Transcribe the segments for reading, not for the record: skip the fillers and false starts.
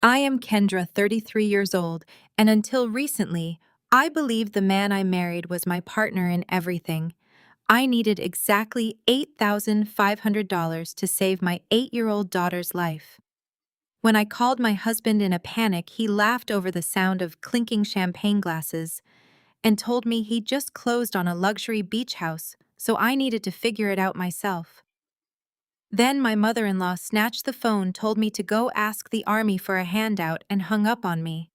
I am Kendra, 33 years old, and until recently, I believed the man I married was my partner in everything. I needed exactly $8,500 to save my 8-year-old daughter's life. When I called my husband in a panic, he laughed over the sound of clinking champagne glasses and told me he just closed on a luxury beach house, so I needed to figure it out myself. Then my mother-in-law snatched the phone, told me to go ask the army for a handout, and hung up on me.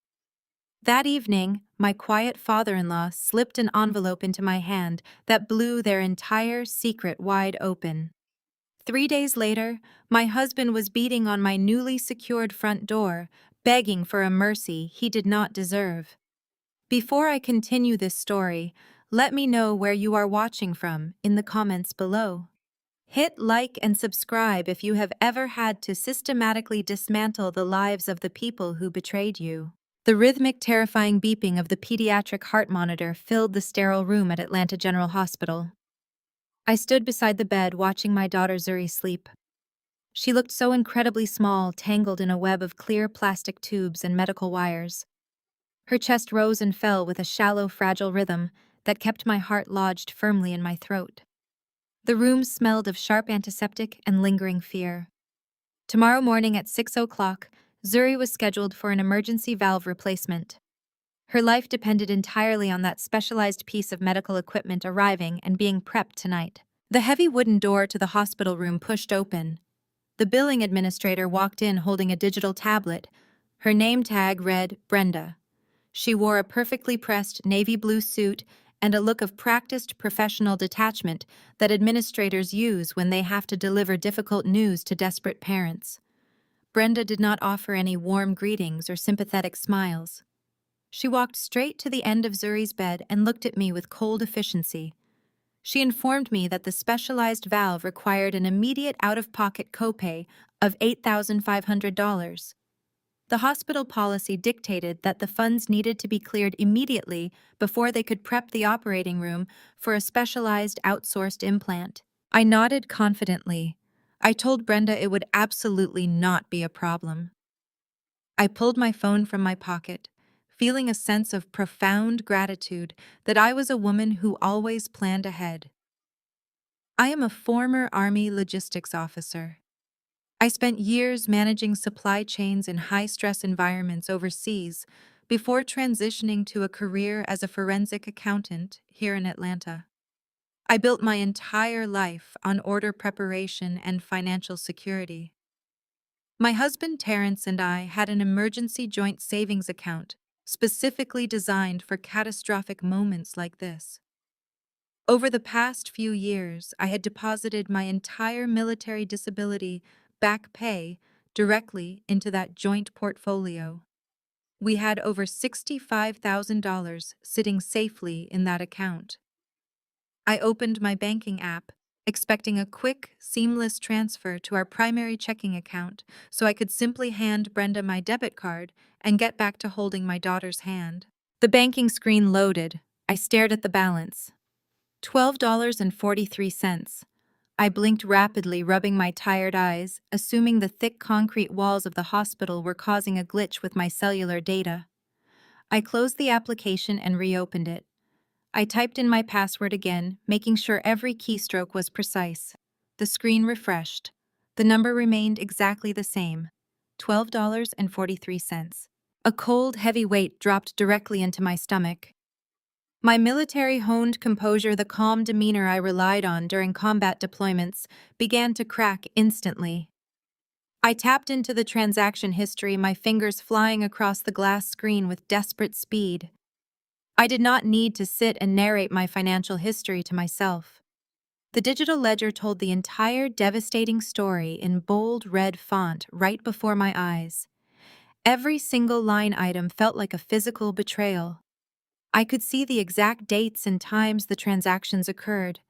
That evening, my quiet father-in-law slipped an envelope into my hand that blew their entire secret wide open. 3 days later, my husband was beating on my newly secured front door, begging for a mercy he did not deserve. Before I continue this story, let me know where you are watching from in the comments below. Hit like and subscribe if you have ever had to systematically dismantle the lives of the people who betrayed you. The rhythmic, terrifying beeping of the pediatric heart monitor filled the sterile room at Atlanta General Hospital. I stood beside the bed watching my daughter Zuri sleep. She looked so incredibly small, tangled in a web of clear plastic tubes and medical wires. Her chest rose and fell with a shallow, fragile rhythm that kept my heart lodged firmly in my throat. The room smelled of sharp antiseptic and lingering fear. Tomorrow morning at 6 o'clock, Zuri was scheduled for an emergency valve replacement. Her life depended entirely on that specialized piece of medical equipment arriving and being prepped tonight. The heavy wooden door to the hospital room pushed open. The billing administrator walked in holding a digital tablet. Her name tag read Brenda. She wore a perfectly pressed navy blue suit and a look of practiced professional detachment that administrators use when they have to deliver difficult news to desperate parents. Brenda did not offer any warm greetings or sympathetic smiles. She walked straight to the end of Zuri's bed and looked at me with cold efficiency. She informed me that the specialized valve required an immediate out-of-pocket copay of $8,500. The hospital policy dictated that the funds needed to be cleared immediately before they could prep the operating room for a specialized outsourced implant. I nodded confidently. I told Brenda it would absolutely not be a problem. I pulled my phone from my pocket, feeling a sense of profound gratitude that I was a woman who always planned ahead. I am a former Army logistics officer. I spent years managing supply chains in high-stress environments overseas before transitioning to a career as a forensic accountant here in Atlanta. I built my entire life on order preparation and financial security. My husband Terrence and I had an emergency joint savings account specifically designed for catastrophic moments like this. Over the past few years, I had deposited my entire military disability back pay directly into that joint portfolio. We had over $65,000 sitting safely in that account. I opened my banking app, expecting a quick, seamless transfer to our primary checking account so I could simply hand Brenda my debit card and get back to holding my daughter's hand. The banking screen loaded. I stared at the balance. $12.43. I blinked rapidly, rubbing my tired eyes, assuming the thick concrete walls of the hospital were causing a glitch with my cellular data. I closed the application and reopened it. I typed in my password again, making sure every keystroke was precise. The screen refreshed. The number remained exactly the same, $12.43. A cold, heavy weight dropped directly into my stomach. My military-honed composure, the calm demeanor I relied on during combat deployments, began to crack instantly. I tapped into the transaction history, my fingers flying across the glass screen with desperate speed. I did not need to sit and narrate my financial history to myself. The digital ledger told the entire devastating story in bold red font right before my eyes. Every single line item felt like a physical betrayal. I could see the exact dates and times the transactions occurred.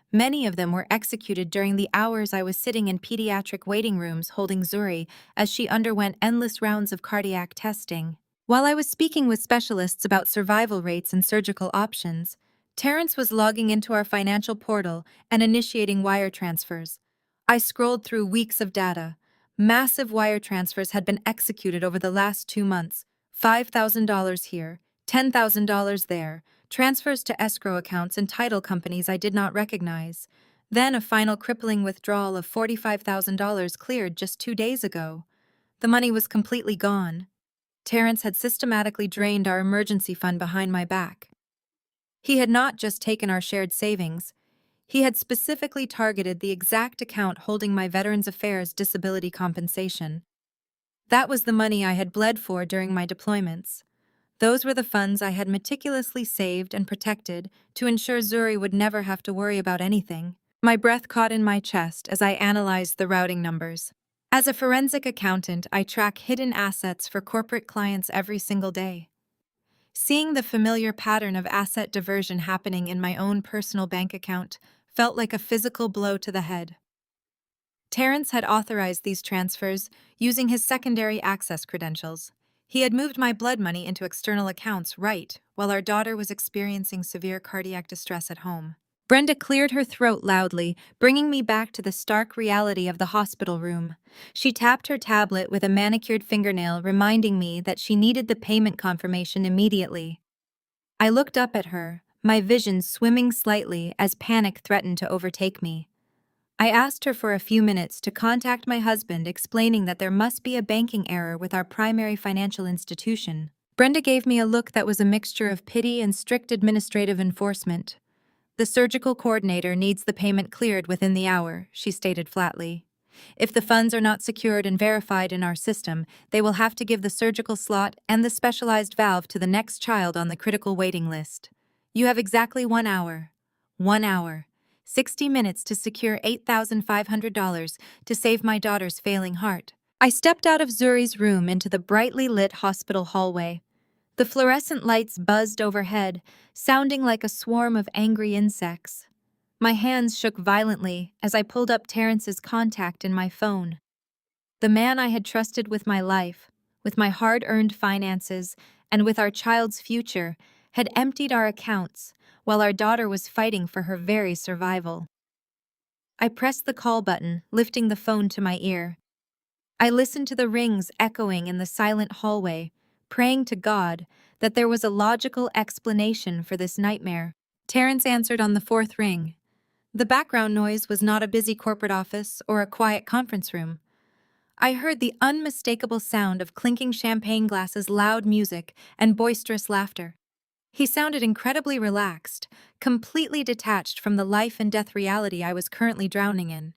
Many of them were executed during the hours I was sitting in pediatric waiting rooms holding Zuri as she underwent endless rounds of cardiac testing. While I was speaking with specialists about survival rates and surgical options, Terrence was logging into our financial portal and initiating wire transfers. I scrolled through weeks of data, Massive wire transfers had been executed over the last 2 months. $5,000 here, $10,000 there, transfers to escrow accounts and title companies I did not recognize. Then a final crippling withdrawal of $45,000 cleared just 2 days ago. The money was completely gone. Terrence had systematically drained our emergency fund behind my back. He had not just taken our shared savings. He had specifically targeted the exact account holding my Veterans Affairs disability compensation. That was the money I had bled for during my deployments. Those were the funds I had meticulously saved and protected to ensure Zuri would never have to worry about anything. My breath caught in my chest as I analyzed the routing numbers. As a forensic accountant, I track hidden assets for corporate clients every single day. Seeing the familiar pattern of asset diversion happening in my own personal bank account felt like a physical blow to the head. Terrence had authorized these transfers using his secondary access credentials. He had moved my blood money into external accounts while our daughter was experiencing severe cardiac distress at home. Brenda cleared her throat loudly, bringing me back to the stark reality of the hospital room. She tapped her tablet with a manicured fingernail, reminding me that she needed the payment confirmation immediately. I looked up at her, my vision swimming slightly as panic threatened to overtake me. I asked her for a few minutes to contact my husband, explaining that there must be a banking error with our primary financial institution. Brenda gave me a look that was a mixture of pity and strict administrative enforcement. "The surgical coordinator needs the payment cleared within the hour," she stated flatly. "If the funds are not secured and verified in our system, they will have to give the surgical slot and the specialized valve to the next child on the critical waiting list. You have exactly 1 hour. 1 hour. 60 minutes to secure $8,500 to save my daughter's failing heart." I stepped out of Zuri's room into the brightly lit hospital hallway. The fluorescent lights buzzed overhead, sounding like a swarm of angry insects. My hands shook violently as I pulled up Terrence's contact in my phone. The man I had trusted with my life, with my hard-earned finances, and with our child's future, had emptied our accounts while our daughter was fighting for her very survival. I pressed the call button, lifting the phone to my ear. I listened to the rings echoing in the silent hallway, praying to God that there was a logical explanation for this nightmare. Terrence answered on the fourth ring. The background noise was not a busy corporate office or a quiet conference room. I heard the unmistakable sound of clinking champagne glasses, loud music, and boisterous laughter. He sounded incredibly relaxed, completely detached from the life and death reality I was currently drowning in.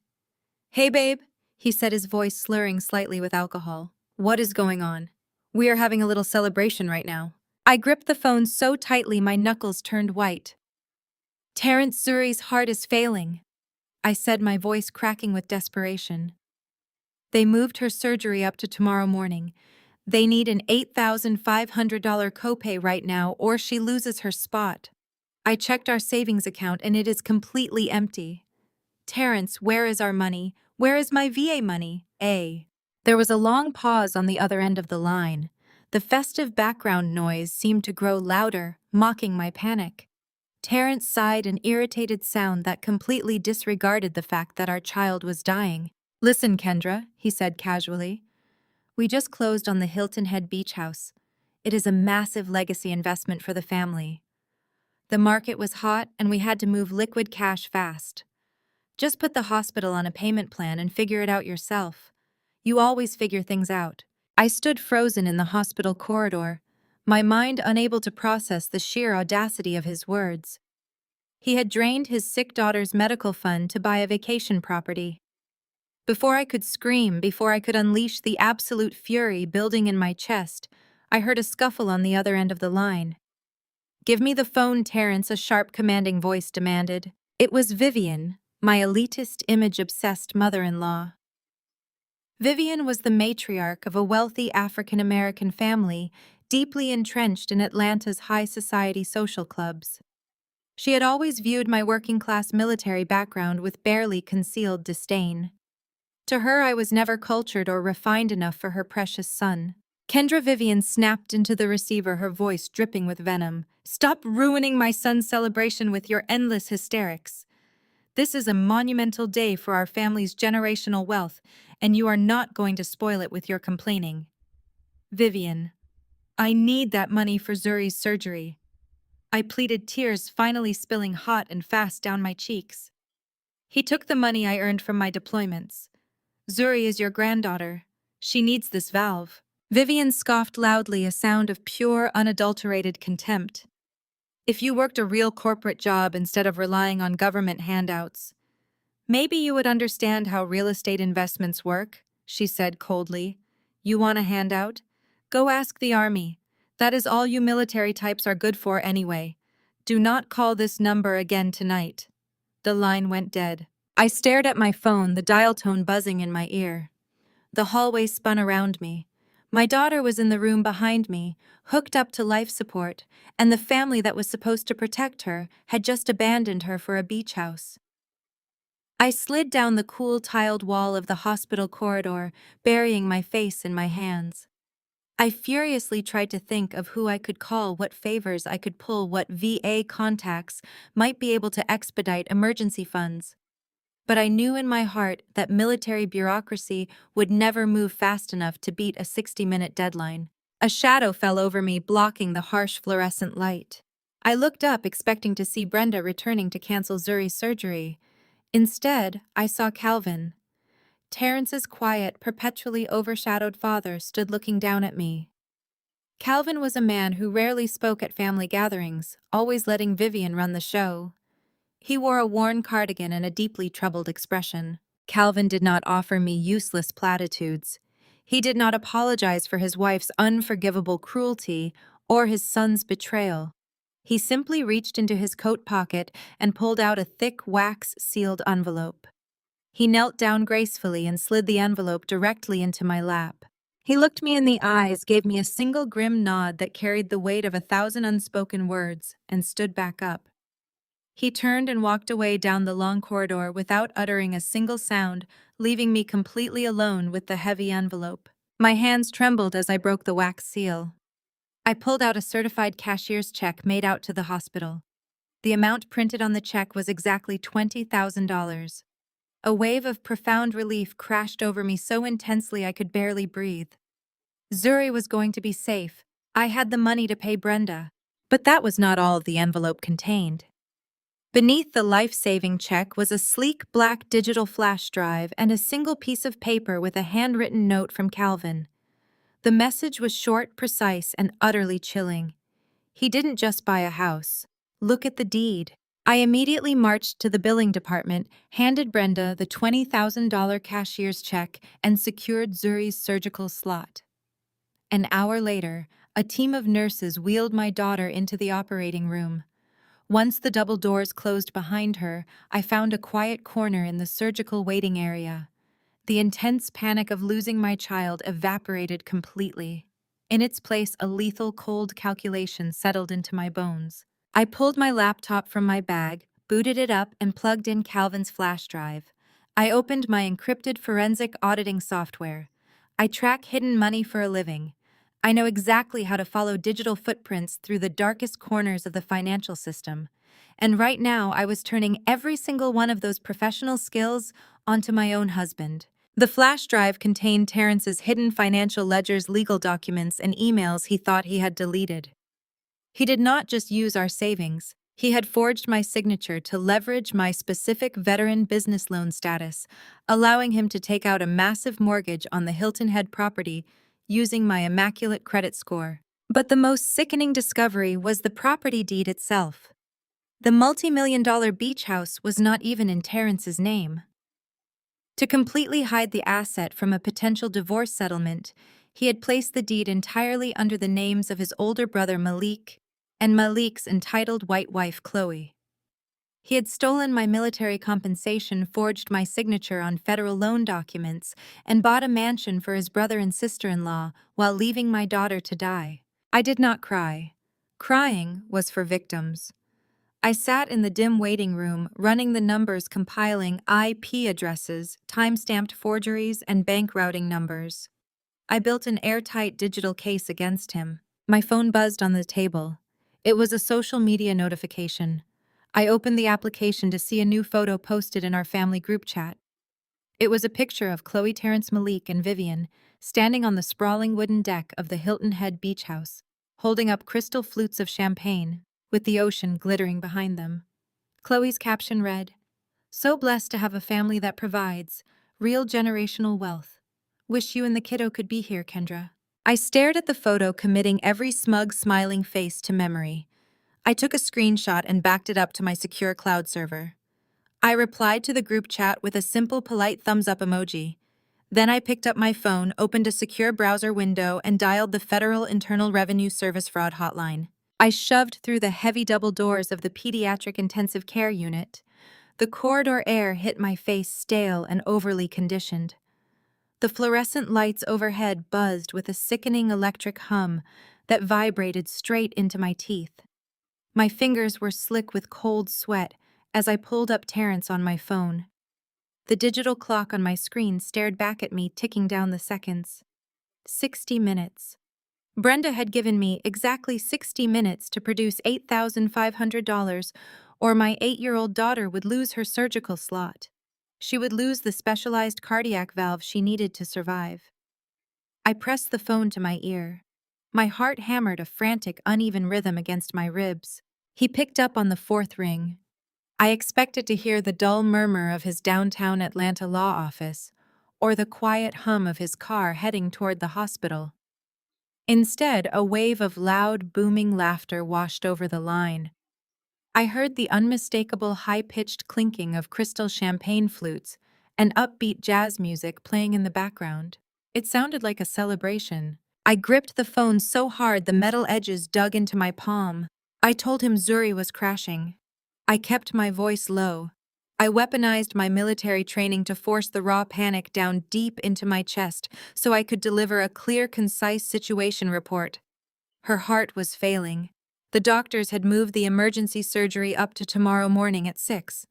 "Hey, babe," he said, his voice slurring slightly with alcohol. "What is going on? We are having a little celebration right now." I gripped the phone so tightly my knuckles turned white. "Terrence Zuri's heart is failing," I said, my voice cracking with desperation. "They moved her surgery up to tomorrow morning. They need an $8,500 copay right now or she loses her spot. I checked our savings account and it is completely empty. Terrence, where is our money? Where is my VA money?" There was a long pause on the other end of the line. The festive background noise seemed to grow louder, mocking my panic. Terrence sighed, an irritated sound that completely disregarded the fact that our child was dying. "Listen, Kendra," he said casually. "We just closed on the Hilton Head Beach House. It is a massive legacy investment for the family. The market was hot and we had to move liquid cash fast. Just put the hospital on a payment plan and figure it out yourself. You always figure things out." I stood frozen in the hospital corridor, my mind unable to process the sheer audacity of his words. He had drained his sick daughter's medical fund to buy a vacation property. Before I could scream, before I could unleash the absolute fury building in my chest, I heard a scuffle on the other end of the line. "Give me the phone, Terrence," a sharp, commanding voice demanded. It was Vivian, my elitist, image-obsessed mother-in-law. Vivian was the matriarch of a wealthy African-American family deeply entrenched in Atlanta's high society social clubs. She had always viewed my working-class military background with barely concealed disdain. To her, I was never cultured or refined enough for her precious son. Kendra. Vivian snapped into the receiver, her voice dripping with venom. "Stop ruining my son's celebration with your endless hysterics. This is a monumental day for our family's generational wealth, and you are not going to spoil it with your complaining. Vivian, I need that money for Zuri's surgery. I pleaded, tears finally spilling hot and fast down my cheeks. He took the money I earned from my deployments. Zuri is your granddaughter. She needs this valve. Vivian scoffed loudly, a sound of pure, unadulterated contempt. If you worked a real corporate job instead of relying on government handouts, maybe you would understand how real estate investments work, she said coldly. You want a handout? Go ask the army. That is all you military types are good for anyway. Do not call this number again tonight. The line went dead. I stared at my phone, the dial tone buzzing in my ear. The hallway spun around me. My daughter was in the room behind me, hooked up to life support, and the family that was supposed to protect her had just abandoned her for a beach house. I slid down the cool tiled wall of the hospital corridor, burying my face in my hands. I furiously tried to think of who I could call, what favors I could pull, what VA contacts might be able to expedite emergency funds. But I knew in my heart that military bureaucracy would never move fast enough to beat a 60-minute deadline. A shadow fell over me, blocking the harsh fluorescent light. I looked up, expecting to see Brenda returning to cancel Zuri's surgery. Instead, I saw Calvin. Terrence's quiet, perpetually overshadowed father stood looking down at me. Calvin was a man who rarely spoke at family gatherings, always letting Vivian run the show. He wore a worn cardigan and a deeply troubled expression. Calvin did not offer me useless platitudes. He did not apologize for his wife's unforgivable cruelty or his son's betrayal. He simply reached into his coat pocket and pulled out a thick, wax-sealed envelope. He knelt down gracefully and slid the envelope directly into my lap. He looked me in the eyes, gave me a single grim nod that carried the weight of 1,000 unspoken words, and stood back up. He turned and walked away down the long corridor without uttering a single sound, leaving me completely alone with the heavy envelope. My hands trembled as I broke the wax seal. I pulled out a certified cashier's check made out to the hospital. The amount printed on the check was exactly $20,000. A wave of profound relief crashed over me so intensely I could barely breathe. Zuri was going to be safe. I had the money to pay Brenda. But that was not all the envelope contained. Beneath the life-saving check was a sleek black digital flash drive and a single piece of paper with a handwritten note from Calvin. The message was short, precise, and utterly chilling. He didn't just buy a house. Look at the deed. I immediately marched to the billing department, handed Brenda the $20,000 cashier's check, and secured Zuri's surgical slot. An hour later, a team of nurses wheeled my daughter into the operating room. Once the double doors closed behind her, I found a quiet corner in the surgical waiting area. The intense panic of losing my child evaporated completely. In its place, a lethal, cold calculation settled into my bones. I pulled my laptop from my bag, booted it up, and plugged in Calvin's flash drive. I opened my encrypted forensic auditing software. I track hidden money for a living. I know exactly how to follow digital footprints through the darkest corners of the financial system. And right now, I was turning every single one of those professional skills onto my own husband. The flash drive contained Terrence's hidden financial ledgers, legal documents, and emails he thought he had deleted. He did not just use our savings. He had forged my signature to leverage my specific veteran business loan status, allowing him to take out a massive mortgage on the Hilton Head property using my immaculate credit score. But the most sickening discovery was the property deed itself. The multi-million-dollar beach house was not even in Terrence's name. To completely hide the asset from a potential divorce settlement, he had placed the deed entirely under the names of his older brother Malik and Malik's entitled white wife Chloe. He had stolen my military compensation, forged my signature on federal loan documents, and bought a mansion for his brother and sister-in-law while leaving my daughter to die. I did not cry. Crying was for victims. I sat in the dim waiting room, running the numbers, compiling IP addresses, time-stamped forgeries, and bank routing numbers. I built an airtight digital case against him. My phone buzzed on the table. It was a social media notification. I opened the application to see a new photo posted in our family group chat. It was a picture of Chloe, Terrence Malik, and Vivian standing on the sprawling wooden deck of the Hilton Head Beach House, holding up crystal flutes of champagne, with the ocean glittering behind them. Chloe's caption read, "So blessed to have a family that provides real generational wealth. Wish you and the kiddo could be here, Kendra." I stared at the photo, committing every smug, smiling face to memory. I took a screenshot and backed it up to my secure cloud server. I replied to the group chat with a simple, polite thumbs up emoji. Then I picked up my phone, opened a secure browser window, and dialed the Federal Internal Revenue Service fraud hotline. I shoved through the heavy double doors of the pediatric intensive care unit. The corridor air hit my face, stale and overly conditioned. The fluorescent lights overhead buzzed with a sickening electric hum that vibrated straight into my teeth. My fingers were slick with cold sweat as I pulled up Terrence on my phone. The digital clock on my screen stared back at me, ticking down the seconds. 60 minutes. Brenda had given me exactly 60 minutes to produce $8,500, or my 8-year-old daughter would lose her surgical slot. She would lose the specialized cardiac valve she needed to survive. I pressed the phone to my ear. My heart hammered a frantic, uneven rhythm against my ribs. He picked up on the fourth ring. I expected to hear the dull murmur of his downtown Atlanta law office, or the quiet hum of his car heading toward the hospital. Instead, a wave of loud, booming laughter washed over the line. I heard the unmistakable high-pitched clinking of crystal champagne flutes and upbeat jazz music playing in the background. It sounded like a celebration. I gripped the phone so hard the metal edges dug into my palm. I told him Zuri was crashing. I kept my voice low. I weaponized my military training to force the raw panic down deep into my chest so I could deliver a clear, concise situation report. Her heart was failing. The doctors had moved the emergency surgery up to tomorrow morning at 6.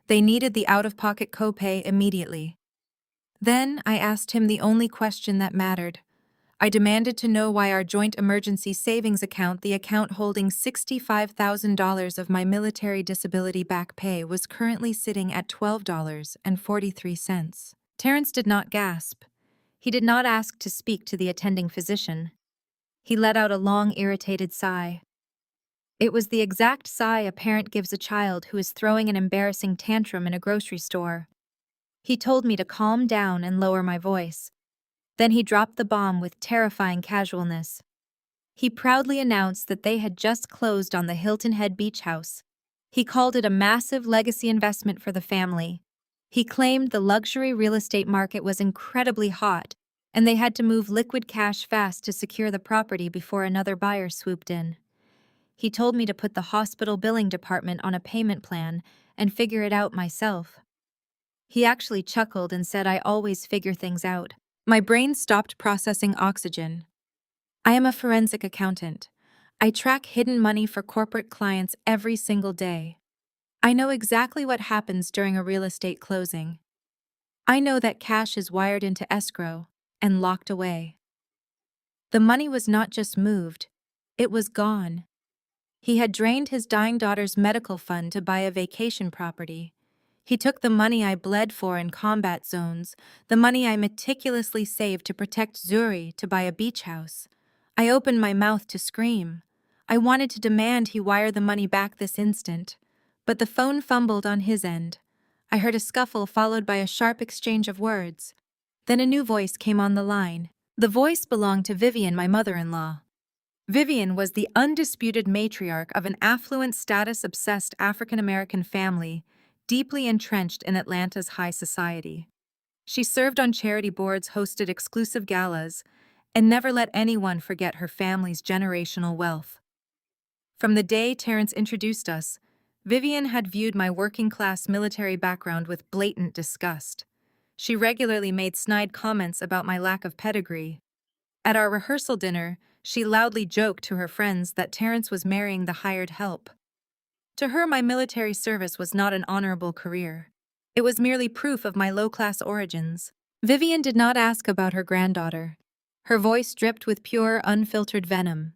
They needed the out-of-pocket copay immediately. Then I asked him the only question that mattered. I demanded to know why our joint emergency savings account, the account holding $65,000 of my military disability back pay, was currently sitting at $12.43. Terrence did not gasp. He did not ask to speak to the attending physician. He let out a long, irritated sigh. It was the exact sigh a parent gives a child who is throwing an embarrassing tantrum in a grocery store. He told me to calm down and lower my voice. Then he dropped the bomb with terrifying casualness. He proudly announced that they had just closed on the Hilton Head Beach House. He called it a massive legacy investment for the family. He claimed the luxury real estate market was incredibly hot, and they had to move liquid cash fast to secure the property before another buyer swooped in. He told me to put the hospital billing department on a payment plan and figure it out myself. He actually chuckled and said I always figure things out. My brain stopped processing oxygen. I am a forensic accountant. I track hidden money for corporate clients every single day. I know exactly what happens during a real estate closing. I know that cash is wired into escrow and locked away. The money was not just moved, it was gone. He had drained his dying daughter's medical fund to buy a vacation property. He took the money I bled for in combat zones, the money I meticulously saved to protect Zuri, to buy a beach house. I opened my mouth to scream. I wanted to demand he wire the money back this instant, but the phone fumbled on his end. I heard a scuffle followed by a sharp exchange of words. Then a new voice came on the line. The voice belonged to Vivian, my mother-in-law. Vivian was the undisputed matriarch of an affluent, status-obsessed African-American family deeply entrenched in Atlanta's high society. She served on charity boards, hosted exclusive galas, and never let anyone forget her family's generational wealth. From the day Terrence introduced us, Vivian had viewed my working-class military background with blatant disgust. She regularly made snide comments about my lack of pedigree. At our rehearsal dinner, she loudly joked to her friends that Terrence was marrying the hired help. To her, my military service was not an honorable career. It was merely proof of my low-class origins. Vivian did not ask about her granddaughter. Her voice dripped with pure, unfiltered venom.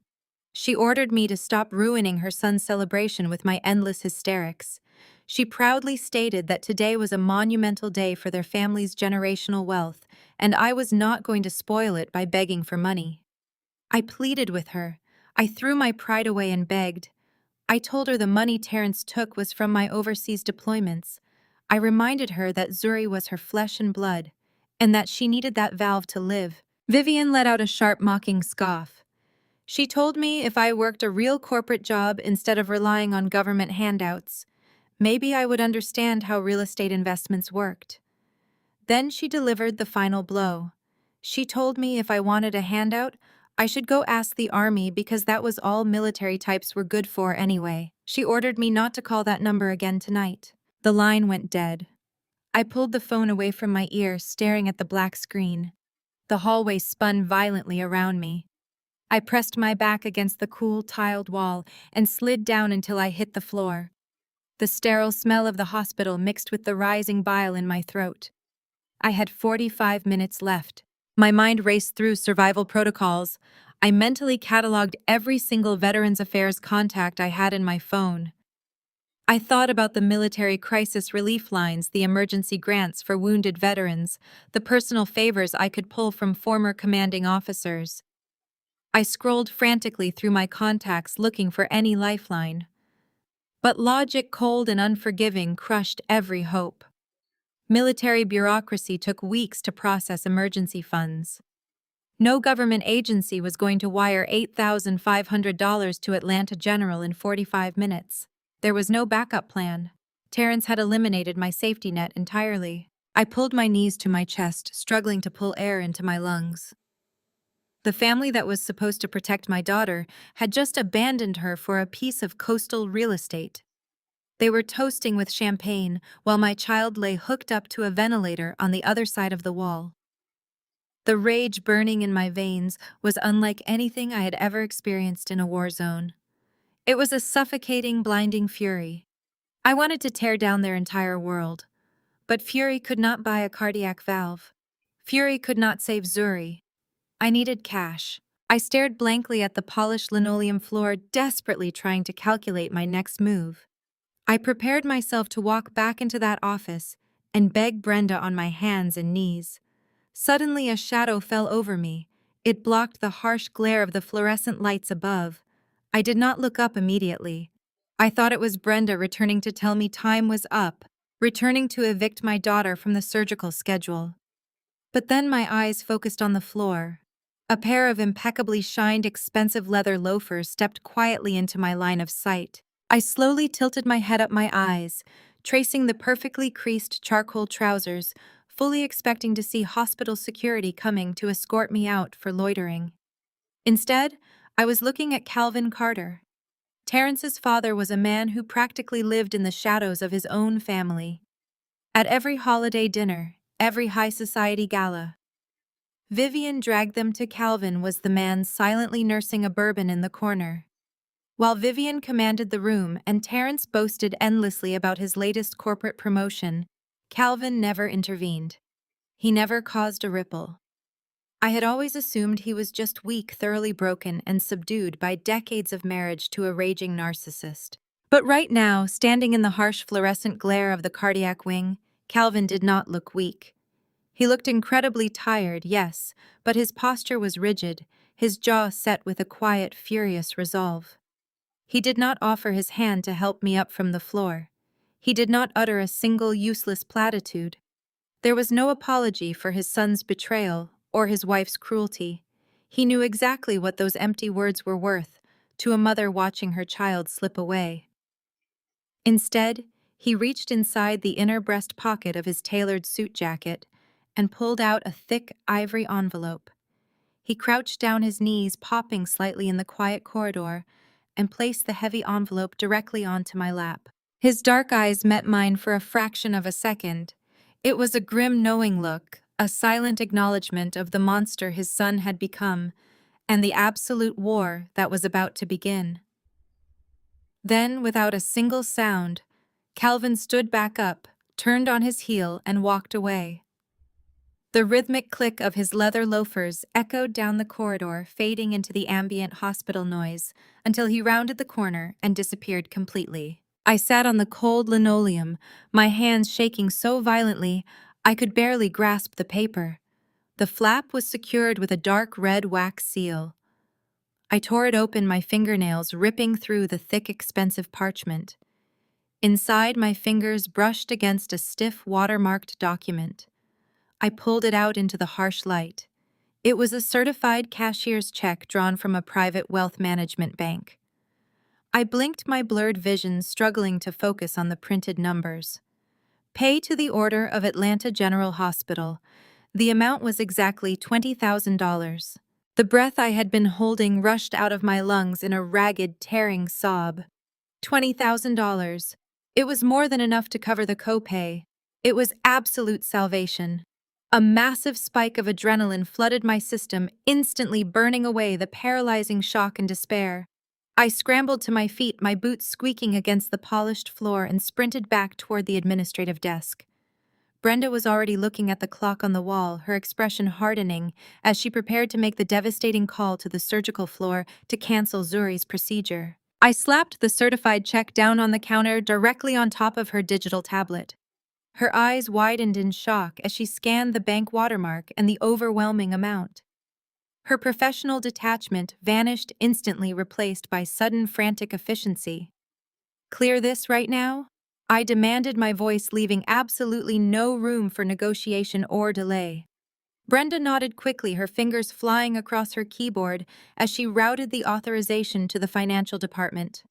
She ordered me to stop ruining her son's celebration with my endless hysterics. She proudly stated that today was a monumental day for their family's generational wealth, and I was not going to spoil it by begging for money. I pleaded with her. I threw my pride away and begged. I told her the money Terrence took was from my overseas deployments. I reminded her that Zuri was her flesh and blood, and that she needed that valve to live. Vivian let out a sharp, mocking scoff. She told me if I worked a real corporate job instead of relying on government handouts, maybe I would understand how real estate investments worked. Then she delivered the final blow. She told me if I wanted a handout, I should go ask the army because that was all military types were good for anyway. She ordered me not to call that number again tonight. The line went dead. I pulled the phone away from my ear, staring at the black screen. The hallway spun violently around me. I pressed my back against the cool, tiled wall and slid down until I hit the floor. The sterile smell of the hospital mixed with the rising bile in my throat. I had 45 minutes left. My mind raced through survival protocols. I mentally cataloged every single Veterans Affairs contact I had in my phone. I thought about the military crisis relief lines, the emergency grants for wounded veterans, the personal favors I could pull from former commanding officers. I scrolled frantically through my contacts looking for any lifeline. But logic, cold and unforgiving, crushed every hope. Military bureaucracy took weeks to process emergency funds. No government agency was going to wire $8,500 to Atlanta General in 45 minutes. There was no backup plan. Terrence had eliminated my safety net entirely. I pulled my knees to my chest, struggling to pull air into my lungs. The family that was supposed to protect my daughter had just abandoned her for a piece of coastal real estate. They were toasting with champagne while my child lay hooked up to a ventilator on the other side of the wall. The rage burning in my veins was unlike anything I had ever experienced in a war zone. It was a suffocating, blinding fury. I wanted to tear down their entire world. But fury could not buy a cardiac valve. Fury could not save Zuri. I needed cash. I stared blankly at the polished linoleum floor, desperately trying to calculate my next move. I prepared myself to walk back into that office and beg Brenda on my hands and knees. Suddenly a shadow fell over me. It blocked the harsh glare of the fluorescent lights above. I did not look up immediately. I thought it was Brenda returning to tell me time was up, returning to evict my daughter from the surgical schedule. But then my eyes focused on the floor. A pair of impeccably shined, expensive leather loafers stepped quietly into my line of sight. I slowly tilted my head up my eyes, tracing the perfectly creased charcoal trousers, fully expecting to see hospital security coming to escort me out for loitering. Instead, I was looking at Calvin Carter. Terrence's father was a man who practically lived in the shadows of his own family. At every holiday dinner, every high society gala, Vivian dragged them to Calvin was the man silently nursing a bourbon in the corner. While Vivian commanded the room and Terrence boasted endlessly about his latest corporate promotion, Calvin never intervened. He never caused a ripple. I had always assumed he was just weak, thoroughly broken, and subdued by decades of marriage to a raging narcissist. But right now, standing in the harsh fluorescent glare of the cardiac wing, Calvin did not look weak. He looked incredibly tired, yes, but his posture was rigid, his jaw set with a quiet, furious resolve. He did not offer his hand to help me up from the floor. He did not utter a single useless platitude. There was no apology for his son's betrayal or his wife's cruelty. He knew exactly what those empty words were worth to a mother watching her child slip away. Instead, he reached inside the inner breast pocket of his tailored suit jacket and pulled out a thick ivory envelope. He crouched down, his knees popping slightly in the quiet corridor, and placed the heavy envelope directly onto my lap. His dark eyes met mine for a fraction of a second. It was a grim, knowing look, a silent acknowledgement of the monster his son had become, and the absolute war that was about to begin. Then, without a single sound, Calvin stood back up, turned on his heel, and walked away. The rhythmic click of his leather loafers echoed down the corridor, fading into the ambient hospital noise until he rounded the corner and disappeared completely. I sat on the cold linoleum, my hands shaking so violently I could barely grasp the paper. The flap was secured with a dark red wax seal. I tore it open, my fingernails ripping through the thick, expensive parchment. Inside, my fingers brushed against a stiff, watermarked document. I pulled it out into the harsh light. It was a certified cashier's check drawn from a private wealth management bank. I blinked, my blurred vision struggling to focus on the printed numbers. Pay to the order of Atlanta General Hospital. The amount was exactly $20,000. The breath I had been holding rushed out of my lungs in a ragged, tearing sob. $20,000. It was more than enough to cover the copay. It was absolute salvation. A massive spike of adrenaline flooded my system, instantly burning away the paralyzing shock and despair. I scrambled to my feet, my boots squeaking against the polished floor, and sprinted back toward the administrative desk. Brenda was already looking at the clock on the wall, her expression hardening as she prepared to make the devastating call to the surgical floor to cancel Zuri's procedure. I slapped the certified check down on the counter directly on top of her digital tablet. Her eyes widened in shock as she scanned the bank watermark and the overwhelming amount. Her professional detachment vanished instantly, replaced by sudden frantic efficiency. "Clear this right now?" I demanded, my voice leaving absolutely no room for negotiation or delay. Brenda nodded quickly, her fingers flying across her keyboard as she routed the authorization to the financial department.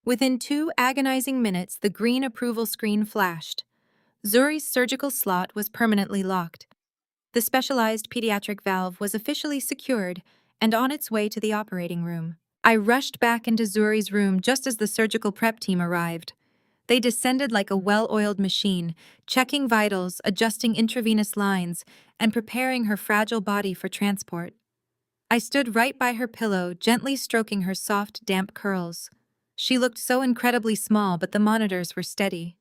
Within 2 agonizing minutes, the green approval screen flashed. Zuri's surgical slot was permanently locked. The specialized pediatric valve was officially secured and on its way to the operating room. I rushed back into Zuri's room just as the surgical prep team arrived. They descended like a well-oiled machine, checking vitals, adjusting intravenous lines, and preparing her fragile body for transport. I stood right by her pillow, gently stroking her soft, damp curls. She looked so incredibly small, but the monitors were steady.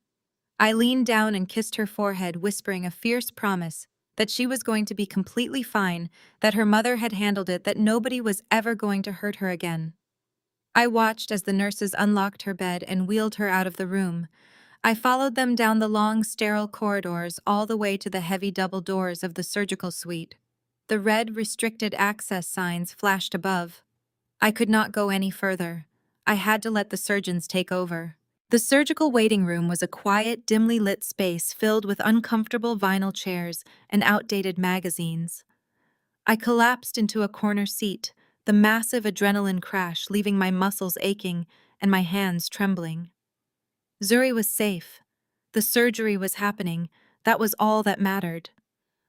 I leaned down and kissed her forehead, whispering a fierce promise that she was going to be completely fine, that her mother had handled it, that nobody was ever going to hurt her again. I watched as the nurses unlocked her bed and wheeled her out of the room. I followed them down the long, sterile corridors all the way to the heavy double doors of the surgical suite. The red restricted access signs flashed above. I could not go any further. I had to let the surgeons take over. The surgical waiting room was a quiet, dimly lit space filled with uncomfortable vinyl chairs and outdated magazines. I collapsed into a corner seat, the massive adrenaline crash leaving my muscles aching and my hands trembling. Zuri was safe. The surgery was happening. That was all that mattered.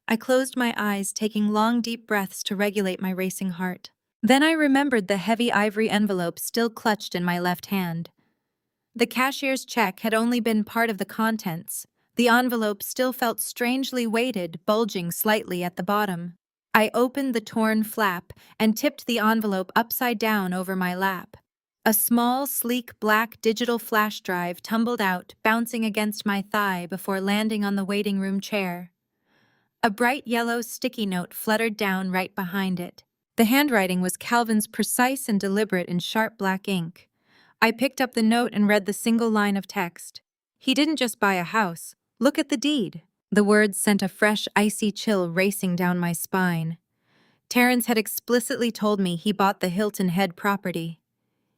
I closed my eyes, taking long, deep breaths to regulate my racing heart. Then I remembered the heavy ivory envelope still clutched in my left hand. The cashier's check had only been part of the contents. The envelope still felt strangely weighted, bulging slightly at the bottom. I opened the torn flap and tipped the envelope upside down over my lap. A small, sleek black digital flash drive tumbled out, bouncing against my thigh before landing on the waiting room chair. A bright yellow sticky note fluttered down right behind it. The handwriting was Calvin's, precise and deliberate in sharp black ink. I picked up the note and read the single line of text. "He didn't just buy a house. Look at the deed." The words sent a fresh, icy chill racing down my spine. Terrence had explicitly told me he bought the Hilton Head property.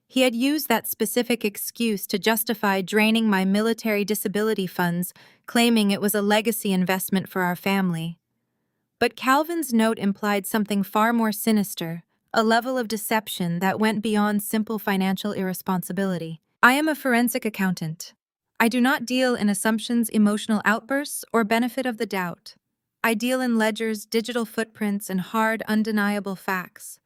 He had used that specific excuse to justify draining my military disability funds, claiming it was a legacy investment for our family. But Calvin's note implied something far more sinister, a level of deception that went beyond simple financial irresponsibility. I am a forensic accountant. I do not deal in assumptions, emotional outbursts, or benefit of the doubt. I deal in ledgers, digital footprints, and hard, undeniable facts.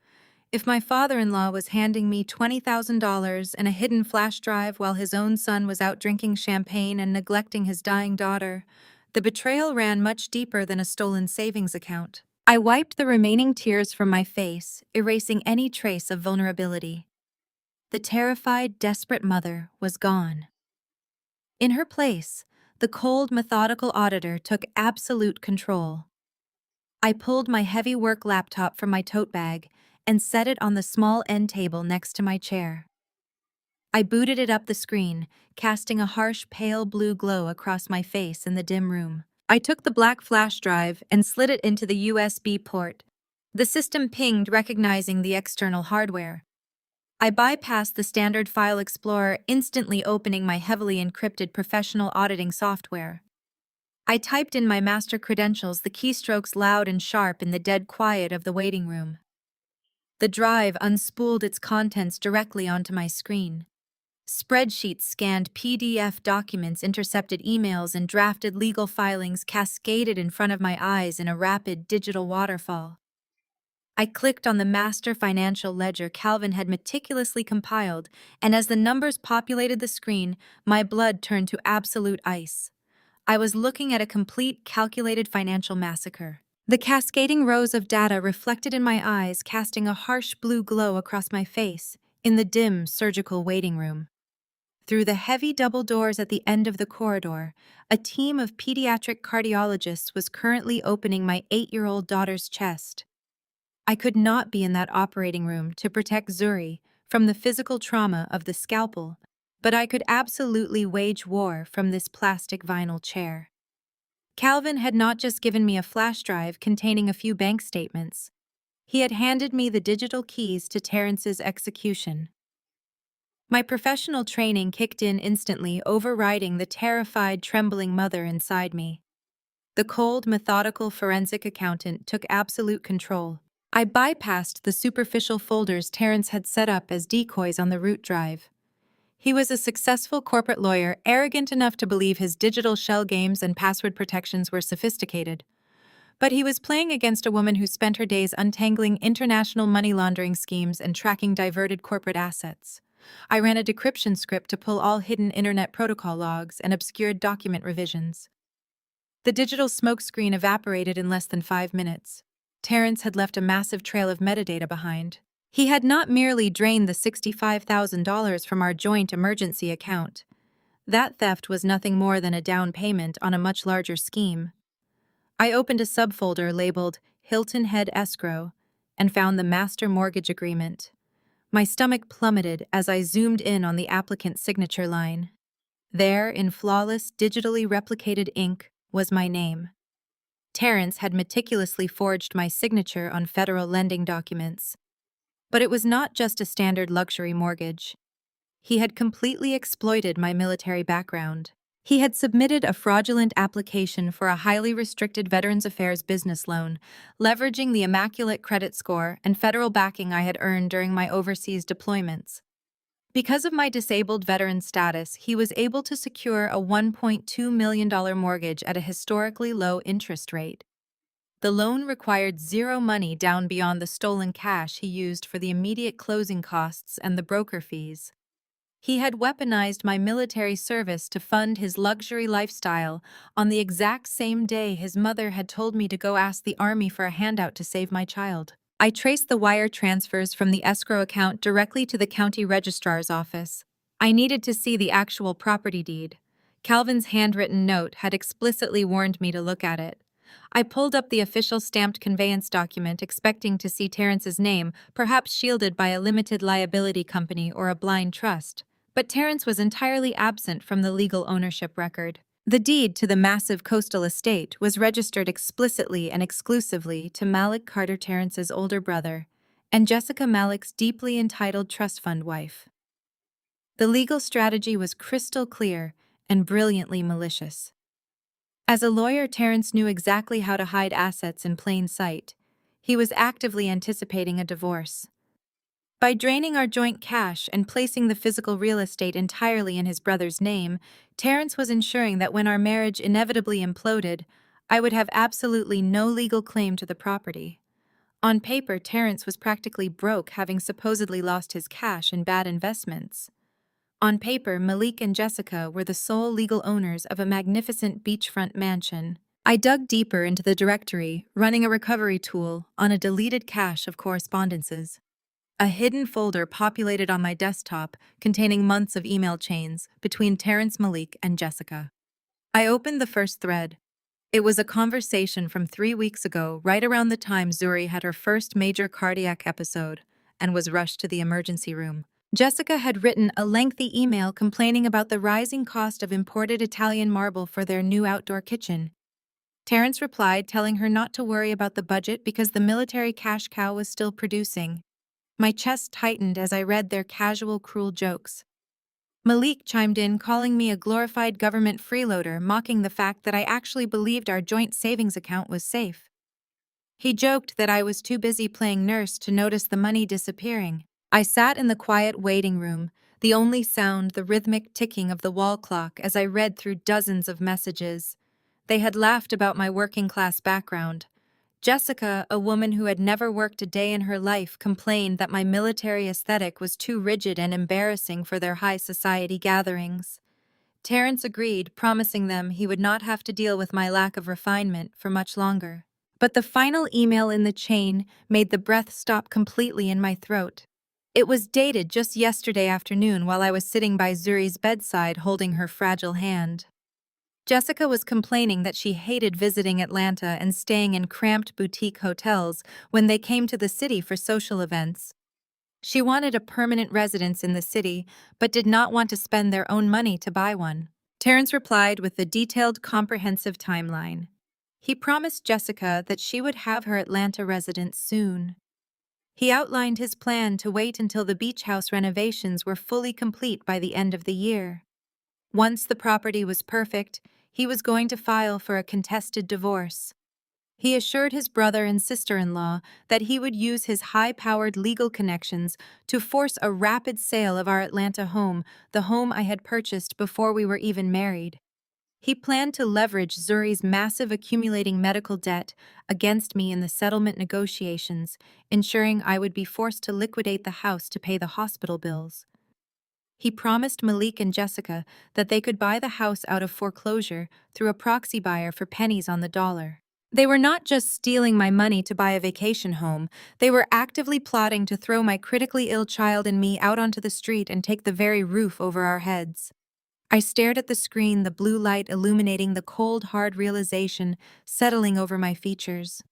If my father-in-law was handing me $20,000 and a hidden flash drive while his own son was out drinking champagne and neglecting his dying daughter, the betrayal ran much deeper than a stolen savings account. I wiped the remaining tears from my face, erasing any trace of vulnerability. The terrified, desperate mother was gone. In her place, the cold, methodical auditor took absolute control. I pulled my heavy work laptop from my tote bag and set it on the small end table next to my chair. I booted it up the screen, casting a harsh pale blue glow across my face in the dim room. I took the black flash drive and slid it into the USB port. The system pinged, recognizing the external hardware. I bypassed the standard file explorer, instantly opening my heavily encrypted professional auditing software. I typed in my master credentials, the keystrokes loud and sharp in the dead quiet of the waiting room. The drive unspooled its contents directly onto my screen. Spreadsheets scanned PDF documents, intercepted emails, and drafted legal filings cascaded in front of my eyes in a rapid digital waterfall. I clicked on the master financial ledger Calvin had meticulously compiled, and as the numbers populated the screen, my blood turned to absolute ice. I was looking at a complete, calculated financial massacre. The cascading rows of data reflected in my eyes, casting a harsh blue glow across my face in the dim surgical waiting room. Through the heavy double doors at the end of the corridor, a team of pediatric cardiologists was currently opening my 8-year-old daughter's chest. I could not be in that operating room to protect Zuri from the physical trauma of the scalpel, but I could absolutely wage war from this plastic vinyl chair. Calvin had not just given me a flash drive containing a few bank statements. He had handed me the digital keys to Terrence's execution. My professional training kicked in instantly, overriding the terrified, trembling mother inside me. The cold, methodical forensic accountant took absolute control. I bypassed the superficial folders Terrence had set up as decoys on the root drive. He was a successful corporate lawyer, arrogant enough to believe his digital shell games and password protections were sophisticated. But he was playing against a woman who spent her days untangling international money laundering schemes and tracking diverted corporate assets. I ran a decryption script to pull all hidden internet protocol logs and obscured document revisions. The digital smokescreen evaporated in less than 5 minutes. Terrence had left a massive trail of metadata behind. He had not merely drained the $65,000 from our joint emergency account. That theft was nothing more than a down payment on a much larger scheme. I opened a subfolder labeled Hilton Head Escrow and found the master mortgage agreement. My stomach plummeted as I zoomed in on the applicant's signature line. There, in flawless, digitally replicated ink, was my name. Terrence had meticulously forged my signature on federal lending documents. But it was not just a standard luxury mortgage. He had completely exploited my military background. He had submitted a fraudulent application for a highly restricted Veterans Affairs business loan, leveraging the immaculate credit score and federal backing I had earned during my overseas deployments. Because of my disabled veteran status, he was able to secure a $1.2 million mortgage at a historically low interest rate. The loan required zero money down beyond the stolen cash he used for the immediate closing costs and the broker fees. He had weaponized my military service to fund his luxury lifestyle on the exact same day his mother had told me to go ask the Army for a handout to save my child. I traced the wire transfers from the escrow account directly to the county registrar's office. I needed to see the actual property deed. Calvin's handwritten note had explicitly warned me to look at it. I pulled up the official stamped conveyance document, expecting to see Terrence's name, perhaps shielded by a limited liability company or a blind trust. But Terrence was entirely absent from the legal ownership record. The deed to the massive coastal estate was registered explicitly and exclusively to Malik Carter Terrence's older brother and Jessica Malik's deeply entitled trust fund wife. The legal strategy was crystal clear and brilliantly malicious. As a lawyer, Terrence knew exactly how to hide assets in plain sight. He was actively anticipating a divorce. By draining our joint cash and placing the physical real estate entirely in his brother's name, Terrence was ensuring that when our marriage inevitably imploded, I would have absolutely no legal claim to the property. On paper, Terrence was practically broke, having supposedly lost his cash in bad investments. On paper, Malik and Jessica were the sole legal owners of a magnificent beachfront mansion. I dug deeper into the directory, running a recovery tool on a deleted cache of correspondences. A hidden folder populated on my desktop containing months of email chains between Terrence, Malik, and Jessica. I opened the first thread. It was a conversation from 3 weeks ago, right around the time Zuri had her first major cardiac episode and was rushed to the emergency room. Jessica had written a lengthy email complaining about the rising cost of imported Italian marble for their new outdoor kitchen. Terrence replied, telling her not to worry about the budget because the military cash cow was still producing. My chest tightened as I read their casual, cruel jokes. Malik chimed in, calling me a glorified government freeloader, mocking the fact that I actually believed our joint savings account was safe. He joked that I was too busy playing nurse to notice the money disappearing. I sat in the quiet waiting room, the only sound the rhythmic ticking of the wall clock as I read through dozens of messages. They had laughed about my working-class background. Jessica, a woman who had never worked a day in her life, complained that my military aesthetic was too rigid and embarrassing for their high society gatherings. Terrence agreed, promising them he would not have to deal with my lack of refinement for much longer. But the final email in the chain made the breath stop completely in my throat. It was dated just yesterday afternoon while I was sitting by Zuri's bedside holding her fragile hand. Jessica was complaining that she hated visiting Atlanta and staying in cramped boutique hotels when they came to the city for social events. She wanted a permanent residence in the city, but did not want to spend their own money to buy one. Terrence replied with a detailed, comprehensive timeline. He promised Jessica that she would have her Atlanta residence soon. He outlined his plan to wait until the beach house renovations were fully complete by the end of the year. Once the property was perfect, he was going to file for a contested divorce. He assured his brother and sister-in-law that he would use his high-powered legal connections to force a rapid sale of our Atlanta home, the home I had purchased before we were even married. He planned to leverage Zuri's massive accumulating medical debt against me in the settlement negotiations, ensuring I would be forced to liquidate the house to pay the hospital bills. He promised Malik and Jessica that they could buy the house out of foreclosure through a proxy buyer for pennies on the dollar. They were not just stealing my money to buy a vacation home, they were actively plotting to throw my critically ill child and me out onto the street and take the very roof over our heads. I stared at the screen, the blue light illuminating the cold, hard realization settling over my features.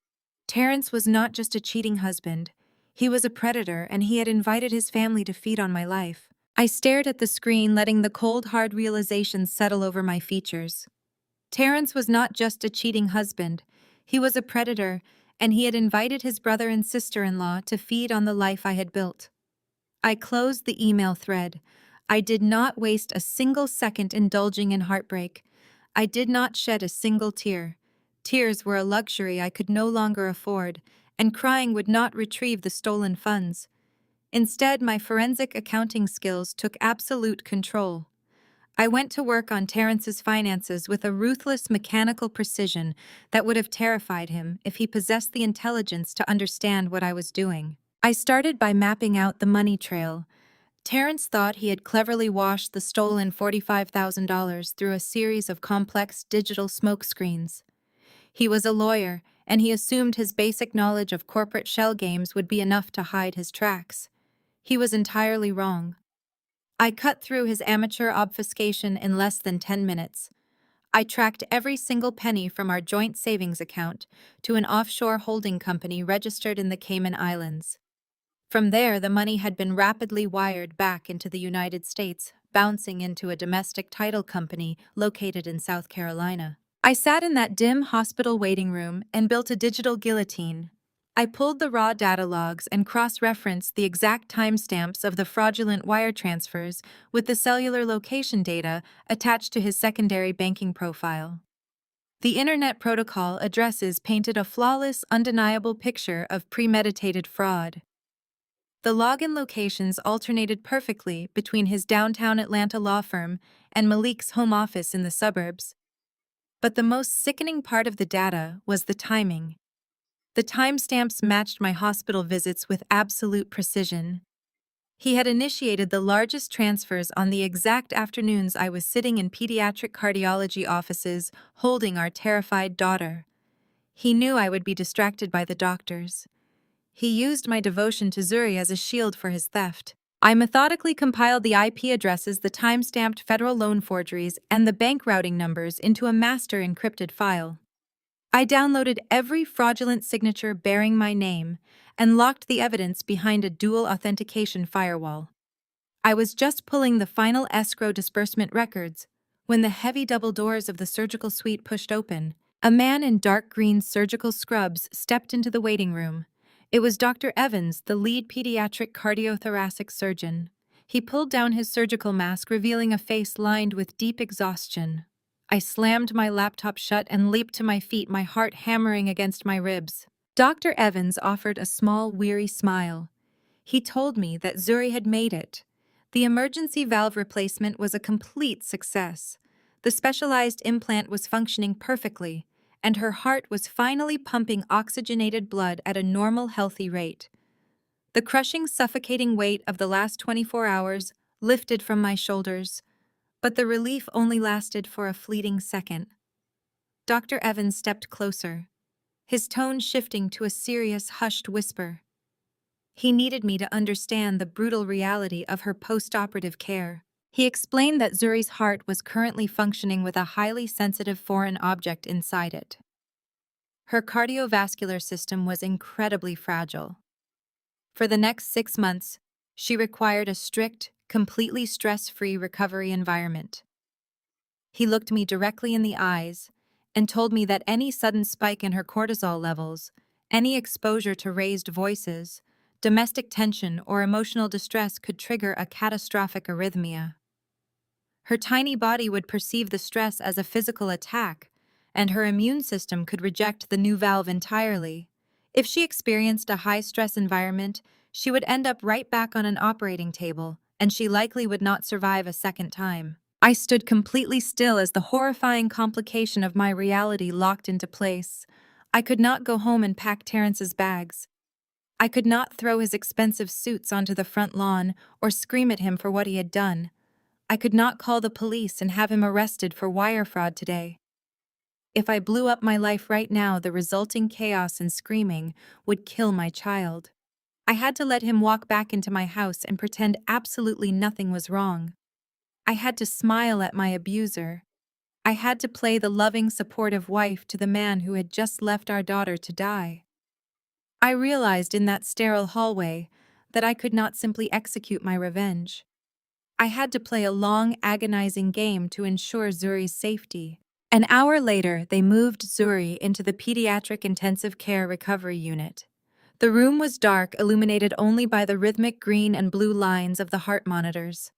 Terrence was not just a cheating husband. He was a predator, and he had invited his family to feed on my life. I stared at the screen, letting the cold, hard realization settle over my features. Terrence was not just a cheating husband. He was a predator, and he had invited his brother and sister-in-law to feed on the life I had built. I closed the email thread. I did not waste a single second indulging in heartbreak. I did not shed a single tear. Tears were a luxury I could no longer afford, and crying would not retrieve the stolen funds. Instead, my forensic accounting skills took absolute control. I went to work on Terrence's finances with a ruthless mechanical precision that would have terrified him if he possessed the intelligence to understand what I was doing. I started by mapping out the money trail. Terrence thought he had cleverly washed the stolen $45,000 through a series of complex digital smokescreens. He was a lawyer, and he assumed his basic knowledge of corporate shell games would be enough to hide his tracks. He was entirely wrong. I cut through his amateur obfuscation in less than 10 minutes. I tracked every single penny from our joint savings account to an offshore holding company registered in the Cayman Islands. From there, the money had been rapidly wired back into the United States, bouncing into a domestic title company located in South Carolina. I sat in that dim hospital waiting room and built a digital guillotine. I pulled the raw data logs and cross-referenced the exact timestamps of the fraudulent wire transfers with the cellular location data attached to his secondary banking profile. The Internet Protocol addresses painted a flawless, undeniable picture of premeditated fraud. The login locations alternated perfectly between his downtown Atlanta law firm and Malik's home office in the suburbs. But the most sickening part of the data was the timing. The timestamps matched my hospital visits with absolute precision. He had initiated the largest transfers on the exact afternoons I was sitting in pediatric cardiology offices holding our terrified daughter. He knew I would be distracted by the doctors. He used my devotion to Zuri as a shield for his theft. I methodically compiled the IP addresses, the time-stamped federal loan forgeries, and the bank routing numbers into a master encrypted file. I downloaded every fraudulent signature bearing my name and locked the evidence behind a dual authentication firewall. I was just pulling the final escrow disbursement records when the heavy double doors of the surgical suite pushed open. A man in dark green surgical scrubs stepped into the waiting room. It was Dr. Evans, the lead pediatric cardiothoracic surgeon. He pulled down his surgical mask, revealing a face lined with deep exhaustion. I slammed my laptop shut and leaped to my feet, my heart hammering against my ribs. Dr. Evans offered a small, weary smile. He told me that Zuri had made it. The emergency valve replacement was a complete success. The specialized implant was functioning perfectly, and her heart was finally pumping oxygenated blood at a normal, healthy rate. The crushing, suffocating weight of the last 24 hours lifted from my shoulders, but the relief only lasted for a fleeting second. Dr. Evans stepped closer, his tone shifting to a serious, hushed whisper. He needed me to understand the brutal reality of her post-operative care. He explained that Zuri's heart was currently functioning with a highly sensitive foreign object inside it. Her cardiovascular system was incredibly fragile. For the next 6 months, she required a strict, completely stress-free recovery environment. He looked me directly in the eyes and told me that any sudden spike in her cortisol levels, any exposure to raised voices, domestic tension, or emotional distress could trigger a catastrophic arrhythmia. Her tiny body would perceive the stress as a physical attack, and her immune system could reject the new valve entirely. If she experienced a high-stress environment, she would end up right back on an operating table, and she likely would not survive a second time. I stood completely still as the horrifying complication of my reality locked into place. I could not go home and pack Terrence's bags. I could not throw his expensive suits onto the front lawn or scream at him for what he had done. I could not call the police and have him arrested for wire fraud today. If I blew up my life right now, the resulting chaos and screaming would kill my child. I had to let him walk back into my house and pretend absolutely nothing was wrong. I had to smile at my abuser. I had to play the loving, supportive wife to the man who had just left our daughter to die. I realized in that sterile hallway that I could not simply execute my revenge. I had to play a long, agonizing game to ensure Zuri's safety. An hour later, they moved Zuri into the pediatric intensive care recovery unit. The room was dark, illuminated only by the rhythmic green and blue lines of the heart monitors.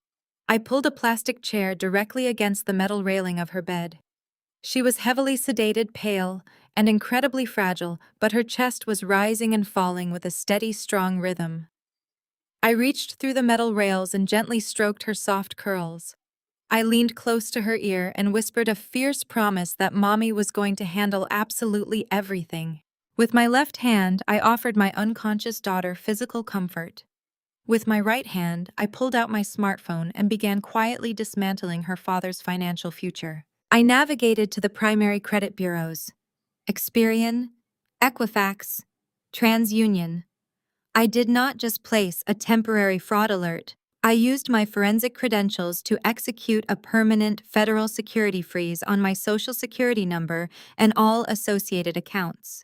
I pulled a plastic chair directly against the metal railing of her bed. She was heavily sedated, pale, and incredibly fragile, but her chest was rising and falling with a steady, strong rhythm. I reached through the metal rails and gently stroked her soft curls. I leaned close to her ear and whispered a fierce promise that Mommy was going to handle absolutely everything. With my left hand, I offered my unconscious daughter physical comfort. With my right hand, I pulled out my smartphone and began quietly dismantling her father's financial future. I navigated to the primary credit bureaus: Experian, Equifax, TransUnion. I did not just place a temporary fraud alert. I used my forensic credentials to execute a permanent federal security freeze on my social security number and all associated accounts.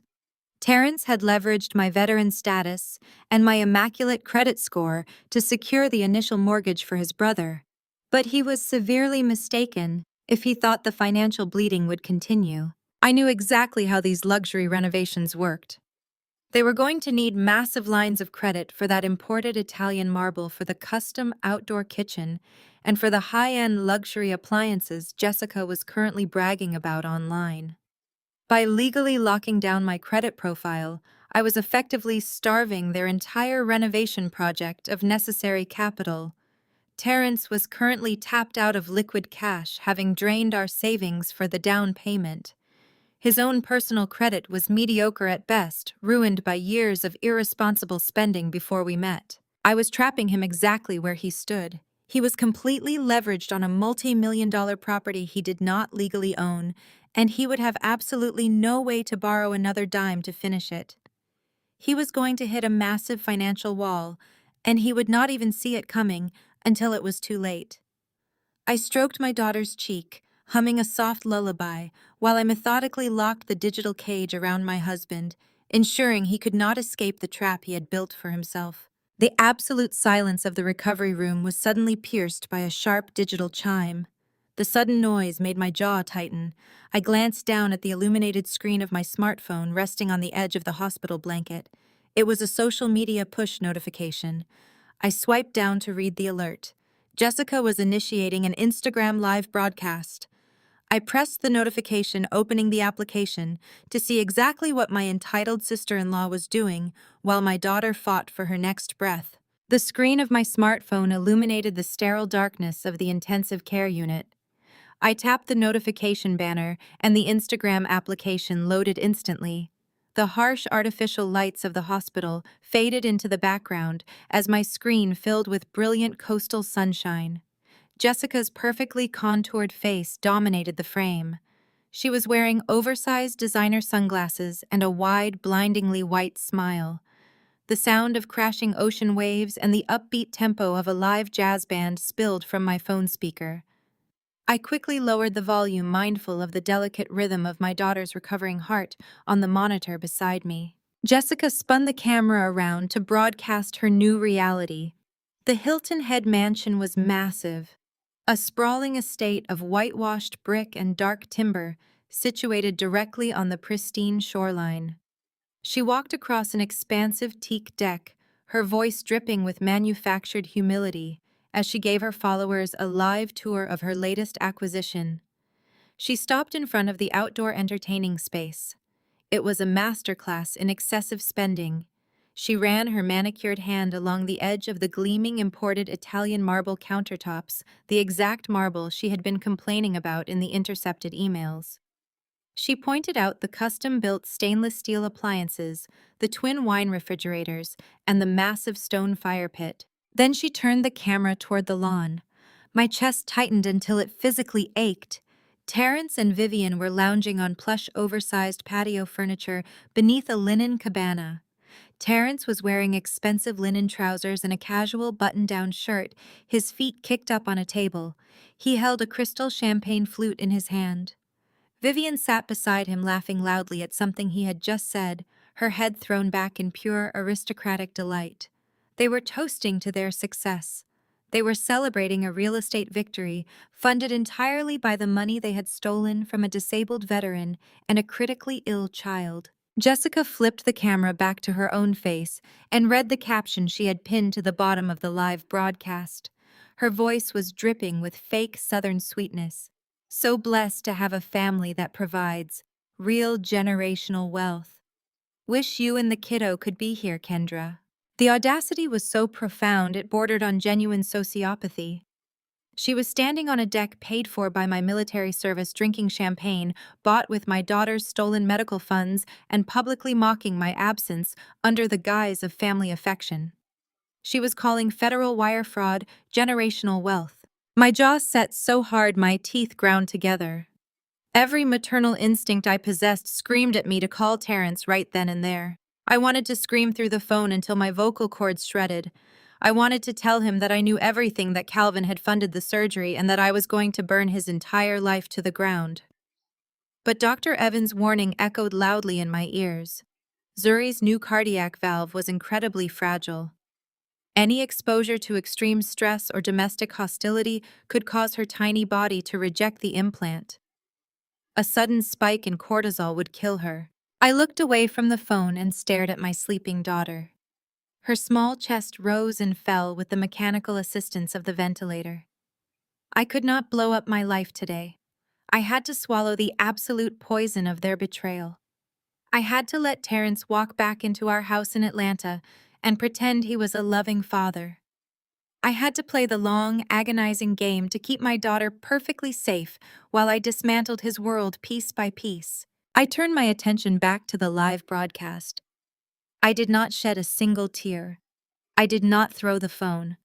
Terrence had leveraged my veteran status and my immaculate credit score to secure the initial mortgage for his brother. But he was severely mistaken if he thought the financial bleeding would continue. I knew exactly how these luxury renovations worked. They were going to need massive lines of credit for that imported Italian marble, for the custom outdoor kitchen, and for the high-end luxury appliances Jessica was currently bragging about online. By legally locking down my credit profile, I was effectively starving their entire renovation project of necessary capital. Terrence was currently tapped out of liquid cash, having drained our savings for the down payment. His own personal credit was mediocre at best, ruined by years of irresponsible spending before we met. I was trapping him exactly where he stood. He was completely leveraged on a multi-million-dollar property he did not legally own, and he would have absolutely no way to borrow another dime to finish it. He was going to hit a massive financial wall, and he would not even see it coming until it was too late. I stroked my daughter's cheek, humming a soft lullaby while I methodically locked the digital cage around my husband, ensuring he could not escape the trap he had built for himself. The absolute silence of the recovery room was suddenly pierced by a sharp digital chime. The sudden noise made my jaw tighten. I glanced down at the illuminated screen of my smartphone resting on the edge of the hospital blanket. It was a social media push notification. I swiped down to read the alert. Jessica was initiating an Instagram live broadcast. I pressed the notification, opening the application, to see exactly what my entitled sister-in-law was doing while my daughter fought for her next breath. The screen of my smartphone illuminated the sterile darkness of the intensive care unit. I tapped the notification banner, and the Instagram application loaded instantly. The harsh artificial lights of the hospital faded into the background as my screen filled with brilliant coastal sunshine. Jessica's perfectly contoured face dominated the frame. She was wearing oversized designer sunglasses and a wide, blindingly white smile. The sound of crashing ocean waves and the upbeat tempo of a live jazz band spilled from my phone speaker. I quickly lowered the volume, mindful of the delicate rhythm of my daughter's recovering heart on the monitor beside me. Jessica spun the camera around to broadcast her new reality. The Hilton Head mansion was massive, a sprawling estate of whitewashed brick and dark timber situated directly on the pristine shoreline. She walked across an expansive teak deck, her voice dripping with manufactured humility, as she gave her followers a live tour of her latest acquisition. She stopped in front of the outdoor entertaining space. It was a masterclass in excessive spending. She ran her manicured hand along the edge of the gleaming imported Italian marble countertops, the exact marble she had been complaining about in the intercepted emails. She pointed out the custom-built stainless steel appliances, the twin wine refrigerators, and the massive stone fire pit. Then she turned the camera toward the lawn. My chest tightened until it physically ached. Terrence and Vivian were lounging on plush, oversized patio furniture beneath a linen cabana. Terrence was wearing expensive linen trousers and a casual button-down shirt, his feet kicked up on a table. He held a crystal champagne flute in his hand. Vivian sat beside him, laughing loudly at something he had just said, her head thrown back in pure aristocratic delight. They were toasting to their success. They were celebrating a real estate victory, funded entirely by the money they had stolen from a disabled veteran and a critically ill child. Jessica flipped the camera back to her own face and read the caption she had pinned to the bottom of the live broadcast. Her voice was dripping with fake Southern sweetness. So blessed to have a family that provides real generational wealth. Wish you and the kiddo could be here, Kendra. The audacity was so profound it bordered on genuine sociopathy. She was standing on a deck paid for by my military service, drinking champagne bought with my daughter's stolen medical funds, and publicly mocking my absence under the guise of family affection. She was calling federal wire fraud generational wealth. My jaw set so hard my teeth ground together. Every maternal instinct I possessed screamed at me to call Terrence right then and there. I wanted to scream through the phone until my vocal cords shredded. I wanted to tell him that I knew everything, that Calvin had funded the surgery, and that I was going to burn his entire life to the ground. But Dr. Evans' warning echoed loudly in my ears. Zuri's new cardiac valve was incredibly fragile. Any exposure to extreme stress or domestic hostility could cause her tiny body to reject the implant. A sudden spike in cortisol would kill her. I looked away from the phone and stared at my sleeping daughter. Her small chest rose and fell with the mechanical assistance of the ventilator. I could not blow up my life today. I had to swallow the absolute poison of their betrayal. I had to let Terrence walk back into our house in Atlanta and pretend he was a loving father. I had to play the long, agonizing game to keep my daughter perfectly safe while I dismantled his world piece by piece. I turned my attention back to the live broadcast. I did not shed a single tear. I did not throw the phone.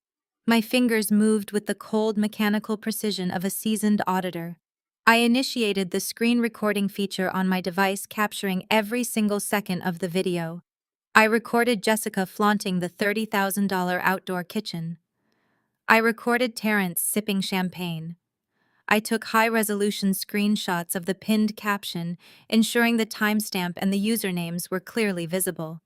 My fingers moved with the cold, mechanical precision of a seasoned auditor. I initiated the screen recording feature on my device, capturing every single second of the video. I recorded Jessica flaunting the $30,000 outdoor kitchen. I recorded Terrence sipping champagne. I took high-resolution screenshots of the pinned caption, ensuring the timestamp and the usernames were clearly visible.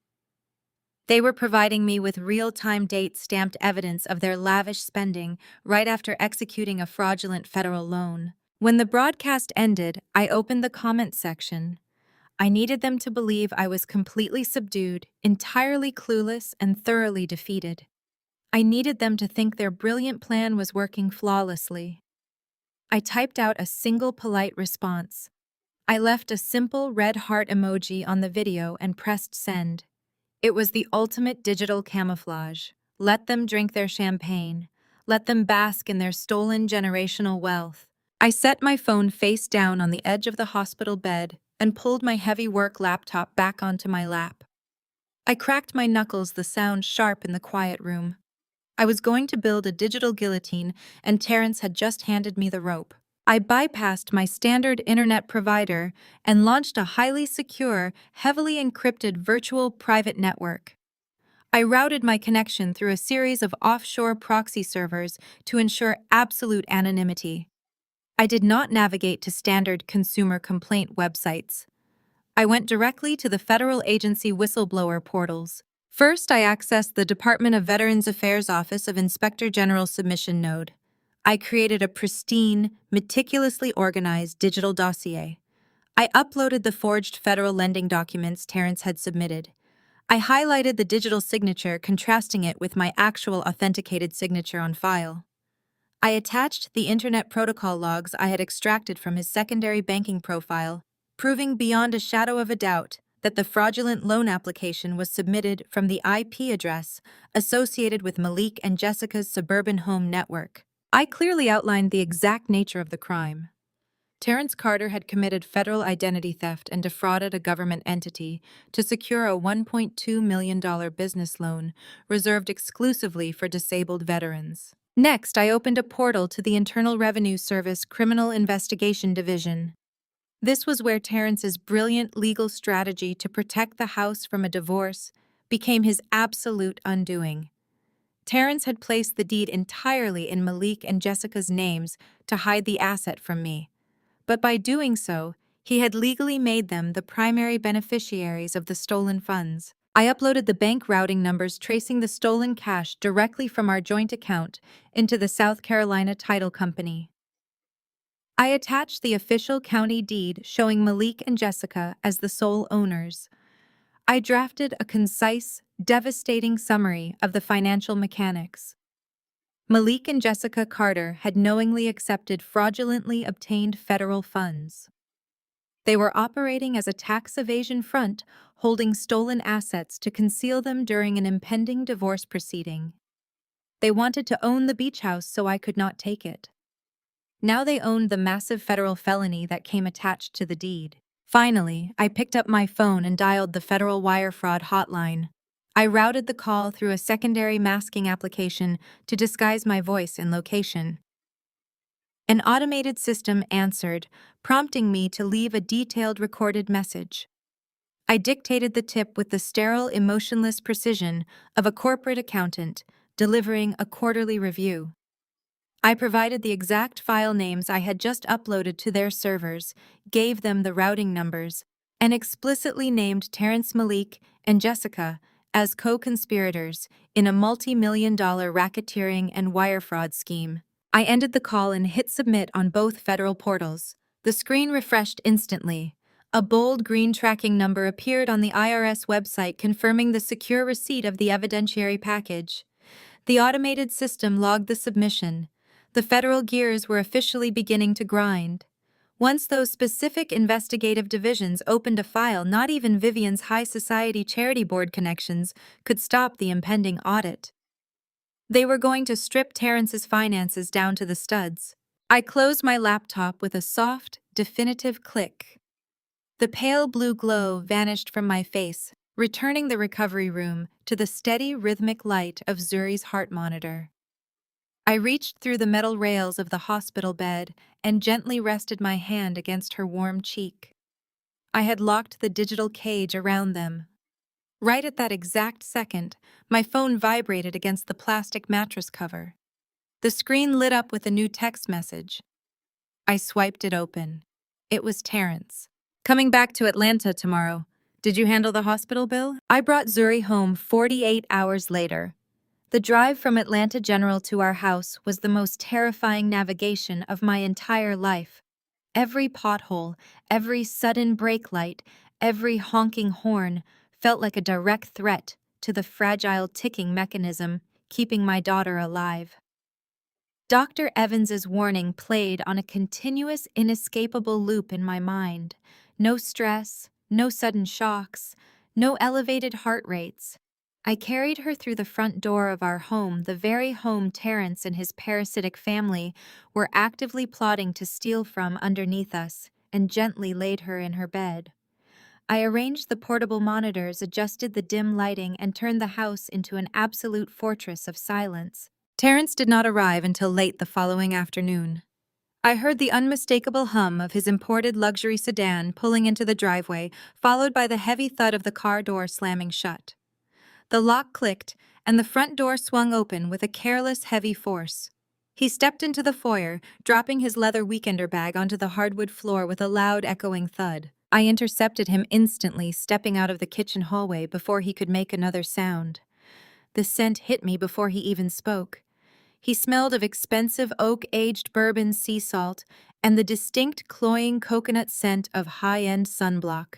They were providing me with real-time date-stamped evidence of their lavish spending right after executing a fraudulent federal loan. When the broadcast ended, I opened the comment section. I needed them to believe I was completely subdued, entirely clueless, and thoroughly defeated. I needed them to think their brilliant plan was working flawlessly. I typed out a single polite response. I left a simple red heart emoji on the video and pressed send. It was the ultimate digital camouflage. Let them drink their champagne. Let them bask in their stolen generational wealth. I set my phone face down on the edge of the hospital bed and pulled my heavy work laptop back onto my lap. I cracked my knuckles, the sound sharp in the quiet room. I was going to build a digital guillotine, and Terrence had just handed me the rope. I bypassed my standard internet provider and launched a highly secure, heavily encrypted virtual private network. I routed my connection through a series of offshore proxy servers to ensure absolute anonymity. I did not navigate to standard consumer complaint websites. I went directly to the federal agency whistleblower portals. First, I accessed the Department of Veterans Affairs Office of Inspector General submission node. I created a pristine, meticulously organized digital dossier. I uploaded the forged federal lending documents Terrence had submitted. I highlighted the digital signature, contrasting it with my actual authenticated signature on file. I attached the Internet Protocol logs I had extracted from his secondary banking profile, proving beyond a shadow of a doubt that the fraudulent loan application was submitted from the IP address associated with Malik and Jessica's suburban home network. I clearly outlined the exact nature of the crime. Terrence Carter had committed federal identity theft and defrauded a government entity to secure a $1.2 million business loan reserved exclusively for disabled veterans. Next, I opened a portal to the Internal Revenue Service Criminal Investigation Division. This was where Terrence's brilliant legal strategy to protect the house from a divorce became his absolute undoing. Terrence had placed the deed entirely in Malik and Jessica's names to hide the asset from me. But by doing so, he had legally made them the primary beneficiaries of the stolen funds. I uploaded the bank routing numbers tracing the stolen cash directly from our joint account into the South Carolina Title Company. I attached the official county deed showing Malik and Jessica as the sole owners. I drafted a concise, devastating summary of the financial mechanics. Malik and Jessica Carter had knowingly accepted fraudulently obtained federal funds. They were operating as a tax evasion front, holding stolen assets to conceal them during an impending divorce proceeding. They wanted to own the beach house so I could not take it. Now they owned the massive federal felony that came attached to the deed. Finally, I picked up my phone and dialed the federal wire fraud hotline. I routed the call through a secondary masking application to disguise my voice and location. An automated system answered, prompting me to leave a detailed recorded message. I dictated the tip with the sterile, emotionless precision of a corporate accountant delivering a quarterly review. I provided the exact file names I had just uploaded to their servers, gave them the routing numbers, and explicitly named Terrence Malik and Jessica as co-conspirators in a multi-million-dollar racketeering and wire fraud scheme. I ended the call and hit submit on both federal portals. The screen refreshed instantly. A bold green tracking number appeared on the IRS website confirming the secure receipt of the evidentiary package. The automated system logged the submission. The federal gears were officially beginning to grind. Once those specific investigative divisions opened a file, not even Vivian's high society charity board connections could stop the impending audit. They were going to strip Terrence's finances down to the studs. I closed my laptop with a soft, definitive click. The pale blue glow vanished from my face, returning the recovery room to the steady, rhythmic light of Zuri's heart monitor. I reached through the metal rails of the hospital bed and gently rested my hand against her warm cheek. I had locked the digital cage around them. Right at that exact second, my phone vibrated against the plastic mattress cover. The screen lit up with a new text message. I swiped it open. It was Terrence. Coming back to Atlanta tomorrow. Did you handle the hospital bill? I brought Zuri home 48 hours later. The drive from Atlanta General to our house was the most terrifying navigation of my entire life. Every pothole, every sudden brake light, every honking horn felt like a direct threat to the fragile ticking mechanism keeping my daughter alive. Dr. Evans's warning played on a continuous, inescapable loop in my mind. No stress, no sudden shocks, no elevated heart rates. I carried her through the front door of our home, the very home Terrence and his parasitic family were actively plotting to steal from underneath us, and gently laid her in her bed. I arranged the portable monitors, adjusted the dim lighting, and turned the house into an absolute fortress of silence. Terrence did not arrive until late the following afternoon. I heard the unmistakable hum of his imported luxury sedan pulling into the driveway, followed by the heavy thud of the car door slamming shut. The lock clicked, and the front door swung open with a careless, heavy force. He stepped into the foyer, dropping his leather weekender bag onto the hardwood floor with a loud, echoing thud. I intercepted him instantly, stepping out of the kitchen hallway before he could make another sound. The scent hit me before he even spoke. He smelled of expensive oak-aged bourbon sea salt and the distinct cloying coconut scent of high-end sunblock.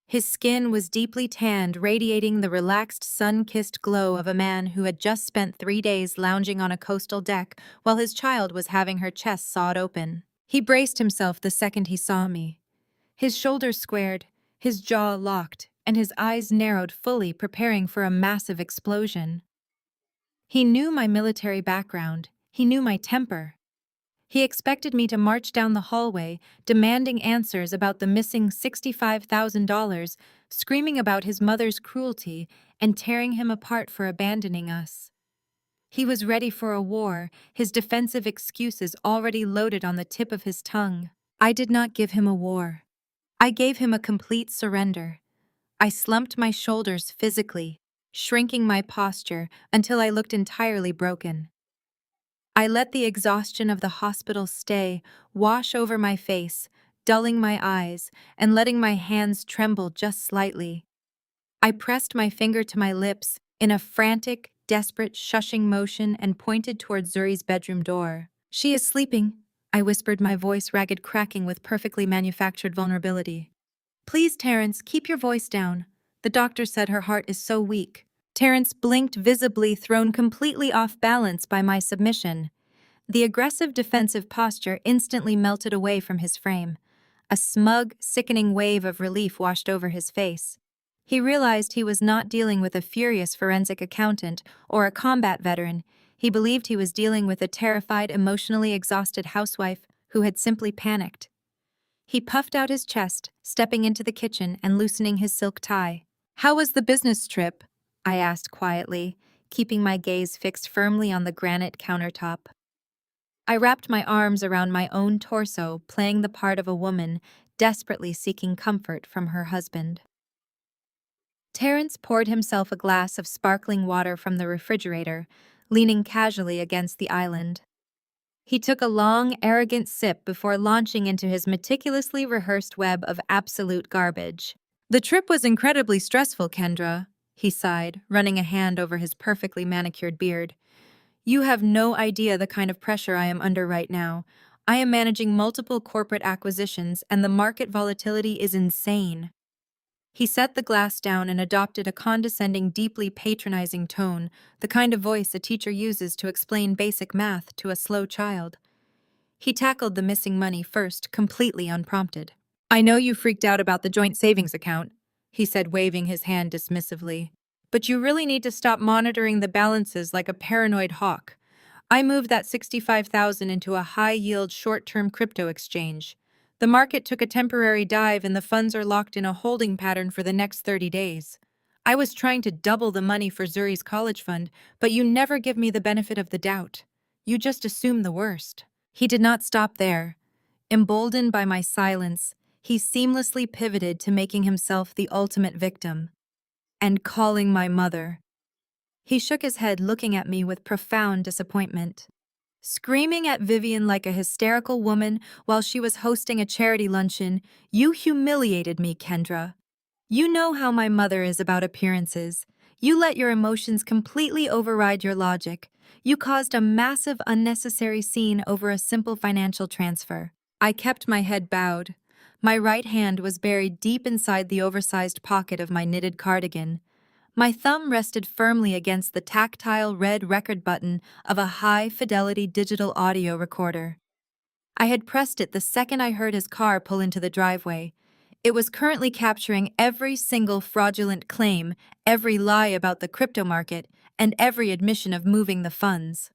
His skin was deeply tanned, radiating the relaxed, sun-kissed glow of a man who had just spent 3 days lounging on a coastal deck while his child was having her chest sawed open. He braced himself the second he saw me. His shoulders squared, his jaw locked, and his eyes narrowed fully, preparing for a massive explosion. He knew my military background. He knew my temper. He expected me to march down the hallway, demanding answers about the missing $65,000, screaming about his mother's cruelty, and tearing him apart for abandoning us. He was ready for a war, his defensive excuses already loaded on the tip of his tongue. I did not give him a war. I gave him a complete surrender. I slumped my shoulders physically, shrinking my posture until I looked entirely broken. I let the exhaustion of the hospital stay wash over my face, dulling my eyes and letting my hands tremble just slightly. I pressed my finger to my lips in a frantic, desperate shushing motion and pointed toward Zuri's bedroom door. "She is sleeping," I whispered, my voice ragged, cracking with perfectly manufactured vulnerability. "Please, Terrence, keep your voice down. The doctor said her heart is so weak." Terrence blinked, visibly thrown completely off balance by my submission. The aggressive defensive posture instantly melted away from his frame. A smug, sickening wave of relief washed over his face. He realized he was not dealing with a furious forensic accountant or a combat veteran. He believed he was dealing with a terrified, emotionally exhausted housewife who had simply panicked. He puffed out his chest, stepping into the kitchen and loosening his silk tie. "How was the business trip?" I asked quietly, keeping my gaze fixed firmly on the granite countertop. I wrapped my arms around my own torso, playing the part of a woman desperately seeking comfort from her husband. Terrence poured himself a glass of sparkling water from the refrigerator, leaning casually against the island. He took a long, arrogant sip before launching into his meticulously rehearsed web of absolute garbage. "The trip was incredibly stressful, Kendra," he sighed, running a hand over his perfectly manicured beard. "You have no idea the kind of pressure I am under right now. I am managing multiple corporate acquisitions, and the market volatility is insane." He set the glass down and adopted a condescending, deeply patronizing tone, the kind of voice a teacher uses to explain basic math to a slow child. He tackled the missing money first, completely unprompted. "I know you freaked out about the joint savings account," he said, waving his hand dismissively. "But you really need to stop monitoring the balances like a paranoid hawk. I moved that $65,000 into a high-yield short-term crypto exchange. The market took a temporary dive and the funds are locked in a holding pattern for the next 30 days. I was trying to double the money for Zuri's college fund, but you never give me the benefit of the doubt. You just assume the worst." He did not stop there. Emboldened by my silence, he seamlessly pivoted to making himself the ultimate victim. "And calling my mother." He shook his head, looking at me with profound disappointment. screaming at Vivian like a hysterical woman while she was hosting a charity luncheon. You humiliated me, Kendra. You know how my mother is about appearances. You let your emotions completely override your logic. You caused a massive, unnecessary scene over a simple financial transfer. I kept my head bowed. My right hand was buried deep inside the oversized pocket of my knitted cardigan. My thumb rested firmly against the tactile red record button of a high-fidelity digital audio recorder. I had pressed it the second I heard his car pull into the driveway. It was currently capturing every single fraudulent claim, every lie about the crypto market, and every admission of moving the funds.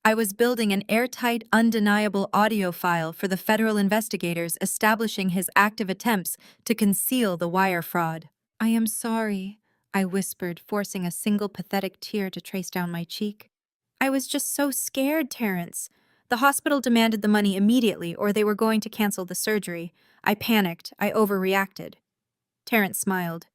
I was building an airtight, undeniable audio file for the federal investigators establishing his active attempts to conceal the wire fraud. I am sorry, I whispered, forcing a single pathetic tear to trace down my cheek. I was just so scared, Terrence. The hospital demanded the money immediately or they were going to cancel the surgery. I panicked. I overreacted. Terrence smiled.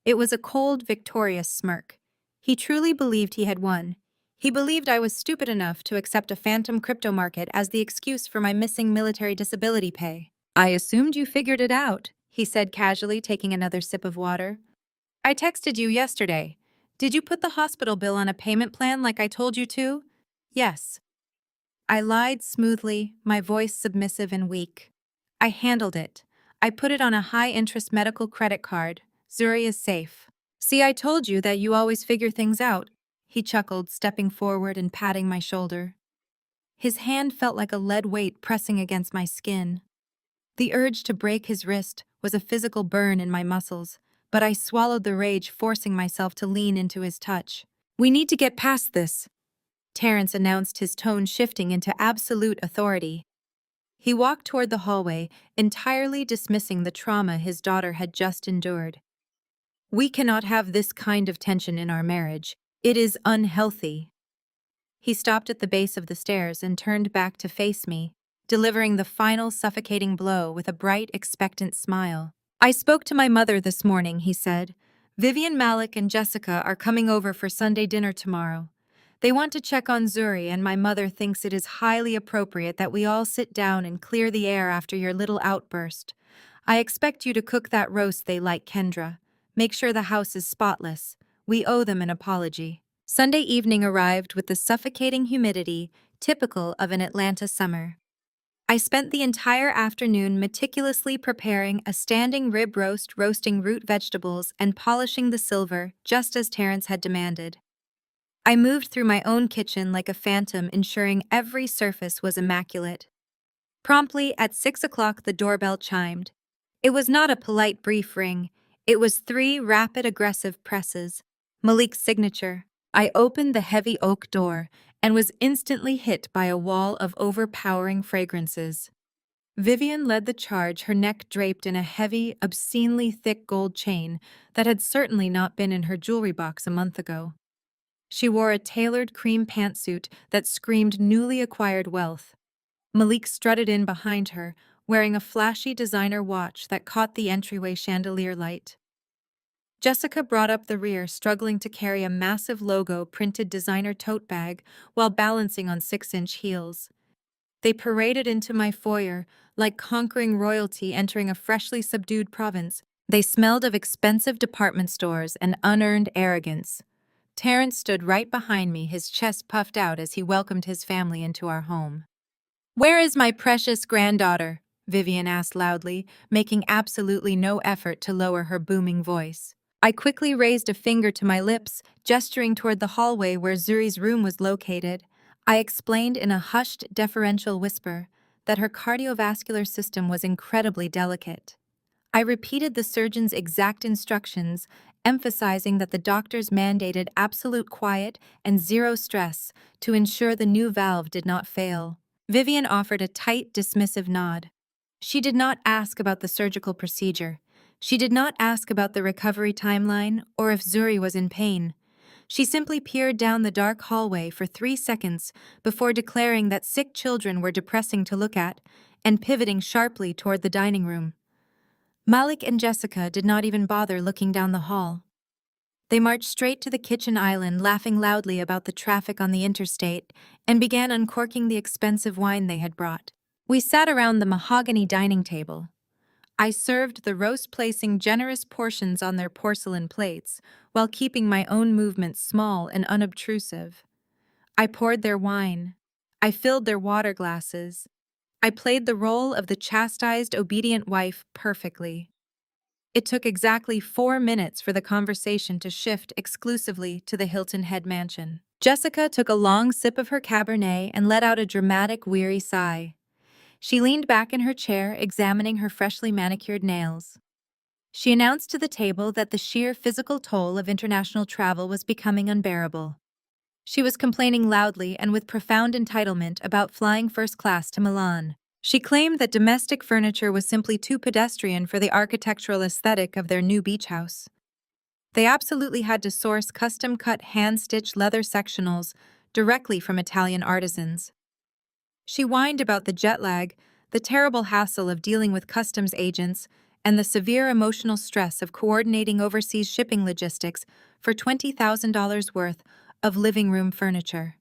It was a cold, victorious smirk. He truly believed he had won. He believed I was stupid enough to accept a phantom crypto market as the excuse for my missing military disability pay. I assumed you figured it out, he said casually, taking another sip of water. I texted you yesterday. Did you put the hospital bill on a payment plan like I told you to? Yes. I lied smoothly, my voice submissive and weak. I handled it. I put it on a high-interest medical credit card. Zuri is safe. See, I told you that you always figure things out. He chuckled, stepping forward and patting my shoulder. His hand felt like a lead weight pressing against my skin. The urge to break his wrist was a physical burn in my muscles, but I swallowed the rage, forcing myself to lean into his touch. We need to get past this, Terrence announced, his tone shifting into absolute authority. He walked toward the hallway, entirely dismissing the trauma his daughter had just endured. We cannot have this kind of tension in our marriage. It is unhealthy. He stopped at the base of the stairs and turned back to face me, delivering the final suffocating blow with a bright, expectant smile. I spoke to my mother this morning, he said. Vivian, Malik, and Jessica are coming over for Sunday dinner tomorrow. They want to check on Zuri, and my mother thinks it is highly appropriate that we all sit down and clear the air after your little outburst. I expect you to cook that roast they like, Kendra. Make sure the house is spotless. We owe them an apology. Sunday evening arrived with the suffocating humidity typical of an Atlanta summer. I spent the entire afternoon meticulously preparing a standing rib roast, roasting root vegetables, and polishing the silver, just as Terrence had demanded. I moved through my own kitchen like a phantom, ensuring every surface was immaculate. Promptly at 6 o'clock, the doorbell chimed. It was not a polite brief ring. It was 3 rapid, aggressive presses. Malik's signature. I opened the heavy oak door and was instantly hit by a wall of overpowering fragrances. Vivian led the charge, her neck draped in a heavy, obscenely thick gold chain that had certainly not been in her jewelry box a month ago. She wore a tailored cream pantsuit that screamed newly acquired wealth. Malik strutted in behind her, wearing a flashy designer watch that caught the entryway chandelier light. Jessica brought up the rear, struggling to carry a massive logo-printed designer tote bag while balancing on 6-inch heels. They paraded into my foyer, like conquering royalty entering a freshly subdued province. They smelled of expensive department stores and unearned arrogance. Terrence stood right behind me, his chest puffed out as he welcomed his family into our home. "Where is my precious granddaughter?" Vivian asked loudly, making absolutely no effort to lower her booming voice. I quickly raised a finger to my lips, gesturing toward the hallway where Zuri's room was located. I explained in a hushed, deferential whisper that her cardiovascular system was incredibly delicate. I repeated the surgeon's exact instructions, emphasizing that the doctors mandated absolute quiet and zero stress to ensure the new valve did not fail. Vivian offered a tight, dismissive nod. She did not ask about the surgical procedure. She did not ask about the recovery timeline or if Zuri was in pain. She simply peered down the dark hallway for 3 seconds before declaring that sick children were depressing to look at and pivoting sharply toward the dining room. Malik and Jessica did not even bother looking down the hall. They marched straight to the kitchen island, laughing loudly about the traffic on the interstate, and began uncorking the expensive wine they had brought. We sat around the mahogany dining table. I served the roast, placing generous portions on their porcelain plates, while keeping my own movements small and unobtrusive. I poured their wine. I filled their water glasses. I played the role of the chastised, obedient wife perfectly. It took exactly 4 minutes for the conversation to shift exclusively to the Hilton Head mansion. Jessica took a long sip of her Cabernet and let out a dramatic, weary sigh. She leaned back in her chair, examining her freshly manicured nails. She announced to the table that the sheer physical toll of international travel was becoming unbearable. She was complaining loudly and with profound entitlement about flying first class to Milan. She claimed that domestic furniture was simply too pedestrian for the architectural aesthetic of their new beach house. They absolutely had to source custom-cut hand-stitched leather sectionals directly from Italian artisans. She whined about the jet lag, the terrible hassle of dealing with customs agents, and the severe emotional stress of coordinating overseas shipping logistics for $20,000 worth of living room furniture.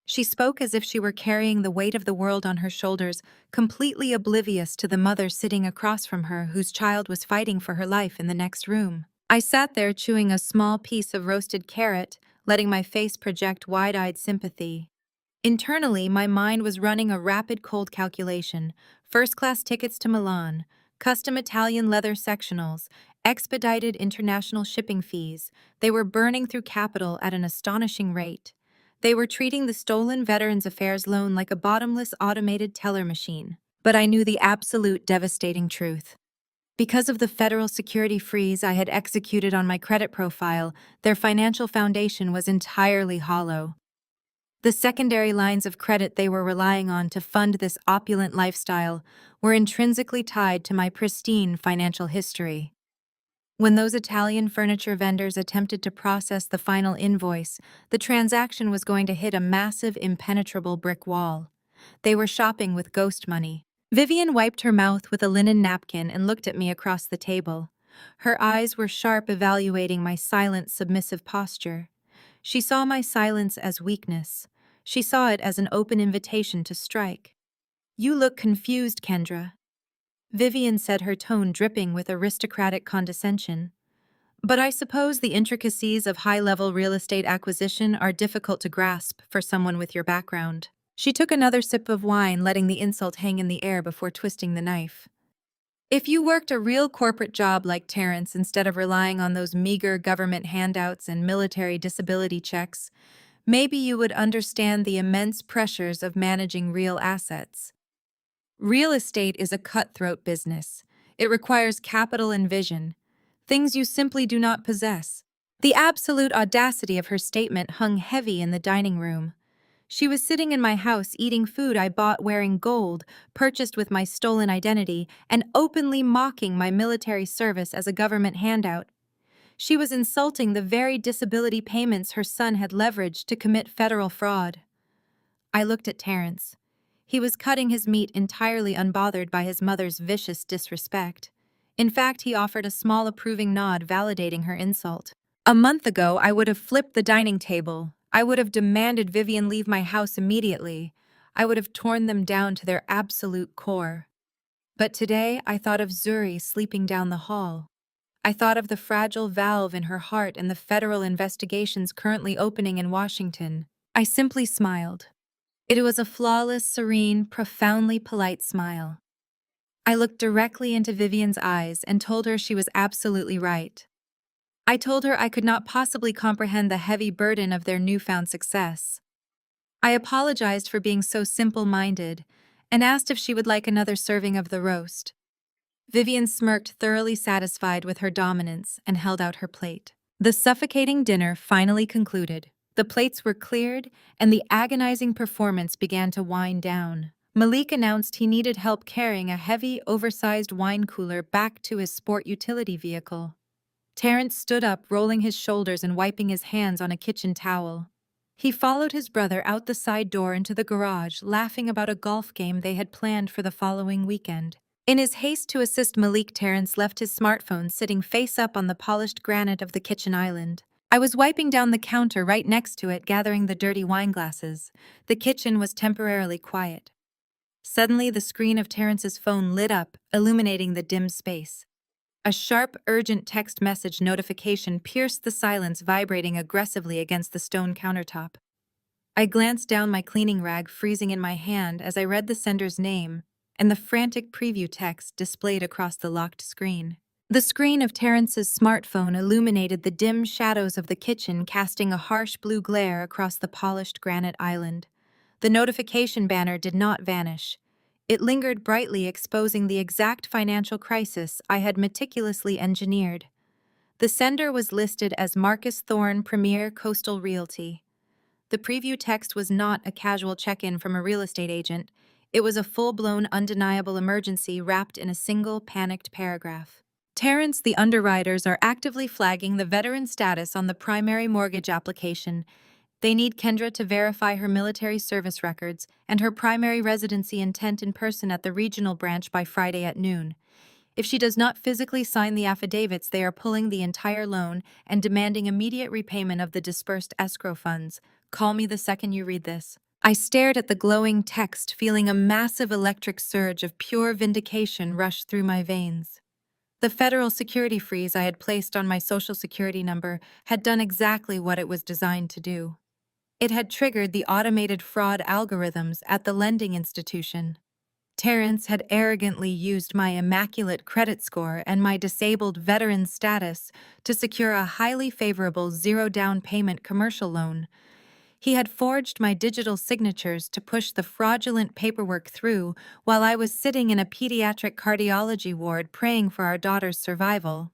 She spoke as if she were carrying the weight of the world on her shoulders, completely oblivious to the mother sitting across from her whose child was fighting for her life in the next room. I sat there chewing a small piece of roasted carrot, letting my face project wide-eyed sympathy. Internally, my mind was running a rapid cold calculation: first-class tickets to Milan, custom Italian leather sectionals, expedited international shipping fees. They were burning through capital at an astonishing rate. They were treating the stolen Veterans Affairs loan like a bottomless automated teller machine. But I knew the absolute devastating truth. Because of the federal security freeze I had executed on my credit profile, their financial foundation was entirely hollow. The secondary lines of credit they were relying on to fund this opulent lifestyle were intrinsically tied to my pristine financial history. When those Italian furniture vendors attempted to process the final invoice, the transaction was going to hit a massive, impenetrable brick wall. They were shopping with ghost money. Vivian wiped her mouth with a linen napkin and looked at me across the table. Her eyes were sharp, evaluating my silent, submissive posture. She saw my silence as weakness. She saw it as an open invitation to strike. "You look confused, Kendra," Vivian said, her tone dripping with aristocratic condescension. "But I suppose the intricacies of high-level real estate acquisition are difficult to grasp for someone with your background." She took another sip of wine, letting the insult hang in the air before twisting the knife. "If you worked a real corporate job like Terrence instead of relying on those meager government handouts and military disability checks, maybe you would understand the immense pressures of managing real assets. Real estate is a cutthroat business. It requires capital and vision, things you simply do not possess." The absolute audacity of her statement hung heavy in the dining room. She was sitting in my house eating food I bought, wearing gold, purchased with my stolen identity, and openly mocking my military service as a government handout. She was insulting the very disability payments her son had leveraged to commit federal fraud. I looked at Terrence. He was cutting his meat, entirely unbothered by his mother's vicious disrespect. In fact, he offered a small approving nod, validating her insult. A month ago, I would have flipped the dining table. I would have demanded Vivian leave my house immediately. I would have torn them down to their absolute core. But today, I thought of Zuri sleeping down the hall. I thought of the fragile valve in her heart and the federal investigations currently opening in Washington. I simply smiled. It was a flawless, serene, profoundly polite smile. I looked directly into Vivian's eyes and told her she was absolutely right. I told her I could not possibly comprehend the heavy burden of their newfound success. I apologized for being so simple-minded and asked if she would like another serving of the roast. Vivian smirked, thoroughly satisfied with her dominance, and held out her plate. The suffocating dinner finally concluded. The plates were cleared, and the agonizing performance began to wind down. Malik announced he needed help carrying a heavy, oversized wine cooler back to his sport utility vehicle. Terrence stood up, rolling his shoulders and wiping his hands on a kitchen towel. He followed his brother out the side door into the garage, laughing about a golf game they had planned for the following weekend. In his haste to assist Malik, Terrence left his smartphone sitting face up on the polished granite of the kitchen island. I was wiping down the counter right next to it, gathering the dirty wine glasses. The kitchen was temporarily quiet. Suddenly, the screen of Terrence's phone lit up, illuminating the dim space. A sharp, urgent text message notification pierced the silence, vibrating aggressively against the stone countertop. I glanced down my cleaning rag, freezing in my hand as I read the sender's name and the frantic preview text displayed across the locked screen. The screen of Terrence's smartphone illuminated the dim shadows of the kitchen, casting a harsh blue glare across the polished granite island. The notification banner did not vanish. It lingered brightly, exposing the exact financial crisis I had meticulously engineered. The sender was listed as Marcus Thorne, Premier Coastal Realty. The preview text was not a casual check-in from a real estate agent. It was a full-blown, undeniable emergency wrapped in a single, panicked paragraph. Terrence, the underwriters are actively flagging the veteran status on the primary mortgage application. They need Kendra to verify her military service records and her primary residency intent in person at the regional branch by Friday at noon. If she does not physically sign the affidavits, they are pulling the entire loan and demanding immediate repayment of the dispersed escrow funds. Call me the second you read this. I stared at the glowing text, feeling a massive electric surge of pure vindication rush through my veins. The federal security freeze I had placed on my social security number had done exactly what it was designed to do. It had triggered the automated fraud algorithms at the lending institution. Terrence had arrogantly used my immaculate credit score and my disabled veteran status to secure a highly favorable zero-down payment commercial loan. He had forged my digital signatures to push the fraudulent paperwork through while I was sitting in a pediatric cardiology ward praying for our daughter's survival.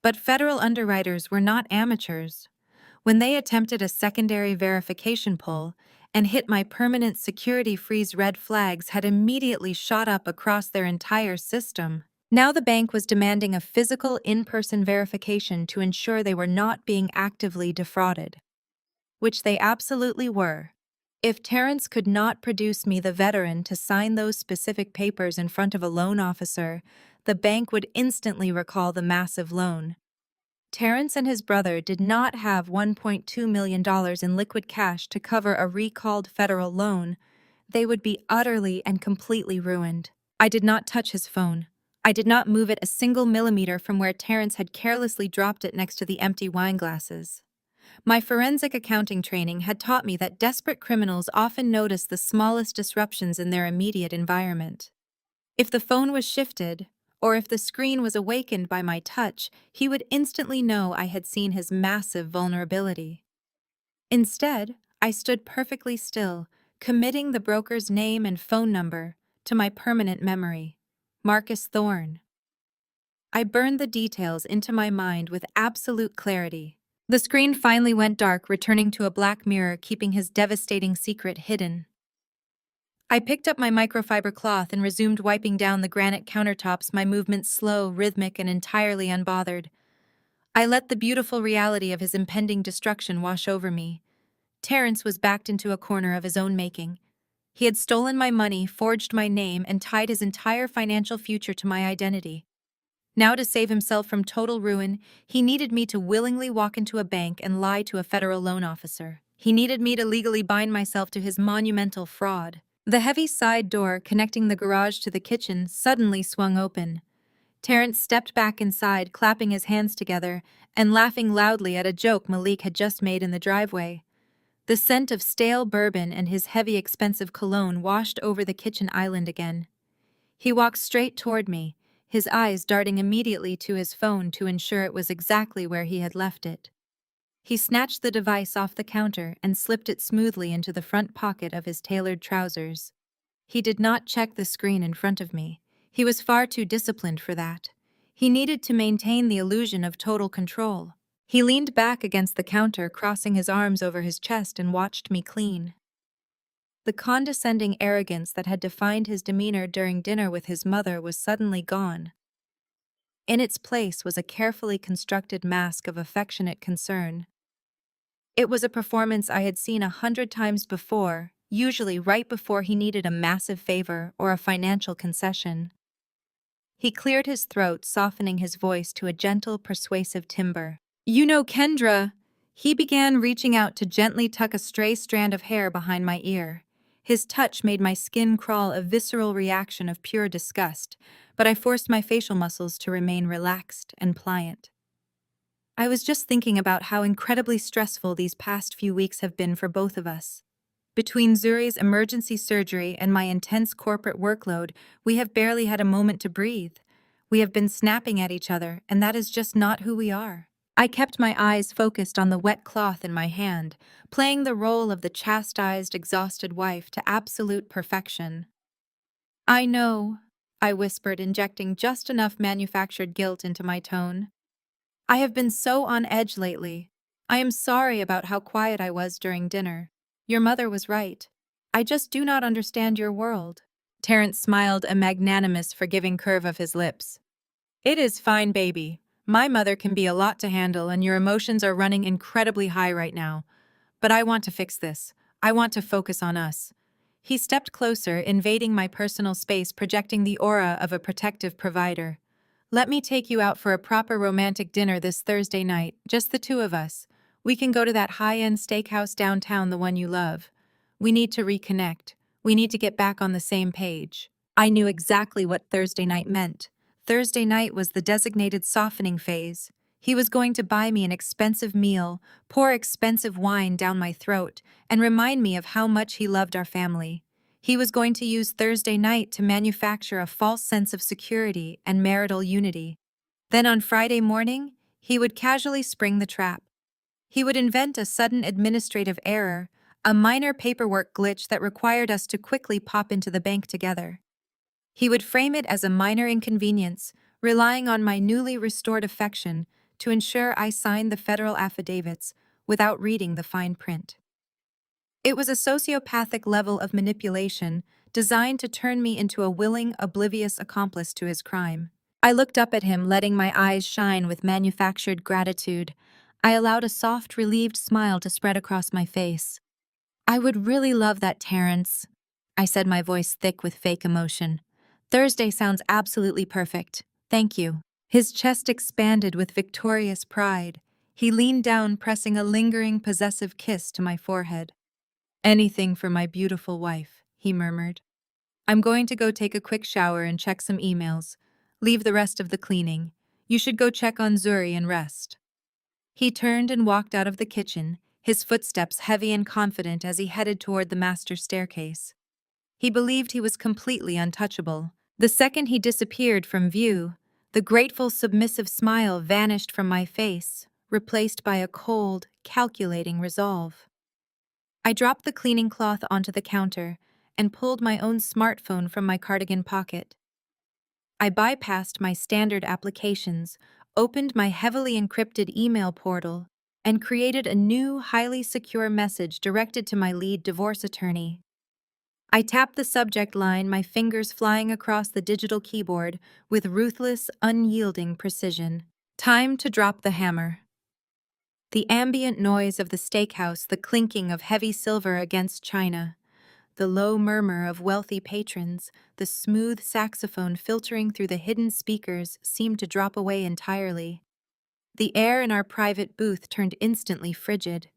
But federal underwriters were not amateurs. When they attempted a secondary verification pull and hit my permanent security freeze, red flags had immediately shot up across their entire system. Now the bank was demanding a physical, in-person verification to ensure they were not being actively defrauded. Which they absolutely were. If Terrence could not produce me the veteran to sign those specific papers in front of a loan officer, the bank would instantly recall the massive loan. Terrence and his brother did not have $1.2 million in liquid cash to cover a recalled federal loan. They would be utterly and completely ruined. I did not touch his phone. I did not move it a single millimeter from where Terrence had carelessly dropped it next to the empty wine glasses. My forensic accounting training had taught me that desperate criminals often notice the smallest disruptions in their immediate environment. If the phone was shifted, or if the screen was awakened by my touch, he would instantly know I had seen his massive vulnerability. Instead, I stood perfectly still, committing the broker's name and phone number to my permanent memory. Marcus Thorne. I burned the details into my mind with absolute clarity. The screen finally went dark, returning to a black mirror, keeping his devastating secret hidden. I picked up my microfiber cloth and resumed wiping down the granite countertops, my movements slow, rhythmic, and entirely unbothered. I let the beautiful reality of his impending destruction wash over me. Terrence was backed into a corner of his own making. He had stolen my money, forged my name, and tied his entire financial future to my identity. Now, to save himself from total ruin, he needed me to willingly walk into a bank and lie to a federal loan officer. He needed me to legally bind myself to his monumental fraud. The heavy side door connecting the garage to the kitchen suddenly swung open. Terrence stepped back inside, clapping his hands together and laughing loudly at a joke Malik had just made in the driveway. The scent of stale bourbon and his heavy, expensive cologne washed over the kitchen island again. He walked straight toward me, his eyes darting immediately to his phone to ensure it was exactly where he had left it. He snatched the device off the counter and slipped it smoothly into the front pocket of his tailored trousers. He did not check the screen in front of me. He was far too disciplined for that. He needed to maintain the illusion of total control. He leaned back against the counter, crossing his arms over his chest, and watched me clean. The condescending arrogance that had defined his demeanor during dinner with his mother was suddenly gone. In its place was a carefully constructed mask of affectionate concern. It was a performance I had seen 100 times before, usually right before he needed a massive favor or a financial concession. He cleared his throat, softening his voice to a gentle, persuasive timbre. "You know Kendra." He began reaching out to gently tuck a stray strand of hair behind my ear. His touch made my skin crawl, a visceral reaction of pure disgust, but I forced my facial muscles to remain relaxed and pliant. I was just thinking about how incredibly stressful these past few weeks have been for both of us. Between Zuri's emergency surgery and my intense corporate workload, we have barely had a moment to breathe. We have been snapping at each other, and that is just not who we are. I kept my eyes focused on the wet cloth in my hand, playing the role of the chastised, exhausted wife to absolute perfection. "I know," I whispered, injecting just enough manufactured guilt into my tone. "I have been so on edge lately. I am sorry about how quiet I was during dinner. Your mother was right. I just do not understand your world." Terrence smiled, a magnanimous, forgiving curve of his lips. "It is fine, baby. My mother can be a lot to handle, and your emotions are running incredibly high right now. But I want to fix this. I want to focus on us." He stepped closer, invading my personal space, projecting the aura of a protective provider. "Let me take you out for a proper romantic dinner this Thursday night, just the two of us. We can go to that high-end steakhouse downtown, the one you love. We need to reconnect. We need to get back on the same page." I knew exactly what Thursday night meant. Thursday night was the designated softening phase. He was going to buy me an expensive meal, pour expensive wine down my throat, and remind me of how much he loved our family. He was going to use Thursday night to manufacture a false sense of security and marital unity. Then on Friday morning, he would casually spring the trap. He would invent a sudden administrative error, a minor paperwork glitch that required us to quickly pop into the bank together. He would frame it as a minor inconvenience, relying on my newly restored affection to ensure I signed the federal affidavits without reading the fine print. It was a sociopathic level of manipulation designed to turn me into a willing, oblivious accomplice to his crime. I looked up at him, letting my eyes shine with manufactured gratitude. I allowed a soft, relieved smile to spread across my face. "I would really love that, Terrence," I said, my voice thick with fake emotion. "Thursday sounds absolutely perfect. Thank you." His chest expanded with victorious pride. He leaned down, pressing a lingering, possessive kiss to my forehead. "Anything for my beautiful wife," he murmured. "I'm going to go take a quick shower and check some emails. Leave the rest of the cleaning. You should go check on Zuri and rest." He turned and walked out of the kitchen, his footsteps heavy and confident as he headed toward the master staircase. He believed he was completely untouchable. The second he disappeared from view, the grateful, submissive smile vanished from my face, replaced by a cold, calculating resolve. I dropped the cleaning cloth onto the counter and pulled my own smartphone from my cardigan pocket. I bypassed my standard applications, opened my heavily encrypted email portal, and created a new, highly secure message directed to my lead divorce attorney. I tapped the subject line, my fingers flying across the digital keyboard with ruthless, unyielding precision. Time to drop the hammer. The ambient noise of the steakhouse, the clinking of heavy silver against china, the low murmur of wealthy patrons, the smooth saxophone filtering through the hidden speakers seemed to drop away entirely. The air in our private booth turned instantly frigid.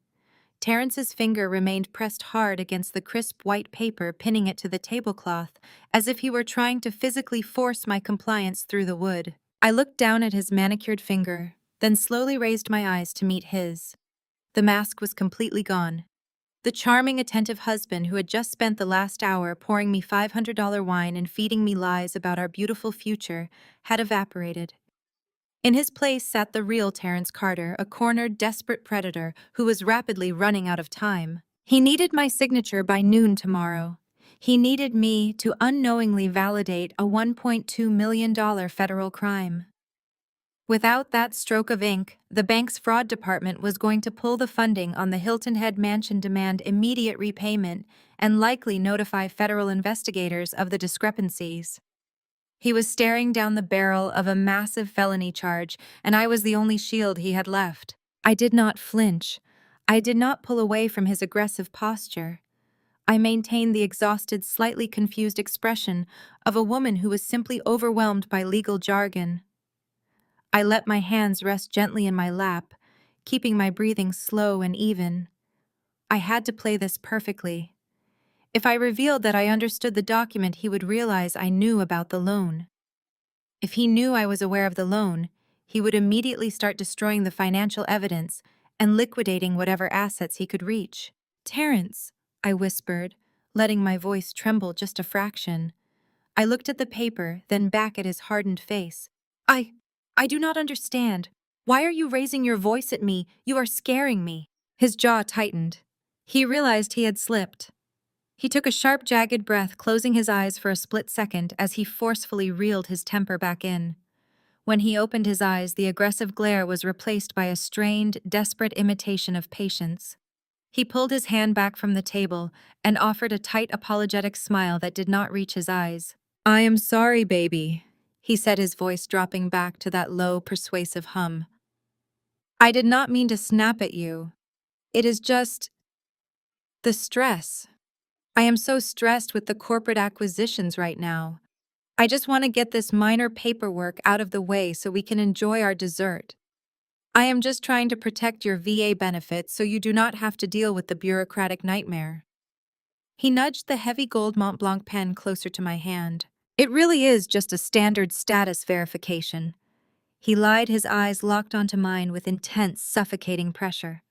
Terrence's finger remained pressed hard against the crisp white paper, pinning it to the tablecloth, as if he were trying to physically force my compliance through the wood. I looked down at his manicured finger, then slowly raised my eyes to meet his. The mask was completely gone. The charming, attentive husband who had just spent the last hour pouring me $500 wine and feeding me lies about our beautiful future had evaporated. In his place sat the real Terrence Carter, a cornered, desperate predator who was rapidly running out of time. He needed my signature by noon tomorrow. He needed me to unknowingly validate a $1.2 million federal crime. Without that stroke of ink, the bank's fraud department was going to pull the funding on the Hilton Head mansion, demand immediate repayment, and likely notify federal investigators of the discrepancies. He was staring down the barrel of a massive felony charge, and I was the only shield he had left. I did not flinch. I did not pull away from his aggressive posture. I maintained the exhausted, slightly confused expression of a woman who was simply overwhelmed by legal jargon. I let my hands rest gently in my lap, keeping my breathing slow and even. I had to play this perfectly. If I revealed that I understood the document, he would realize I knew about the loan. If he knew I was aware of the loan, he would immediately start destroying the financial evidence and liquidating whatever assets he could reach. "Terrence," I whispered, letting my voice tremble just a fraction. I looked at the paper, then back at his hardened face. I do not understand. Why are you raising your voice at me? You are scaring me." His jaw tightened. He realized he had slipped. He took a sharp, jagged breath, closing his eyes for a split second as he forcefully reeled his temper back in. When he opened his eyes, the aggressive glare was replaced by a strained, desperate imitation of patience. He pulled his hand back from the table and offered a tight, apologetic smile that did not reach his eyes. "I am sorry, baby," he said, his voice dropping back to that low, persuasive hum. "I did not mean to snap at you. It is just the stress. I am so stressed with the corporate acquisitions right now. I just want to get this minor paperwork out of the way so we can enjoy our dessert. I am just trying to protect your VA benefits so you do not have to deal with the bureaucratic nightmare." He nudged the heavy gold Mont Blanc pen closer to my hand. "It really is just a standard status verification." He lied, his eyes locked onto mine with intense, suffocating pressure.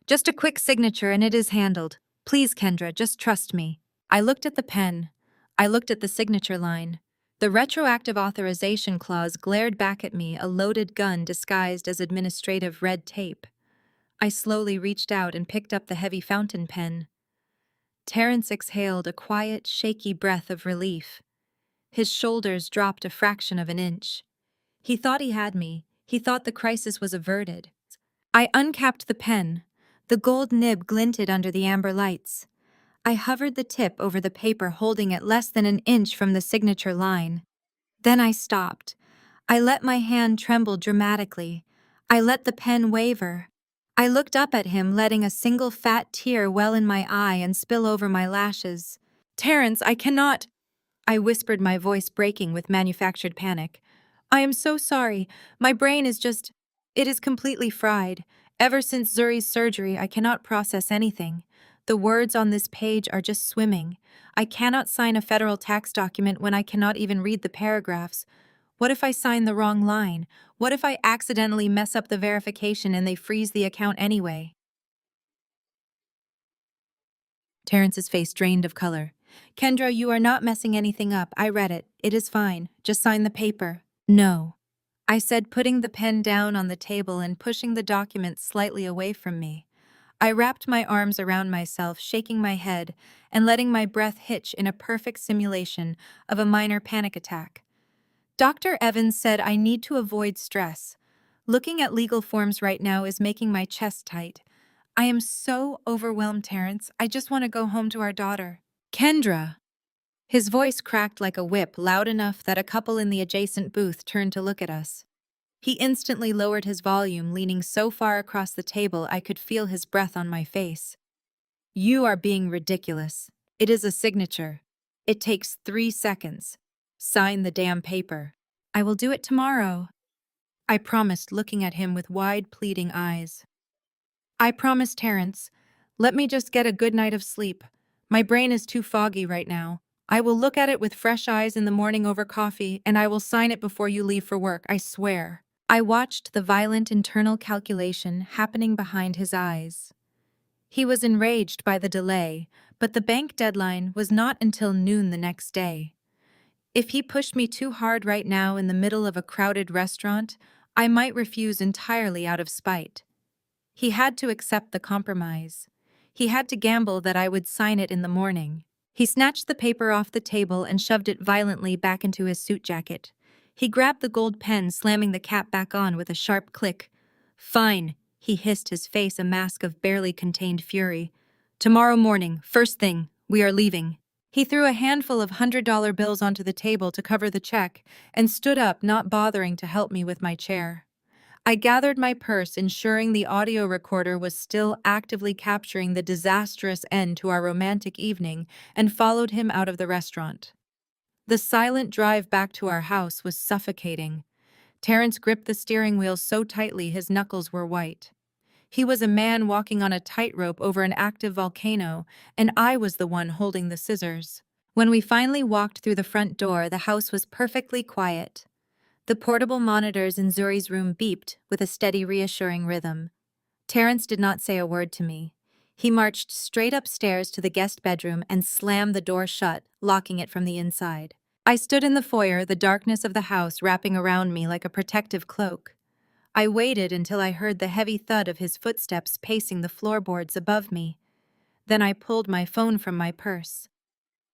"Just a quick signature and it is handled. Please, Kendra, just trust me." I looked at the pen. I looked at the signature line. The retroactive authorization clause glared back at me, a loaded gun disguised as administrative red tape. I slowly reached out and picked up the heavy fountain pen. Terrence exhaled a quiet, shaky breath of relief. His shoulders dropped a fraction of an inch. He thought he had me. He thought the crisis was averted. I uncapped the pen. The gold nib glinted under the amber lights. I hovered the tip over the paper, holding it less than an inch from the signature line. Then I stopped. I let my hand tremble dramatically. I let the pen waver. I looked up at him, letting a single fat tear well in my eye and spill over my lashes. "Terrence, I cannot," I whispered, my voice breaking with manufactured panic. "I am so sorry. My brain is just... it is completely fried. Ever since Zuri's surgery, I cannot process anything. The words on this page are just swimming. I cannot sign a federal tax document when I cannot even read the paragraphs. What if I sign the wrong line? What if I accidentally mess up the verification and they freeze the account anyway?" Terrence's face drained of color. "Kendra, you are not messing anything up. I read it. It is fine. Just sign the paper." "No," I said, putting the pen down on the table and pushing the document slightly away from me. I wrapped my arms around myself, shaking my head and letting my breath hitch in a perfect simulation of a minor panic attack. Dr. Evans said I need to avoid stress. Looking at legal forms right now is making my chest tight. I am so overwhelmed, Terrence. I just want to go home to our daughter. "Kendra." His voice cracked like a whip, loud enough that a couple in the adjacent booth turned to look at us. He instantly lowered his volume, leaning so far across the table I could feel his breath on my face. "You are being ridiculous. It is a signature. It takes 3 seconds. Sign the damn paper." "I will do it tomorrow," I promised, looking at him with wide, pleading eyes. "I promise, Terrence. Let me just get a good night of sleep. My brain is too foggy right now. I will look at it with fresh eyes in the morning over coffee, and I will sign it before you leave for work, I swear." I watched the violent internal calculation happening behind his eyes. He was enraged by the delay, but the bank deadline was not until noon the next day. If he pushed me too hard right now in the middle of a crowded restaurant, I might refuse entirely out of spite. He had to accept the compromise. He had to gamble that I would sign it in the morning. He snatched the paper off the table and shoved it violently back into his suit jacket. He grabbed the gold pen, slamming the cap back on with a sharp click. "Fine," he hissed, his face a mask of barely contained fury. "Tomorrow morning, first thing, we are leaving." He threw a handful of $100 bills onto the table to cover the check and stood up, not bothering to help me with my chair. I gathered my purse, ensuring the audio recorder was still actively capturing the disastrous end to our romantic evening, and followed him out of the restaurant. The silent drive back to our house was suffocating. Terrence gripped the steering wheel so tightly his knuckles were white. He was a man walking on a tightrope over an active volcano, and I was the one holding the scissors. When we finally walked through the front door, the house was perfectly quiet. The portable monitors in Zuri's room beeped with a steady, reassuring rhythm. Terrence did not say a word to me. He marched straight upstairs to the guest bedroom and slammed the door shut, locking it from the inside. I stood in the foyer, the darkness of the house wrapping around me like a protective cloak. I waited until I heard the heavy thud of his footsteps pacing the floorboards above me. Then I pulled my phone from my purse.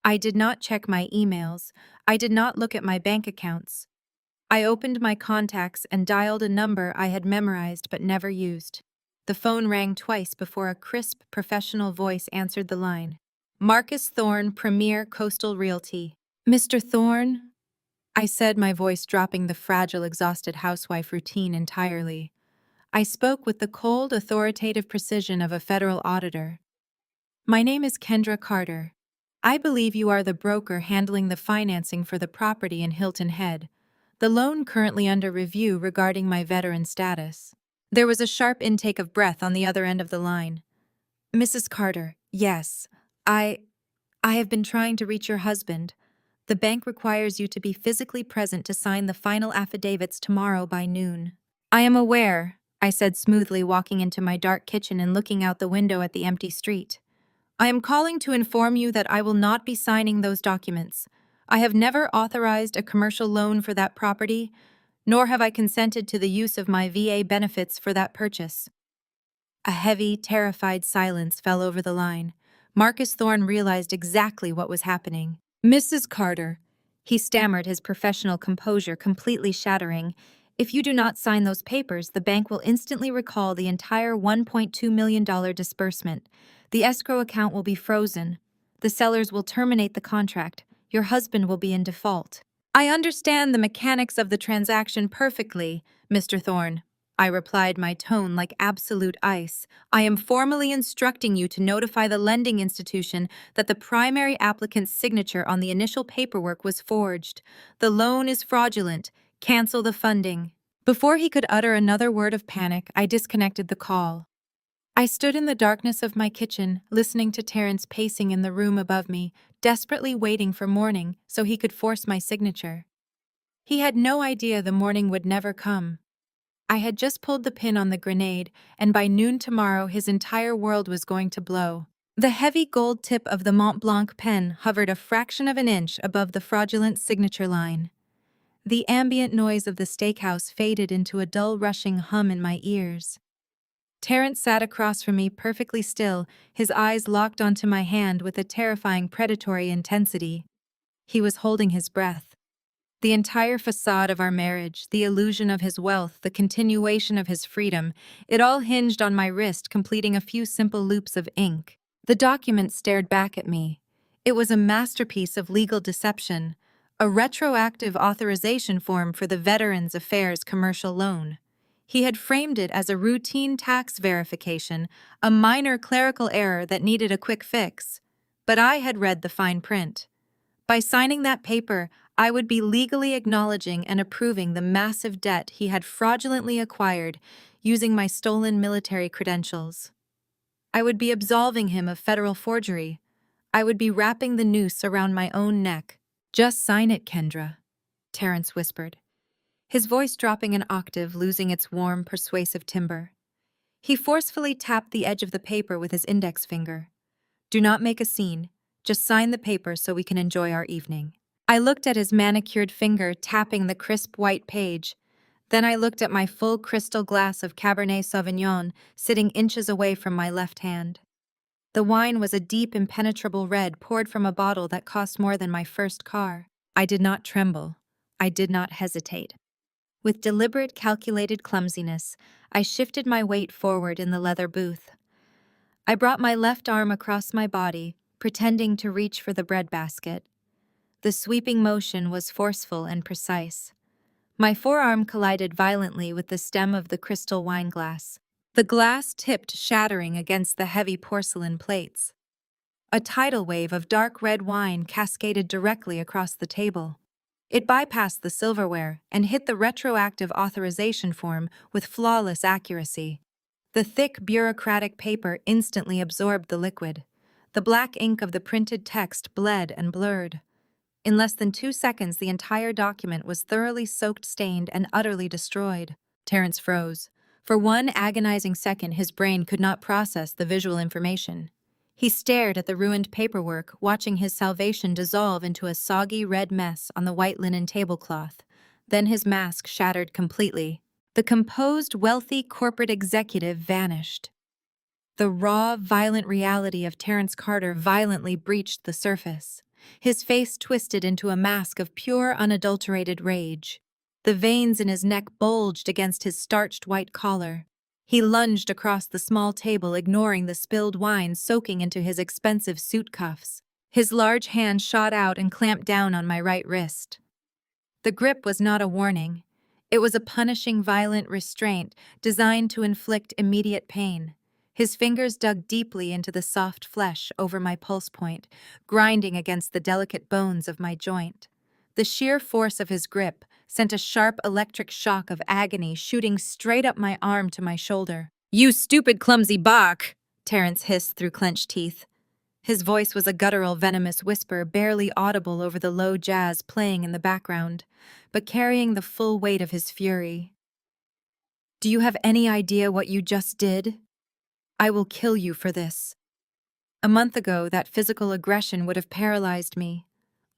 I did not check my emails. I did not look at my bank accounts. I opened my contacts and dialed a number I had memorized but never used. The phone rang twice before a crisp, professional voice answered the line. Marcus Thorne, Premier Coastal Realty. Mr. Thorne? I said, my voice dropping the fragile, exhausted housewife routine entirely. I spoke with the cold, authoritative precision of a federal auditor. My name is Kendra Carter. I believe you are the broker handling the financing for the property in Hilton Head. The loan currently under review regarding my veteran status. There was a sharp intake of breath on the other end of the line. Mrs. Carter, yes. I have been trying to reach your husband. The bank requires you to be physically present to sign the final affidavits tomorrow by noon. I am aware, I said smoothly, walking into my dark kitchen and looking out the window at the empty street. I am calling to inform you that I will not be signing those documents. I have never authorized a commercial loan for that property, nor have I consented to the use of my VA benefits for that purchase. A heavy, terrified silence fell over the line. Marcus Thorne realized exactly what was happening. Mrs. Carter, he stammered, his professional composure completely shattering. If you do not sign those papers, the bank will instantly recall the entire $1.2 million disbursement. The escrow account will be frozen. The sellers will terminate the contract. Your husband will be in default. I understand the mechanics of the transaction perfectly, Mr. Thorne. I replied, my tone like absolute ice. I am formally instructing you to notify the lending institution that the primary applicant's signature on the initial paperwork was forged. The loan is fraudulent. Cancel the funding. Before he could utter another word of panic, I disconnected the call. I stood in the darkness of my kitchen, listening to Terrence pacing in the room above me, desperately waiting for morning so he could force my signature. He had no idea the morning would never come. I had just pulled the pin on the grenade, and by noon tomorrow his entire world was going to blow. The heavy gold tip of the Mont Blanc pen hovered a fraction of an inch above the fraudulent signature line. The ambient noise of the steakhouse faded into a dull rushing hum in my ears. Terrence sat across from me perfectly still, his eyes locked onto my hand with a terrifying predatory intensity. He was holding his breath. The entire facade of our marriage, the illusion of his wealth, the continuation of his freedom, it all hinged on my wrist completing a few simple loops of ink. The document stared back at me. It was a masterpiece of legal deception, a retroactive authorization form for the Veterans Affairs commercial loan. He had framed it as a routine tax verification, a minor clerical error that needed a quick fix. But I had read the fine print. By signing that paper, I would be legally acknowledging and approving the massive debt he had fraudulently acquired using my stolen military credentials. I would be absolving him of federal forgery. I would be wrapping the noose around my own neck. Just sign it, Kendra, Terrence whispered, his voice dropping an octave, losing its warm, persuasive timbre. He forcefully tapped the edge of the paper with his index finger. Do not make a scene. Just sign the paper so we can enjoy our evening. I looked at his manicured finger tapping the crisp white page. Then I looked at my full crystal glass of Cabernet Sauvignon sitting inches away from my left hand. The wine was a deep, impenetrable red poured from a bottle that cost more than my first car. I did not tremble. I did not hesitate. With deliberate, calculated clumsiness, I shifted my weight forward in the leather booth. I brought my left arm across my body, pretending to reach for the breadbasket. The sweeping motion was forceful and precise. My forearm collided violently with the stem of the crystal wine glass. The glass tipped, shattering against the heavy porcelain plates. A tidal wave of dark red wine cascaded directly across the table. It bypassed the silverware and hit the retroactive authorization form with flawless accuracy. The thick, bureaucratic paper instantly absorbed the liquid. The black ink of the printed text bled and blurred. In less than 2 seconds, the entire document was thoroughly soaked, stained, and utterly destroyed. Terrence froze. For one agonizing second, his brain could not process the visual information. He stared at the ruined paperwork, watching his salvation dissolve into a soggy red mess on the white linen tablecloth. Then his mask shattered completely. The composed, wealthy corporate executive vanished. The raw, violent reality of Terrence Carter violently breached the surface. His face twisted into a mask of pure, unadulterated rage. The veins in his neck bulged against his starched white collar. He lunged across the small table, ignoring the spilled wine soaking into his expensive suit cuffs. His large hand shot out and clamped down on my right wrist. The grip was not a warning. It was a punishing, violent restraint designed to inflict immediate pain. His fingers dug deeply into the soft flesh over my pulse point, grinding against the delicate bones of my joint. The sheer force of his grip sent a sharp electric shock of agony shooting straight up my arm to my shoulder. "You stupid, clumsy Bach!" Terrence hissed through clenched teeth. His voice was a guttural, venomous whisper, barely audible over the low jazz playing in the background, but carrying the full weight of his fury. "Do you have any idea what you just did? I will kill you for this." A month ago, that physical aggression would have paralyzed me.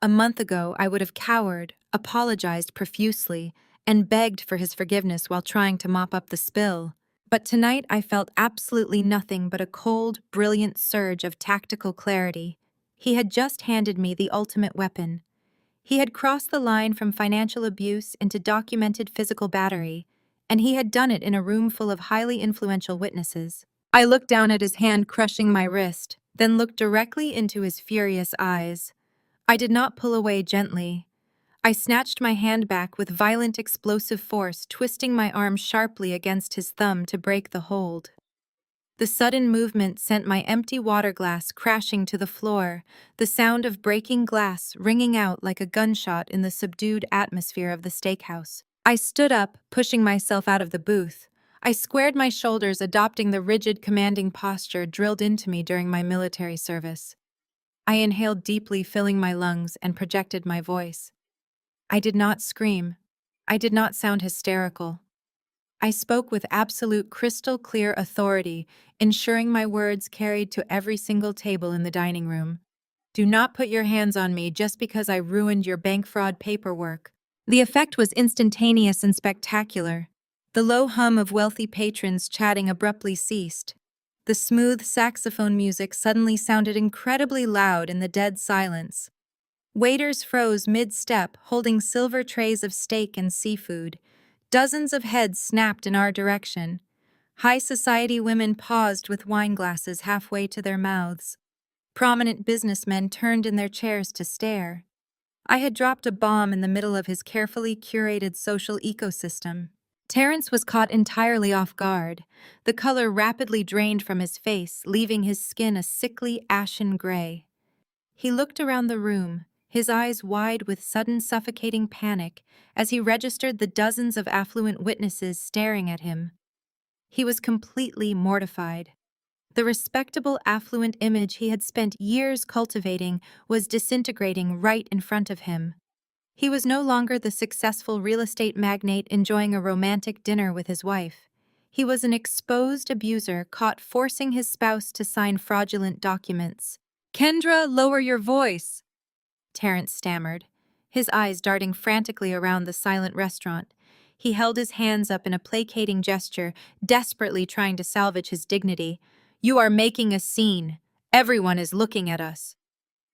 A month ago, I would have cowered, apologized profusely, and begged for his forgiveness while trying to mop up the spill. But tonight I felt absolutely nothing but a cold, brilliant surge of tactical clarity. He had just handed me the ultimate weapon. He had crossed the line from financial abuse into documented physical battery, and he had done it in a room full of highly influential witnesses. I looked down at his hand crushing my wrist, then looked directly into his furious eyes. I did not pull away gently. I snatched my hand back with violent explosive force, twisting my arm sharply against his thumb to break the hold. The sudden movement sent my empty water glass crashing to the floor, the sound of breaking glass ringing out like a gunshot in the subdued atmosphere of the steakhouse. I stood up, pushing myself out of the booth. I squared my shoulders, adopting the rigid, commanding posture drilled into me during my military service. I inhaled deeply, filling my lungs, and projected my voice. I did not scream. I did not sound hysterical. I spoke with absolute crystal-clear authority, ensuring my words carried to every single table in the dining room. "Do not put your hands on me just because I ruined your bank fraud paperwork." The effect was instantaneous and spectacular. The low hum of wealthy patrons chatting abruptly ceased. The smooth saxophone music suddenly sounded incredibly loud in the dead silence. Waiters froze mid-step, holding silver trays of steak and seafood. Dozens of heads snapped in our direction. High society women paused with wine glasses halfway to their mouths. Prominent businessmen turned in their chairs to stare. I had dropped a bomb in the middle of his carefully curated social ecosystem. Terrence was caught entirely off guard. The color rapidly drained from his face, leaving his skin a sickly, ashen gray. He looked around the room, his eyes wide with sudden suffocating panic as he registered the dozens of affluent witnesses staring at him. He was completely mortified. The respectable, affluent image he had spent years cultivating was disintegrating right in front of him. He was no longer the successful real estate magnate enjoying a romantic dinner with his wife. He was an exposed abuser caught forcing his spouse to sign fraudulent documents. "Kendra, lower your voice," Terrence stammered, his eyes darting frantically around the silent restaurant. He held his hands up in a placating gesture, desperately trying to salvage his dignity. "You are making a scene. Everyone is looking at us."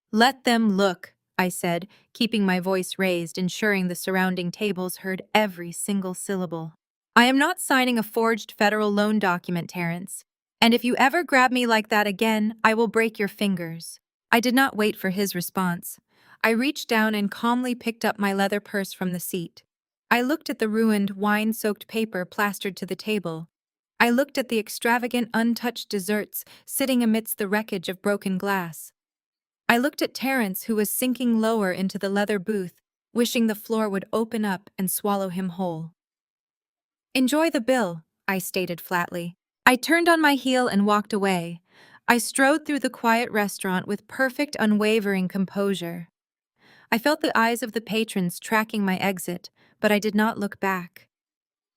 "Let them look," I said, keeping my voice raised, ensuring the surrounding tables heard every single syllable. "I am not signing a forged federal loan document, Terrence. And if you ever grab me like that again, I will break your fingers." I did not wait for his response. I reached down and calmly picked up my leather purse from the seat. I looked at the ruined, wine-soaked paper plastered to the table. I looked at the extravagant, untouched desserts sitting amidst the wreckage of broken glass. I looked at Terence, who was sinking lower into the leather booth, wishing the floor would open up and swallow him whole. "Enjoy the bill," I stated flatly. I turned on my heel and walked away. I strode through the quiet restaurant with perfect, unwavering composure. I felt the eyes of the patrons tracking my exit, but I did not look back.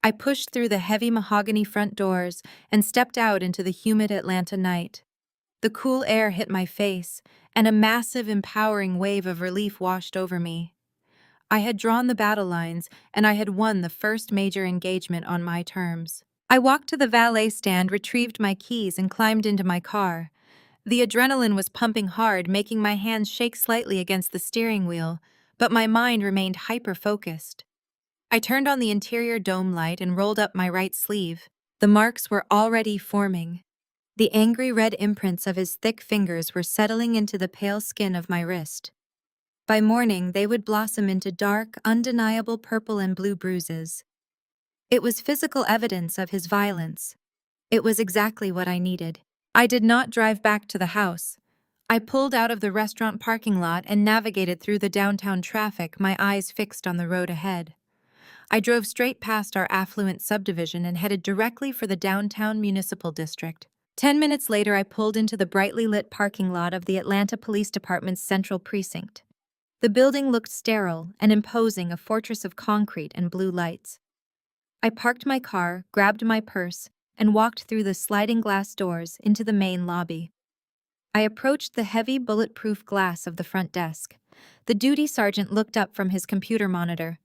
I pushed through the heavy mahogany front doors and stepped out into the humid Atlanta night. The cool air hit my face, and a massive, empowering wave of relief washed over me. I had drawn the battle lines, and I had won the first major engagement on my terms. I walked to the valet stand, retrieved my keys, and climbed into my car. The adrenaline was pumping hard, making my hands shake slightly against the steering wheel, but my mind remained hyper-focused. I turned on the interior dome light and rolled up my right sleeve. The marks were already forming. The angry red imprints of his thick fingers were settling into the pale skin of my wrist. By morning, they would blossom into dark, undeniable purple and blue bruises. It was physical evidence of his violence. It was exactly what I needed. I did not drive back to the house. I pulled out of the restaurant parking lot and navigated through the downtown traffic, my eyes fixed on the road ahead. I drove straight past our affluent subdivision and headed directly for the downtown municipal district. 10 minutes later, I pulled into the brightly lit parking lot of the Atlanta Police Department's Central Precinct. The building looked sterile and imposing, a fortress of concrete and blue lights. I parked my car, grabbed my purse, and walked through the sliding glass doors into the main lobby. I approached the heavy, bulletproof glass of the front desk. The duty sergeant looked up from his computer monitor.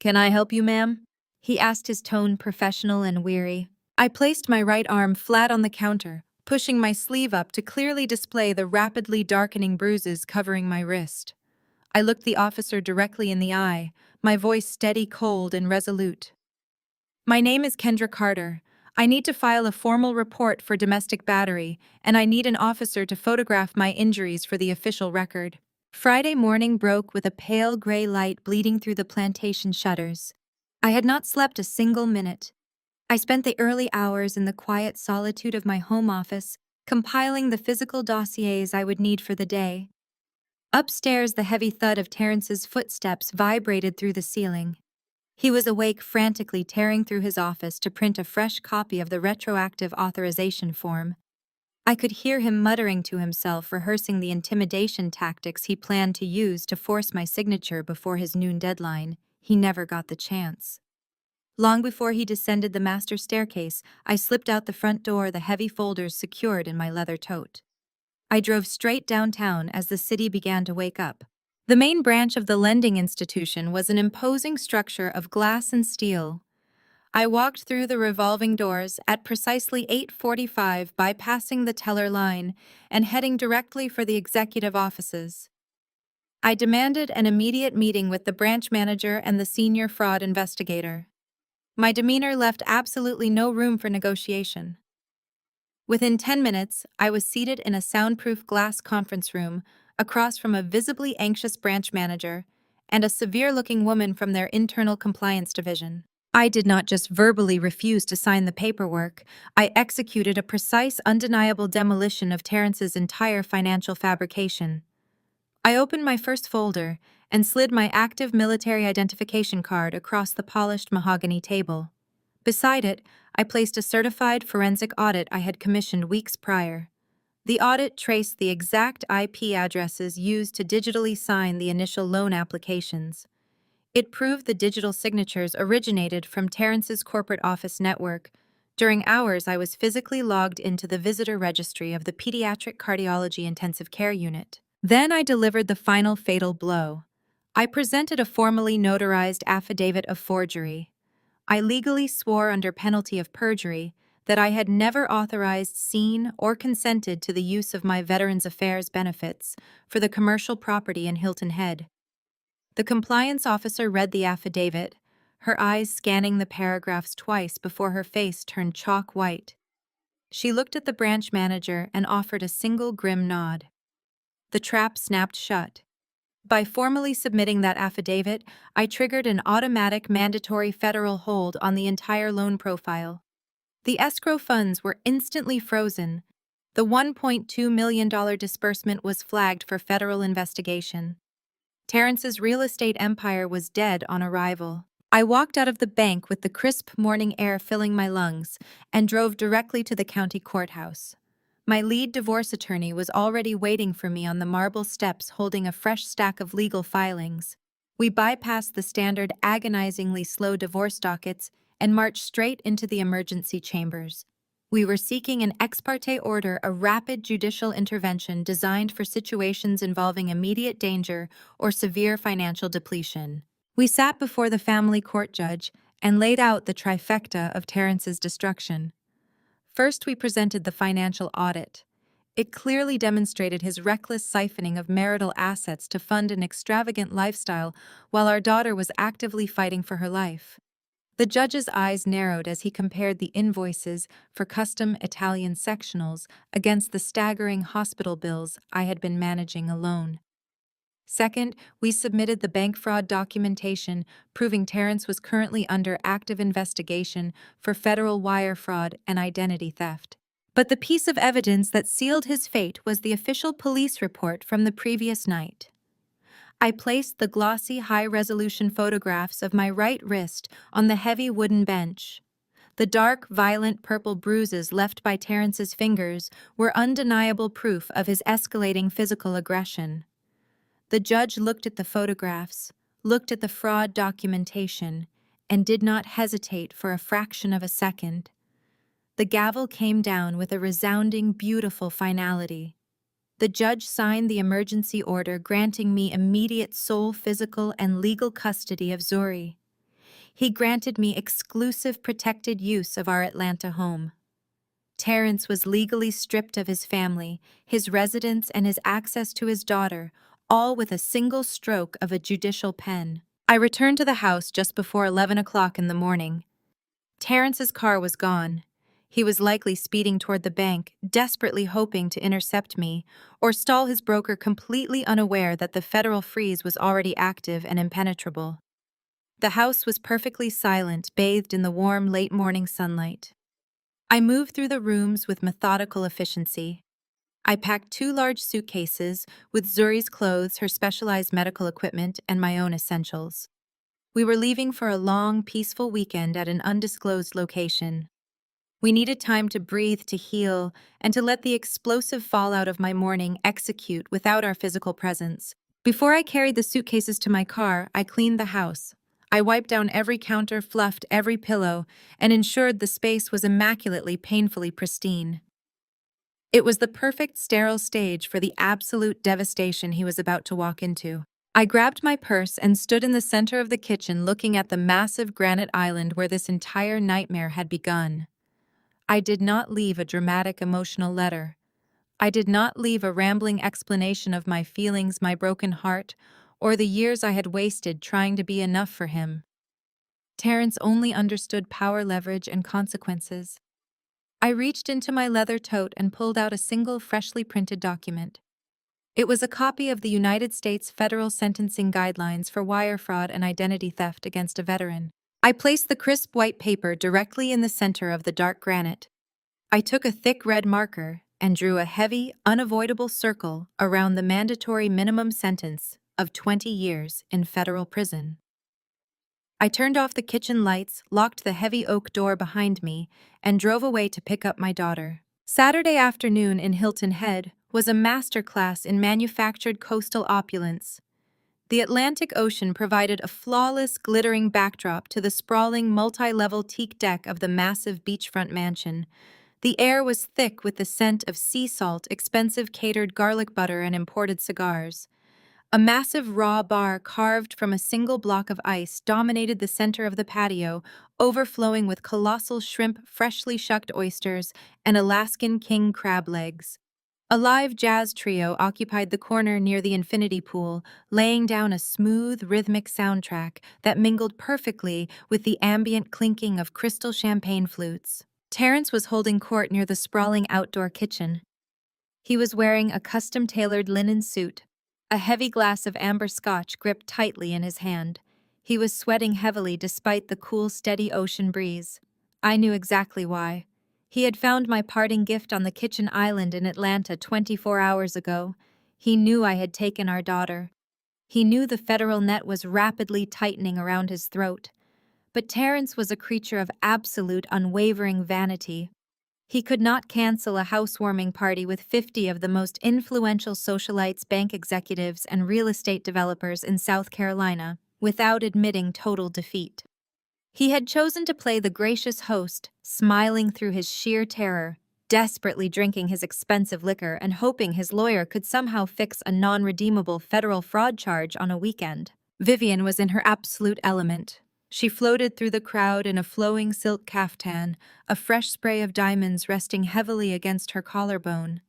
"Can I help you, ma'am?" he asked, his tone professional and weary. I placed my right arm flat on the counter, pushing my sleeve up to clearly display the rapidly darkening bruises covering my wrist. I looked the officer directly in the eye, my voice steady, cold, and resolute. "My name is Kendra Carter. I need to file a formal report for domestic battery, and I need an officer to photograph my injuries for the official record." Friday morning broke with a pale gray light bleeding through the plantation shutters. I had not slept a single minute. I spent the early hours in the quiet solitude of my home office, compiling the physical dossiers I would need for the day. Upstairs, the heavy thud of Terrence's footsteps vibrated through the ceiling. He was awake, frantically tearing through his office to print a fresh copy of the retroactive authorization form. I could hear him muttering to himself, rehearsing the intimidation tactics he planned to use to force my signature before his noon deadline. He never got the chance. Long before he descended the master staircase, I slipped out the front door, the heavy folders secured in my leather tote. I drove straight downtown as the city began to wake up. The main branch of the lending institution was an imposing structure of glass and steel. I walked through the revolving doors at precisely 8:45, bypassing the teller line and heading directly for the executive offices. I demanded an immediate meeting with the branch manager and the senior fraud investigator. My demeanor left absolutely no room for negotiation. Within 10 minutes, I was seated in a soundproof glass conference room across from a visibly anxious branch manager and a severe-looking woman from their internal compliance division. I did not just verbally refuse to sign the paperwork, I executed a precise, undeniable demolition of Terrence's entire financial fabrication. I opened my first folder and slid my active military identification card across the polished mahogany table. Beside it, I placed a certified forensic audit I had commissioned weeks prior. The audit traced the exact IP addresses used to digitally sign the initial loan applications. It proved the digital signatures originated from Terrence's corporate office network. During hours, I was physically logged into the visitor registry of the Pediatric Cardiology Intensive Care Unit. Then I delivered the final fatal blow. I presented a formally notarized affidavit of forgery. I legally swore under penalty of perjury that I had never authorized, seen, or consented to the use of my Veterans Affairs benefits for the commercial property in Hilton Head. The compliance officer read the affidavit, her eyes scanning the paragraphs twice before her face turned chalk white. She looked at the branch manager and offered a single grim nod. The trap snapped shut. By formally submitting that affidavit, I triggered an automatic mandatory federal hold on the entire loan profile. The escrow funds were instantly frozen. The $1.2 million disbursement was flagged for federal investigation. Terrence's real estate empire was dead on arrival. I walked out of the bank with the crisp morning air filling my lungs and drove directly to the county courthouse. My lead divorce attorney was already waiting for me on the marble steps holding a fresh stack of legal filings. We bypassed the standard agonizingly slow divorce dockets and marched straight into the emergency chambers. We were seeking an ex parte order, a rapid judicial intervention designed for situations involving immediate danger or severe financial depletion. We sat before the family court judge and laid out the trifecta of Terrence's destruction. First, we presented the financial audit. It clearly demonstrated his reckless siphoning of marital assets to fund an extravagant lifestyle while our daughter was actively fighting for her life. The judge's eyes narrowed as he compared the invoices for custom Italian sectionals against the staggering hospital bills I had been managing alone. Second, we submitted the bank fraud documentation proving Terrence was currently under active investigation for federal wire fraud and identity theft. But the piece of evidence that sealed his fate was the official police report from the previous night. I placed the glossy, high-resolution photographs of my right wrist on the heavy wooden bench. The dark, violent purple bruises left by Terrence's fingers were undeniable proof of his escalating physical aggression. The judge looked at the photographs, looked at the fraud documentation, and did not hesitate for a fraction of a second. The gavel came down with a resounding, beautiful finality. The judge signed the emergency order granting me immediate sole physical and legal custody of Zuri. He granted me exclusive protected use of our Atlanta home. Terrence was legally stripped of his family, his residence, and his access to his daughter, all with a single stroke of a judicial pen. I returned to the house just before 11 o'clock in the morning. Terrence's car was gone. He was likely speeding toward the bank, desperately hoping to intercept me, or stall his broker completely unaware that the federal freeze was already active and impenetrable. The house was perfectly silent, bathed in the warm, late-morning sunlight. I moved through the rooms with methodical efficiency. I packed 2 large suitcases with Zuri's clothes, her specialized medical equipment, and my own essentials. We were leaving for a long, peaceful weekend at an undisclosed location. We needed time to breathe, to heal, and to let the explosive fallout of my morning execute without our physical presence. Before I carried the suitcases to my car, I cleaned the house. I wiped down every counter, fluffed every pillow, and ensured the space was immaculately, painfully pristine. It was the perfect sterile stage for the absolute devastation he was about to walk into. I grabbed my purse and stood in the center of the kitchen looking at the massive granite island where this entire nightmare had begun. I did not leave a dramatic emotional letter. I did not leave a rambling explanation of my feelings, my broken heart, or the years I had wasted trying to be enough for him. Terrence only understood power, leverage, and consequences. I reached into my leather tote and pulled out a single freshly printed document. It was a copy of the United States Federal Sentencing Guidelines for wire fraud and identity theft against a veteran. I placed the crisp white paper directly in the center of the dark granite. I took a thick red marker and drew a heavy, unavoidable circle around the mandatory minimum sentence of 20 years in federal prison. I turned off the kitchen lights, locked the heavy oak door behind me, and drove away to pick up my daughter. Saturday afternoon in Hilton Head was a masterclass in manufactured coastal opulence. The Atlantic Ocean provided a flawless, glittering backdrop to the sprawling, multi-level teak deck of the massive beachfront mansion. The air was thick with the scent of sea salt, expensive catered garlic butter, and imported cigars. A massive raw bar carved from a single block of ice dominated the center of the patio, overflowing with colossal shrimp, freshly shucked oysters, and Alaskan king crab legs. A live jazz trio occupied the corner near the infinity pool, laying down a smooth, rhythmic soundtrack that mingled perfectly with the ambient clinking of crystal champagne flutes. Terrence was holding court near the sprawling outdoor kitchen. He was wearing a custom-tailored linen suit, a heavy glass of amber scotch gripped tightly in his hand. He was sweating heavily despite the cool, steady ocean breeze. I knew exactly why. He had found my parting gift on the kitchen island in Atlanta 24 hours ago. He knew I had taken our daughter. He knew the federal net was rapidly tightening around his throat. But Terrence was a creature of absolute, unwavering vanity. He could not cancel a housewarming party with 50 of the most influential socialites, bank executives, and real estate developers in South Carolina without admitting total defeat. He had chosen to play the gracious host, smiling through his sheer terror, desperately drinking his expensive liquor and hoping his lawyer could somehow fix a non-redeemable federal fraud charge on a weekend. Vivian was in her absolute element. She floated through the crowd in a flowing silk caftan, a fresh spray of diamonds resting heavily against her collarbone.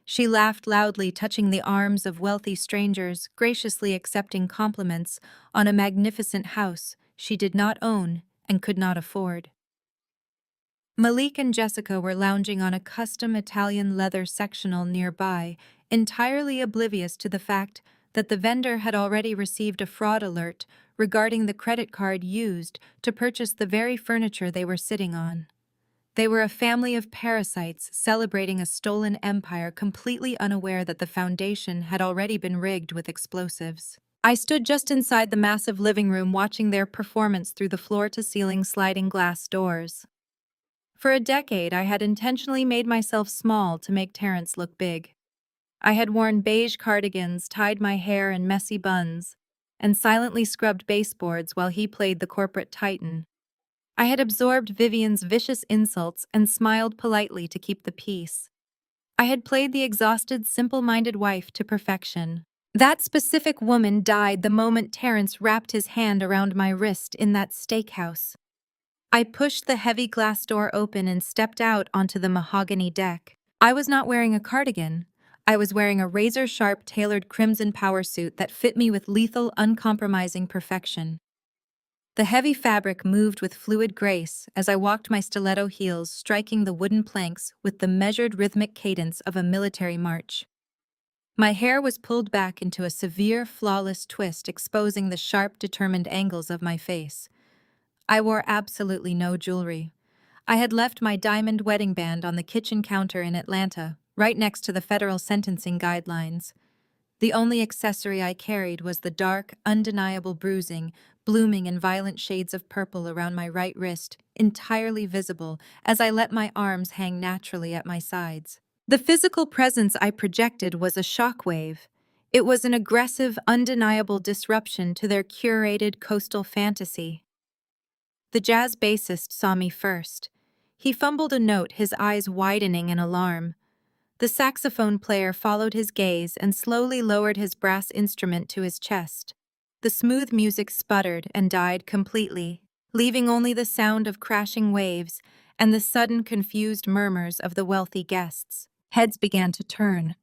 She laughed loudly, touching the arms of wealthy strangers, graciously accepting compliments on a magnificent house she did not own and could not afford. Malik and Jessica were lounging on a custom Italian leather sectional nearby, entirely oblivious to the fact that the vendor had already received a fraud alert regarding the credit card used to purchase the very furniture they were sitting on. They were a family of parasites celebrating a stolen empire, completely unaware that the foundation had already been rigged with explosives. I stood just inside the massive living room watching their performance through the floor-to-ceiling sliding glass doors. For a decade, I had intentionally made myself small to make Terrence look big. I had worn beige cardigans, tied my hair in messy buns, and silently scrubbed baseboards while he played the corporate titan. I had absorbed Vivian's vicious insults and smiled politely to keep the peace. I had played the exhausted, simple-minded wife to perfection. That specific woman died the moment Terrence wrapped his hand around my wrist in that steakhouse. I pushed the heavy glass door open and stepped out onto the mahogany deck. I was not wearing a cardigan. I was wearing a razor-sharp, tailored crimson power suit that fit me with lethal, uncompromising perfection. The heavy fabric moved with fluid grace as I walked my stiletto heels, striking the wooden planks with the measured rhythmic cadence of a military march. My hair was pulled back into a severe, flawless twist, exposing the sharp, determined angles of my face. I wore absolutely no jewelry. I had left my diamond wedding band on the kitchen counter in Atlanta, right next to the federal sentencing guidelines. The only accessory I carried was the dark, undeniable bruising, blooming in violent shades of purple around my right wrist, entirely visible as I let my arms hang naturally at my sides. The physical presence I projected was a shockwave. It was an aggressive, undeniable disruption to their curated coastal fantasy. The jazz bassist saw me first. He fumbled a note, his eyes widening in alarm. The saxophone player followed his gaze and slowly lowered his brass instrument to his chest. The smooth music sputtered and died completely, leaving only the sound of crashing waves and the sudden confused murmurs of the wealthy guests. Heads began to turn.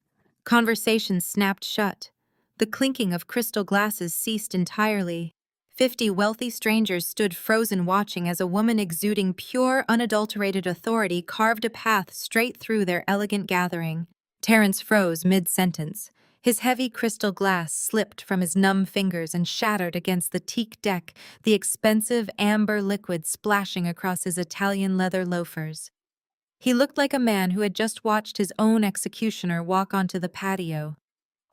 Conversations snapped shut. The clinking of crystal glasses ceased entirely. 50 wealthy strangers stood frozen watching as a woman exuding pure, unadulterated authority carved a path straight through their elegant gathering. Terrence froze mid-sentence. His heavy crystal glass slipped from his numb fingers and shattered against the teak deck, the expensive amber liquid splashing across his Italian leather loafers. He looked like a man who had just watched his own executioner walk onto the patio.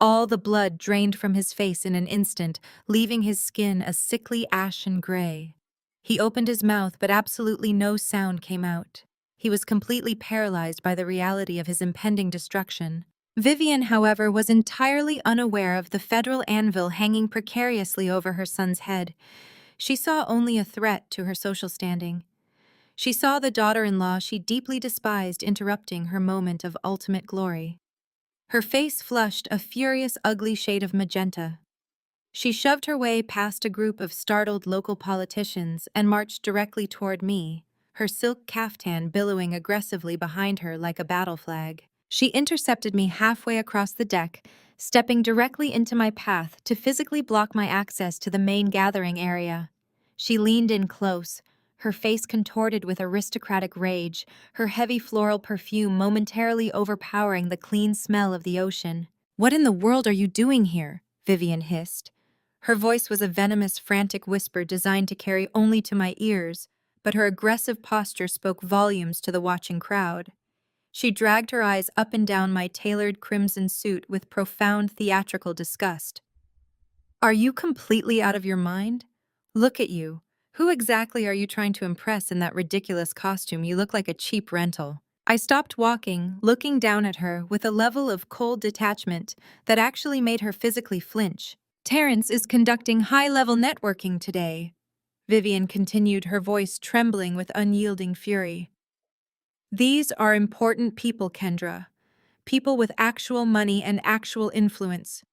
All the blood drained from his face in an instant, leaving his skin a sickly ashen gray. He opened his mouth, but absolutely no sound came out. He was completely paralyzed by the reality of his impending destruction. Vivian, however, was entirely unaware of the federal anvil hanging precariously over her son's head. She saw only a threat to her social standing. She saw the daughter-in-law she deeply despised interrupting her moment of ultimate glory. Her face flushed a furious, ugly shade of magenta. She shoved her way past a group of startled local politicians and marched directly toward me, her silk caftan billowing aggressively behind her like a battle flag. She intercepted me halfway across the deck, stepping directly into my path to physically block my access to the main gathering area. She leaned in close, her face contorted with aristocratic rage, her heavy floral perfume momentarily overpowering the clean smell of the ocean. "What in the world are you doing here?" Vivian hissed. Her voice was a venomous, frantic whisper designed to carry only to my ears, but her aggressive posture spoke volumes to the watching crowd. She dragged her eyes up and down my tailored crimson suit with profound theatrical disgust. "Are you completely out of your mind? Look at you. Who exactly are you trying to impress in that ridiculous costume? You look like a cheap rental." I stopped walking, looking down at her with a level of cold detachment that actually made her physically flinch. "Terrence is conducting high-level networking today," Vivian continued, her voice trembling with unyielding fury. "These are important people, Kendra. People with actual money and actual influence.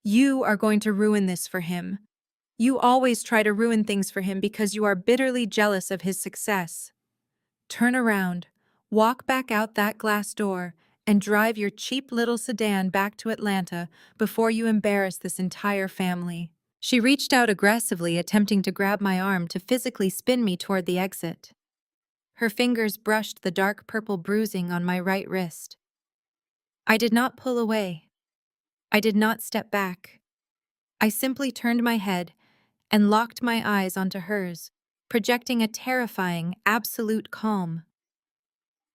You are going to ruin this for him. You always try to ruin things for him because you are bitterly jealous of his success. Turn around, walk back out that glass door, and drive your cheap little sedan back to Atlanta before you embarrass this entire family." She reached out aggressively, attempting to grab my arm to physically spin me toward the exit. Her fingers brushed the dark purple bruising on my right wrist. I did not pull away. I did not step back. I simply turned my head and locked my eyes onto hers, projecting a terrifying, absolute calm.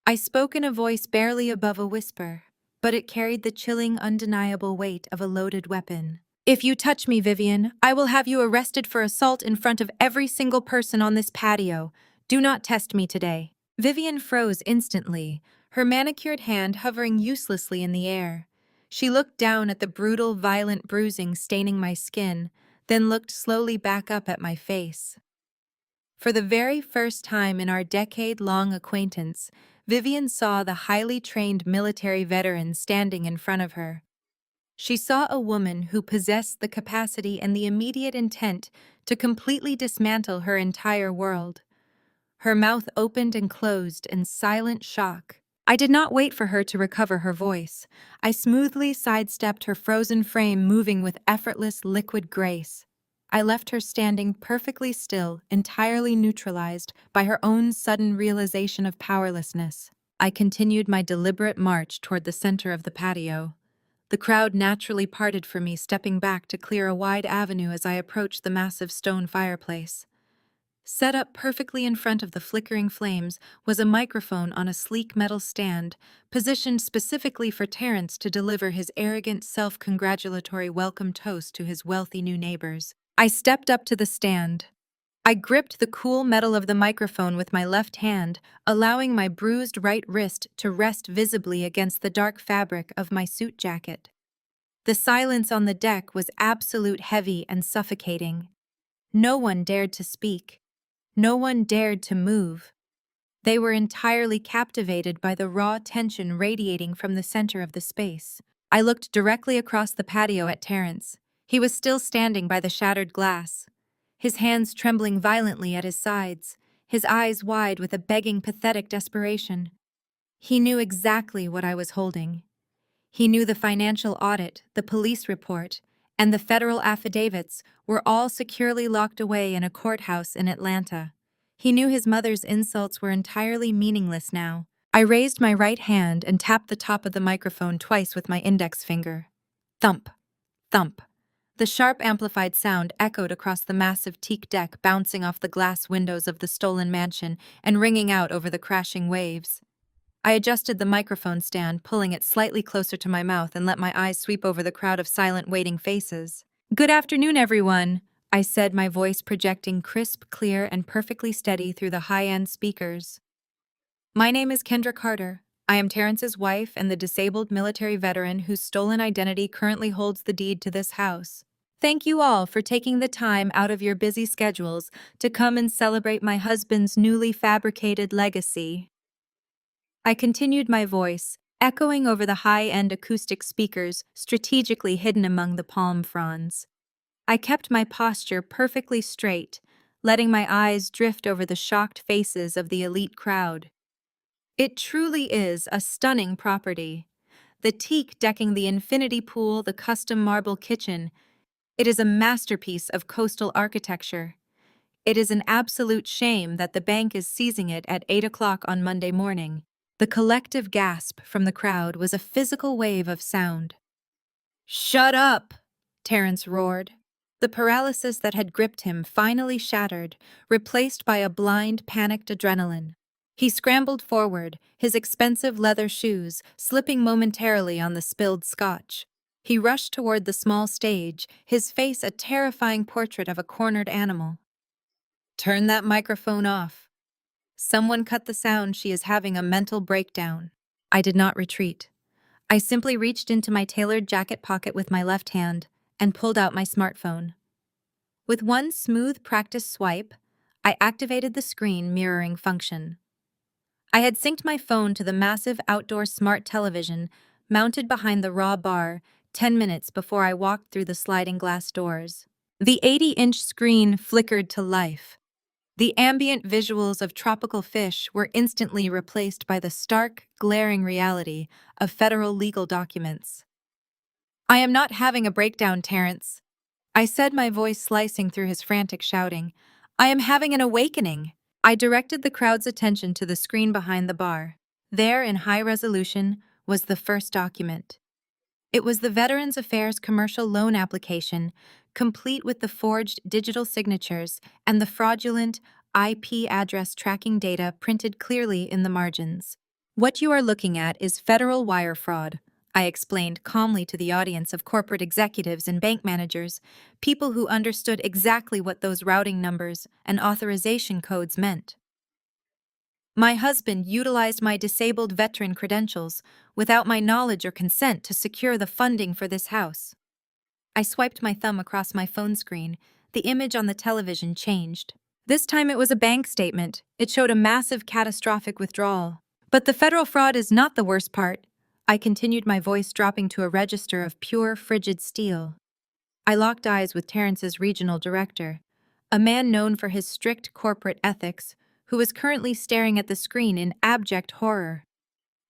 I spoke in a voice barely above a whisper, but it carried the chilling, undeniable weight of a loaded weapon. "If you touch me, Vivian, I will have you arrested for assault in front of every single person on this patio. Do not test me today." Vivian froze instantly, her manicured hand hovering uselessly in the air. She looked down at the brutal, violent bruising staining my skin, then looked slowly back up at my face. For the very first time in our decade-long acquaintance, Vivian saw the highly trained military veteran standing in front of her. She saw a woman who possessed the capacity and the immediate intent to completely dismantle her entire world. Her mouth opened and closed in silent shock. I did not wait for her to recover her voice. I smoothly sidestepped her frozen frame, moving with effortless, liquid grace. I left her standing perfectly still, entirely neutralized by her own sudden realization of powerlessness. I continued my deliberate march toward the center of the patio. The crowd naturally parted for me, stepping back to clear a wide avenue as I approached the massive stone fireplace. Set up perfectly in front of the flickering flames was a microphone on a sleek metal stand, positioned specifically for Terrence to deliver his arrogant, self-congratulatory welcome toast to his wealthy new neighbors. I stepped up to the stand. I gripped the cool metal of the microphone with my left hand, allowing my bruised right wrist to rest visibly against the dark fabric of my suit jacket. The silence on the deck was absolute, heavy and suffocating. No one dared to speak. No one dared to move. They were entirely captivated by the raw tension radiating from the center of the space. I looked directly across the patio at Terrence. He was still standing by the shattered glass, his hands trembling violently at his sides, his eyes wide with a begging, pathetic desperation. He knew exactly what I was holding. He knew the financial audit, the police report, and the federal affidavits were all securely locked away in a courthouse in Atlanta. He knew his mother's insults were entirely meaningless now. I raised my right hand and tapped the top of the microphone twice with my index finger. Thump, thump. The sharp amplified sound echoed across the massive teak deck, bouncing off the glass windows of the stolen mansion and ringing out over the crashing waves. I adjusted the microphone stand, pulling it slightly closer to my mouth, and let my eyes sweep over the crowd of silent, waiting faces. "Good afternoon, everyone," I said, my voice projecting crisp, clear, and perfectly steady through the high-end speakers. "My name is Kendra Carter. I am Terrence's wife and the disabled military veteran whose stolen identity currently holds the deed to this house. Thank you all for taking the time out of your busy schedules to come and celebrate my husband's newly fabricated legacy." I continued, my voice echoing over the high-end acoustic speakers strategically hidden among the palm fronds. I kept my posture perfectly straight, letting my eyes drift over the shocked faces of the elite crowd. It truly is a stunning property. The teak decking the infinity pool, the custom marble kitchen. It is a masterpiece of coastal architecture. It is an absolute shame that the bank is seizing it at 8 o'clock on Monday morning. The collective gasp from the crowd was a physical wave of sound. Shut up! Terrence roared. The paralysis that had gripped him finally shattered, replaced by a blind, panicked adrenaline. He scrambled forward, his expensive leather shoes slipping momentarily on the spilled scotch. He rushed toward the small stage, his face a terrifying portrait of a cornered animal. Turn that microphone off. Someone cut the sound. She is having a mental breakdown. I did not retreat. I simply reached into my tailored jacket pocket with my left hand and pulled out my smartphone. With one smooth practice swipe, I activated the screen mirroring function. I had synced my phone to the massive outdoor smart television mounted behind the raw bar 10 minutes before I walked through the sliding glass doors. The 80-inch screen flickered to life. The ambient visuals of tropical fish were instantly replaced by the stark, glaring reality of federal legal documents. I am not having a breakdown, Terrence, I said, my voice slicing through his frantic shouting. I am having an awakening. I directed the crowd's attention to the screen behind the bar. There, in high resolution, was the first document. It was the Veterans Affairs commercial loan application, complete with the forged digital signatures and the fraudulent IP address tracking data printed clearly in the margins. What you are looking at is federal wire fraud, I explained calmly to the audience of corporate executives and bank managers, people who understood exactly what those routing numbers and authorization codes meant. My husband utilized my disabled veteran credentials without my knowledge or consent to secure the funding for this house. I swiped my thumb across my phone screen. The image on the television changed. This time it was a bank statement. It showed a massive catastrophic withdrawal. But the federal fraud is not the worst part. I continued, my voice dropping to a register of pure, frigid steel. I locked eyes with Terrence's regional director, a man known for his strict corporate ethics, who was currently staring at the screen in abject horror.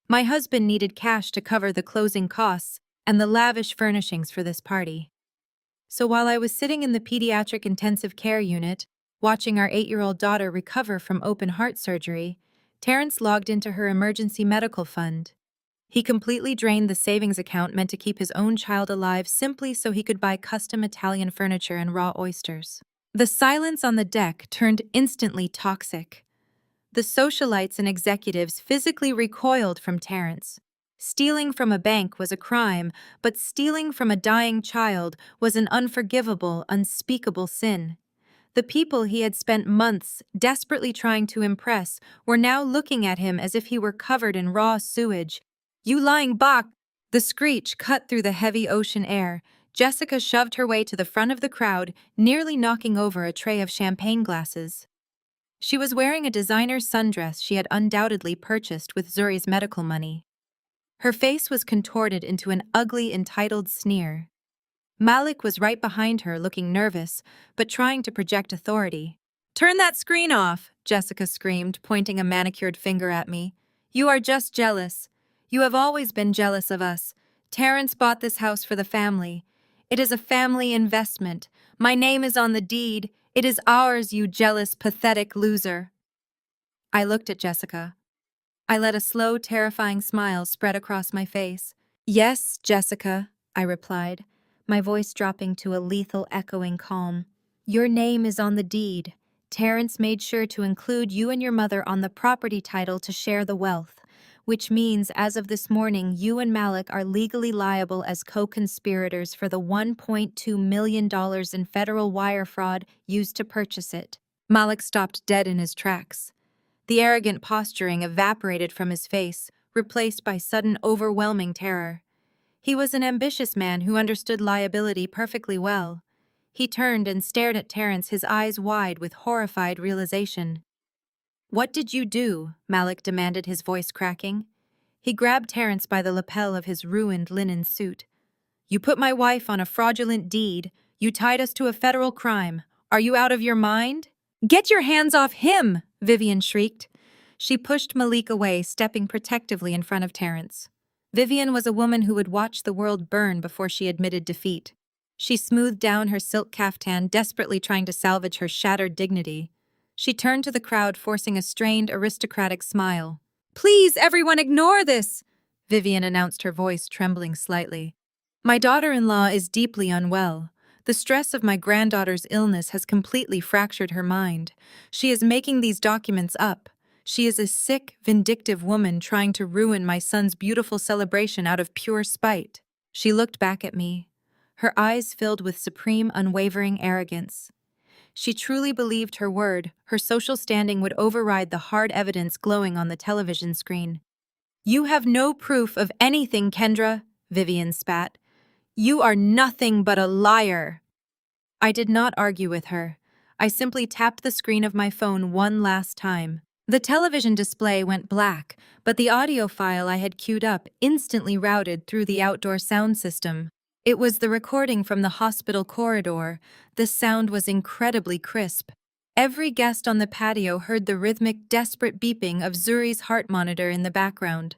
My husband needed cash to cover the closing costs and the lavish furnishings for this party. So while I was sitting in the pediatric intensive care unit, watching our 8-year-old daughter recover from open heart surgery, Terrence logged into her emergency medical fund. He completely drained the savings account meant to keep his own child alive simply so he could buy custom Italian furniture and raw oysters. The silence on the deck turned instantly toxic. The socialites and executives physically recoiled from Terrence. Stealing from a bank was a crime, but stealing from a dying child was an unforgivable, unspeakable sin. The people he had spent months desperately trying to impress were now looking at him as if he were covered in raw sewage. You lying bok! The screech cut through the heavy ocean air. Jessica shoved her way to the front of the crowd, nearly knocking over a tray of champagne glasses. She was wearing a designer sundress she had undoubtedly purchased with Zuri's medical money. Her face was contorted into an ugly, entitled sneer. Malik was right behind her, looking nervous, but trying to project authority. Turn that screen off, Jessica screamed, pointing a manicured finger at me. You are just jealous. You have always been jealous of us. Terrence bought this house for the family. It is a family investment. My name is on the deed. It is ours, you jealous, pathetic loser. I looked at Jessica. I let a slow, terrifying smile spread across my face. Yes, Jessica, I replied, my voice dropping to a lethal, echoing calm. Your name is on the deed. Terrence made sure to include you and your mother on the property title to share the wealth, which means as of this morning, you and Malik are legally liable as co-conspirators for the $1.2 million in federal wire fraud used to purchase it. Malik stopped dead in his tracks. The arrogant posturing evaporated from his face, replaced by sudden, overwhelming terror. He was an ambitious man who understood liability perfectly well. He turned and stared at Terrence, his eyes wide with horrified realization. What did you do? Malik demanded, his voice cracking. He grabbed Terrence by the lapel of his ruined linen suit. You put my wife on a fraudulent deed. You tied us to a federal crime. Are you out of your mind? Get your hands off him! Vivian shrieked. She pushed Malik away, stepping protectively in front of Terrence. Vivian was a woman who would watch the world burn before she admitted defeat. She smoothed down her silk caftan, desperately trying to salvage her shattered dignity. She turned to the crowd, forcing a strained, aristocratic smile. Please, everyone, ignore this! Vivian announced, her voice trembling slightly. My daughter-in-law is deeply unwell. The stress of my granddaughter's illness has completely fractured her mind. She is making these documents up. She is a sick, vindictive woman trying to ruin my son's beautiful celebration out of pure spite. She looked back at me, her eyes filled with supreme, unwavering arrogance. She truly believed her word. Her social standing would override the hard evidence glowing on the television screen. "You have no proof of anything, Kendra," Vivian spat. "You are nothing but a liar." I did not argue with her. I simply tapped the screen of my phone one last time. The television display went black, but the audio file I had queued up instantly routed through the outdoor sound system. It was the recording from the hospital corridor. The sound was incredibly crisp. Every guest on the patio heard the rhythmic, desperate beeping of Zuri's heart monitor in the background.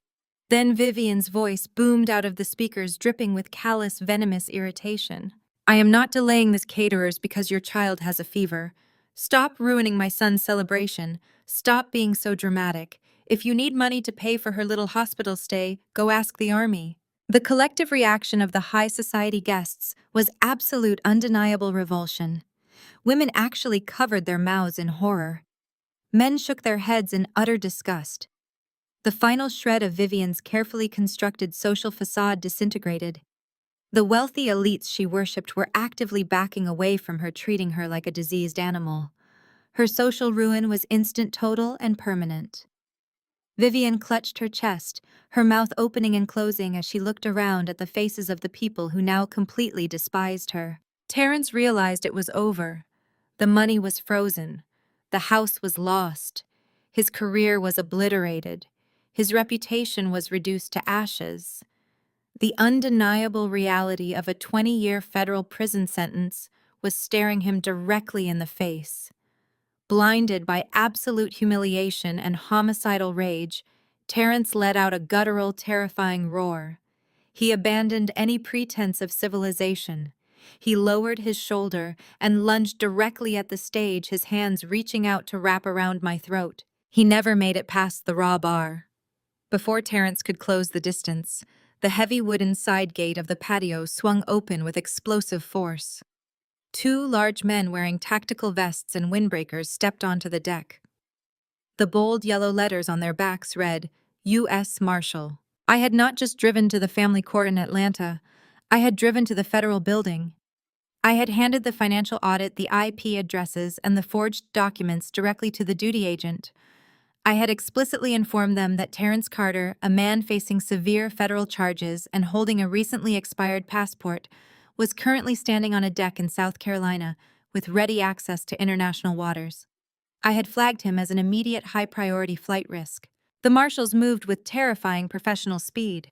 Then Vivian's voice boomed out of the speakers, dripping with callous, venomous irritation. "I am not delaying this caterers because your child has a fever. Stop ruining my son's celebration. Stop being so dramatic. If you need money to pay for her little hospital stay, go ask the army." The collective reaction of the high society guests was absolute, undeniable revulsion. Women actually covered their mouths in horror. Men shook their heads in utter disgust. The final shred of Vivian's carefully constructed social facade disintegrated. The wealthy elites she worshipped were actively backing away from her, treating her like a diseased animal. Her social ruin was instant, total, and permanent. Vivian clutched her chest, her mouth opening and closing as she looked around at the faces of the people who now completely despised her. Terrence realized it was over. The money was frozen. The house was lost. His career was obliterated. His reputation was reduced to ashes. The undeniable reality of a 20-year federal prison sentence was staring him directly in the face. Blinded by absolute humiliation and homicidal rage, Terrence let out a guttural, terrifying roar. He abandoned any pretense of civilization. He lowered his shoulder and lunged directly at the stage, his hands reaching out to wrap around my throat. He never made it past the raw bar. Before Terrence could close the distance, the heavy wooden side gate of the patio swung open with explosive force. Two large men wearing tactical vests and windbreakers stepped onto the deck. The bold yellow letters on their backs read, U.S. Marshal. I had not just driven to the family court in Atlanta, I had driven to the federal building. I had handed the financial audit, the IP addresses, and the forged documents directly to the duty agent. I had explicitly informed them that Terrence Carter, a man facing severe federal charges and holding a recently expired passport, was currently standing on a deck in South Carolina with ready access to international waters. I had flagged him as an immediate high-priority flight risk. The marshals moved with terrifying professional speed.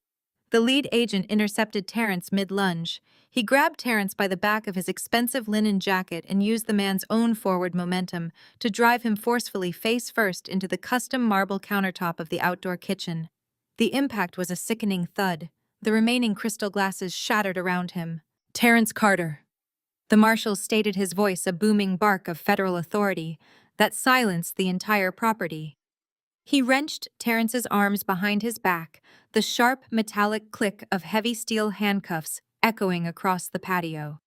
The lead agent intercepted Terrence mid-lunge. He grabbed Terrence by the back of his expensive linen jacket and used the man's own forward momentum to drive him forcefully face-first into the custom marble countertop of the outdoor kitchen. The impact was a sickening thud. The remaining crystal glasses shattered around him. "Terrence Carter." The marshal stated, his voice a booming bark of federal authority that silenced the entire property. He wrenched Terrence's arms behind his back, the sharp metallic click of heavy steel handcuffs echoing across the patio.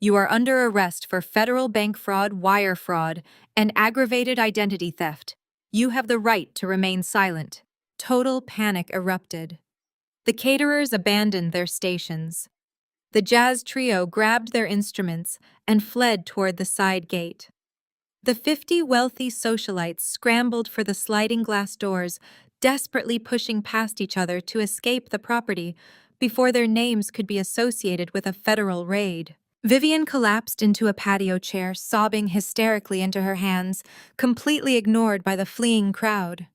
"You are under arrest for federal bank fraud, wire fraud, and aggravated identity theft. You have the right to remain silent." Total panic erupted. The caterers abandoned their stations. The jazz trio grabbed their instruments and fled toward the side gate. The 50 wealthy socialites scrambled for the sliding glass doors, desperately pushing past each other to escape the property before their names could be associated with a federal raid. Vivian collapsed into a patio chair, sobbing hysterically into her hands, completely ignored by the fleeing crowd.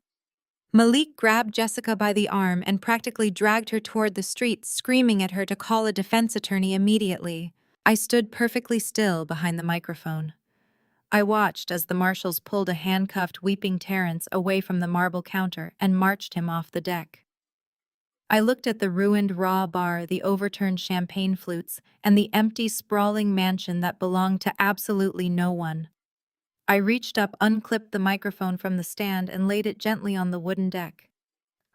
Malik grabbed Jessica by the arm and practically dragged her toward the street, screaming at her to call a defense attorney immediately. I stood perfectly still behind the microphone. I watched as the marshals pulled a handcuffed, weeping Terrence away from the marble counter and marched him off the deck. I looked at the ruined raw bar, the overturned champagne flutes, and the empty, sprawling mansion that belonged to absolutely no one. I reached up, unclipped the microphone from the stand, and laid it gently on the wooden deck.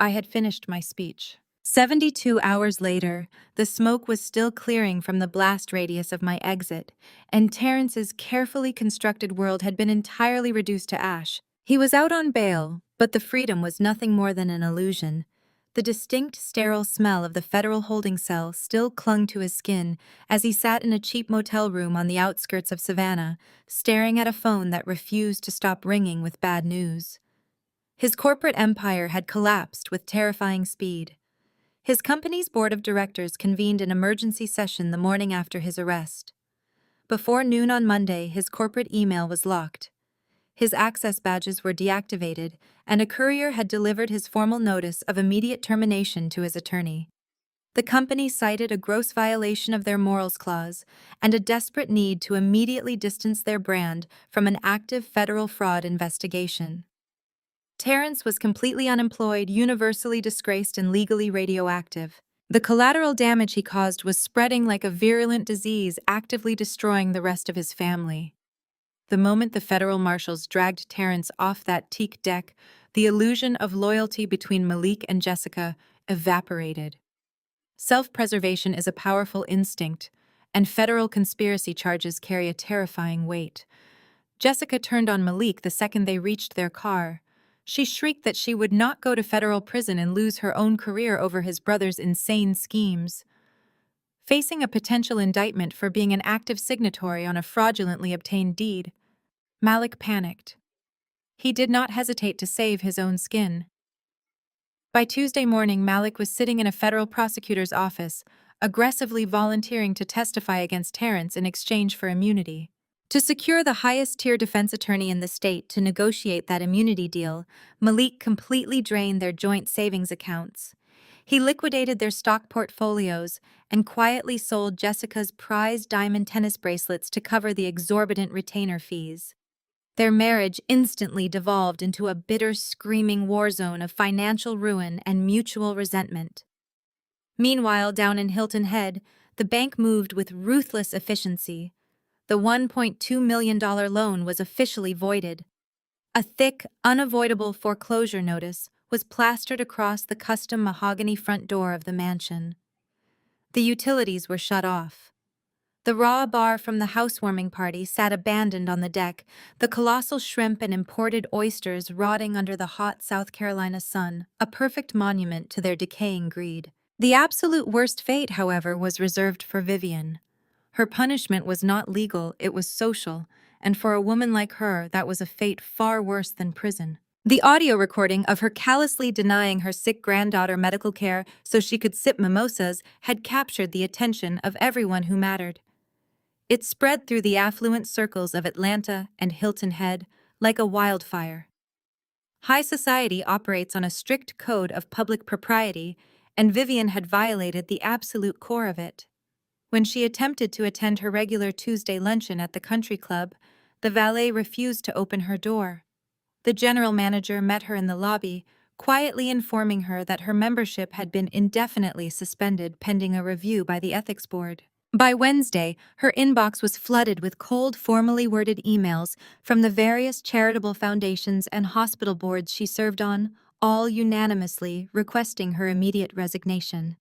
I had finished my speech. 72 hours later, the smoke was still clearing from the blast radius of my exit, and Terrence's carefully constructed world had been entirely reduced to ash. He was out on bail, but the freedom was nothing more than an illusion. The distinct sterile smell of the federal holding cell still clung to his skin as he sat in a cheap motel room on the outskirts of Savannah, staring at a phone that refused to stop ringing with bad news. His corporate empire had collapsed with terrifying speed. His company's board of directors convened an emergency session the morning after his arrest. Before noon on Monday, his corporate email was locked. His access badges were deactivated, and a courier had delivered his formal notice of immediate termination to his attorney. The company cited a gross violation of their morals clause and a desperate need to immediately distance their brand from an active federal fraud investigation. Terrence was completely unemployed, universally disgraced, and legally radioactive. The collateral damage he caused was spreading like a virulent disease, actively destroying the rest of his family. The moment the federal marshals dragged Terrence off that teak deck, the illusion of loyalty between Malik and Jessica evaporated. Self-preservation is a powerful instinct, and federal conspiracy charges carry a terrifying weight. Jessica turned on Malik the second they reached their car. She shrieked that she would not go to federal prison and lose her own career over his brother's insane schemes. Facing a potential indictment for being an active signatory on a fraudulently obtained deed, Malik panicked. He did not hesitate to save his own skin. By Tuesday morning, Malik was sitting in a federal prosecutor's office, aggressively volunteering to testify against Terrence in exchange for immunity. To secure the highest-tier defense attorney in the state to negotiate that immunity deal, Malik completely drained their joint savings accounts. He liquidated their stock portfolios and quietly sold Jessica's prized diamond tennis bracelets to cover the exorbitant retainer fees. Their marriage instantly devolved into a bitter, screaming war zone of financial ruin and mutual resentment. Meanwhile, down in Hilton Head, the bank moved with ruthless efficiency. The $1.2 million loan was officially voided. A thick, unavoidable foreclosure notice was plastered across the custom mahogany front door of the mansion. The utilities were shut off. The raw bar from the housewarming party sat abandoned on the deck, the colossal shrimp and imported oysters rotting under the hot South Carolina sun, a perfect monument to their decaying greed. The absolute worst fate, however, was reserved for Vivian. Her punishment was not legal, it was social, and for a woman like her, that was a fate far worse than prison. The audio recording of her callously denying her sick granddaughter medical care so she could sip mimosas had captured the attention of everyone who mattered. It spread through the affluent circles of Atlanta and Hilton Head like a wildfire. High society operates on a strict code of public propriety, and Vivian had violated the absolute core of it. When she attempted to attend her regular Tuesday luncheon at the country club, the valet refused to open her door. The general manager met her in the lobby, quietly informing her that her membership had been indefinitely suspended pending a review by the ethics board. By Wednesday, her inbox was flooded with cold, formally worded emails from the various charitable foundations and hospital boards she served on, all unanimously requesting her immediate resignation.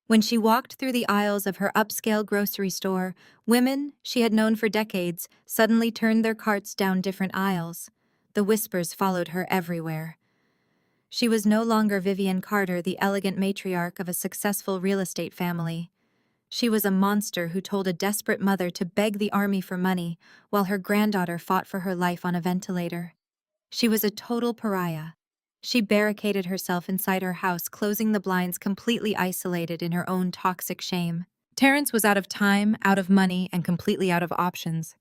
When she walked through the aisles of her upscale grocery store, women she had known for decades suddenly turned their carts down different aisles. The whispers followed her everywhere. She was no longer Vivian Carter, the elegant matriarch of a successful real estate family. She was a monster who told a desperate mother to beg the army for money while her granddaughter fought for her life on a ventilator. She was a total pariah. She barricaded herself inside her house, closing the blinds, completely isolated in her own toxic shame. Terrence was out of time, out of money, and completely out of options.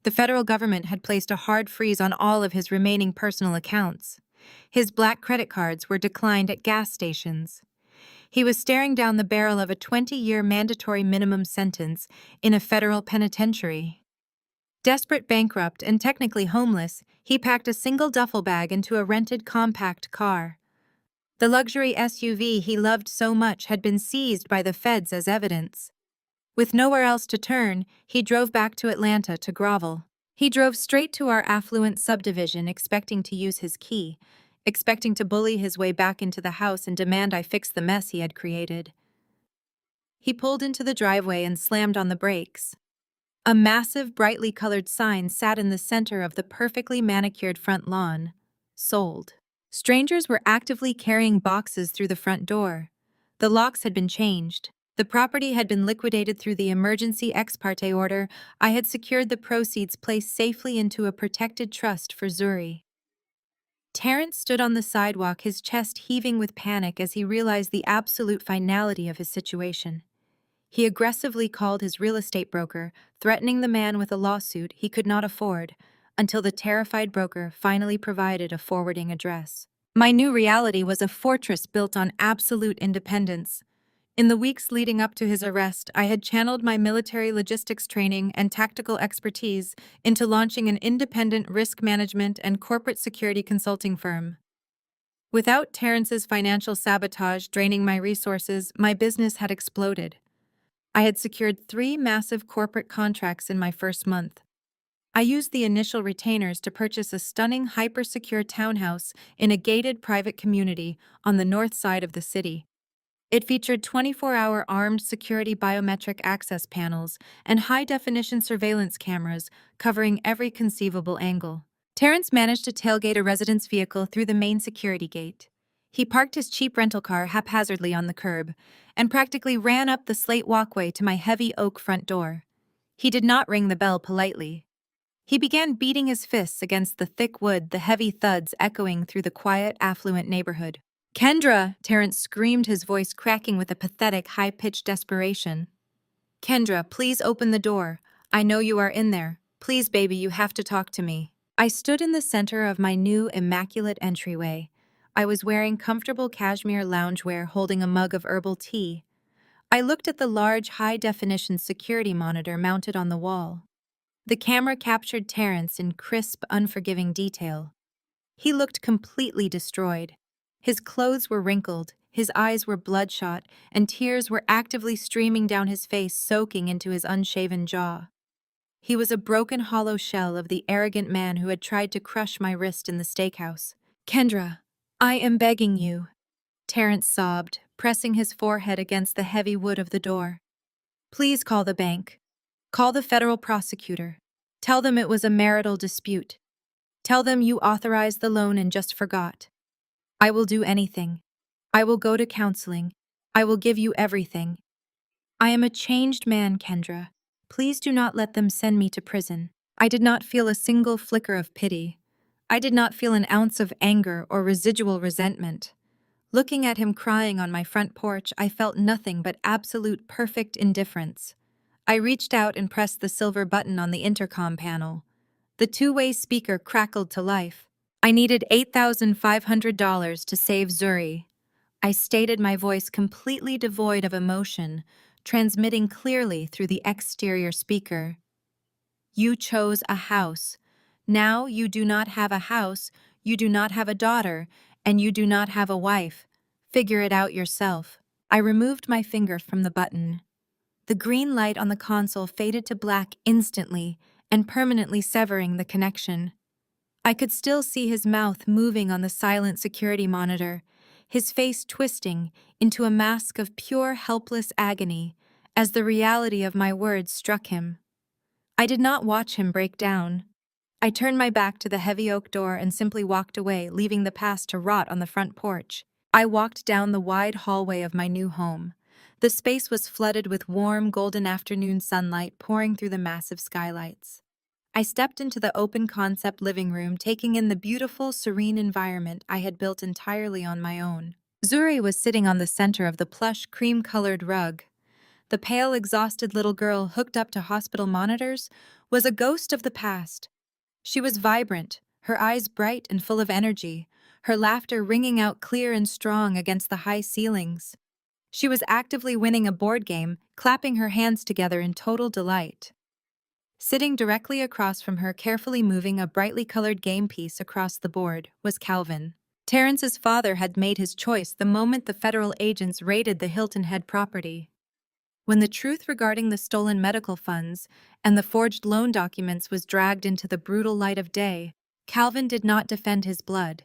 The federal government had placed a hard freeze on all of his remaining personal accounts. His black credit cards were declined at gas stations. He was staring down the barrel of a 20-year mandatory minimum sentence in a federal penitentiary. Desperate, bankrupt, and technically homeless, he packed a single duffel bag into a rented compact car. The luxury SUV he loved so much had been seized by the feds as evidence. With nowhere else to turn, he drove back to Atlanta to grovel. He drove straight to our affluent subdivision, expecting to use his key. expecting to bully his way back into the house and demand I fix the mess he had created. He pulled into the driveway and slammed on the brakes. A massive, brightly colored sign sat in the center of the perfectly manicured front lawn. Sold. Strangers were actively carrying boxes through the front door. The locks had been changed. The property had been liquidated through the emergency ex parte order. I had secured the proceeds placed safely into a protected trust for Zuri. Terrence stood on the sidewalk, his chest heaving with panic as he realized the absolute finality of his situation. He aggressively called his real estate broker, threatening the man with a lawsuit he could not afford, until the terrified broker finally provided a forwarding address. My new reality was a fortress built on absolute independence. In the weeks leading up to his arrest, I had channeled my military logistics training and tactical expertise into launching an independent risk management and corporate security consulting firm. Without Terrence's financial sabotage draining my resources, my business had exploded. I had secured 3 massive corporate contracts in my first month. I used the initial retainers to purchase a stunning hyper-secure townhouse in a gated private community on the north side of the city. It featured 24-hour armed security biometric access panels and high-definition surveillance cameras covering every conceivable angle. Terrence managed to tailgate a resident's vehicle through the main security gate. He parked his cheap rental car haphazardly on the curb and practically ran up the slate walkway to my heavy oak front door. He did not ring the bell politely. He began beating his fists against the thick wood, the heavy thuds echoing through the quiet, affluent neighborhood. "Kendra!" Terrence screamed, his voice cracking with a pathetic, high-pitched desperation. "Kendra, please open the door. I know you are in there. Please, baby, you have to talk to me." I stood in the center of my new, immaculate entryway. I was wearing comfortable cashmere loungewear, holding a mug of herbal tea. I looked at the large, high-definition security monitor mounted on the wall. The camera captured Terrence in crisp, unforgiving detail. He looked completely destroyed. His clothes were wrinkled, his eyes were bloodshot, and tears were actively streaming down his face, soaking into his unshaven jaw. He was a broken, hollow shell of the arrogant man who had tried to crush my wrist in the steakhouse. "Kendra, I am begging you," Terrence sobbed, pressing his forehead against the heavy wood of the door. "Please call the bank. Call the federal prosecutor. Tell them it was a marital dispute. Tell them you authorized the loan and just forgot. I will do anything. I will go to counseling. I will give you everything. I am a changed man, Kendra. Please do not let them send me to prison." I did not feel a single flicker of pity. I did not feel an ounce of anger or residual resentment. Looking at him crying on my front porch, I felt nothing but absolute perfect indifference. I reached out and pressed the silver button on the intercom panel. The two-way speaker crackled to life. I needed $8,500 to save Zuri. I stated, my voice completely devoid of emotion, transmitting clearly through the exterior speaker. "You chose a house. Now you do not have a house, you do not have a daughter, and you do not have a wife. Figure it out yourself." I removed my finger from the button. The green light on the console faded to black instantly and permanently severing the connection. I could still see his mouth moving on the silent security monitor, his face twisting into a mask of pure, helpless agony as the reality of my words struck him. I did not watch him break down. I turned my back to the heavy oak door and simply walked away, leaving the past to rot on the front porch. I walked down the wide hallway of my new home. The space was flooded with warm, golden afternoon sunlight pouring through the massive skylights. I stepped into the open-concept living room, taking in the beautiful, serene environment I had built entirely on my own. Zuri was sitting on the center of the plush, cream-colored rug. The pale, exhausted little girl hooked up to hospital monitors was a ghost of the past. She was vibrant, her eyes bright and full of energy, her laughter ringing out clear and strong against the high ceilings. She was actively winning a board game, clapping her hands together in total delight. Sitting directly across from her, carefully moving a brightly colored game piece across the board, was Calvin. Terrence's father had made his choice the moment the federal agents raided the Hilton Head property. When the truth regarding the stolen medical funds and the forged loan documents was dragged into the brutal light of day, Calvin did not defend his blood.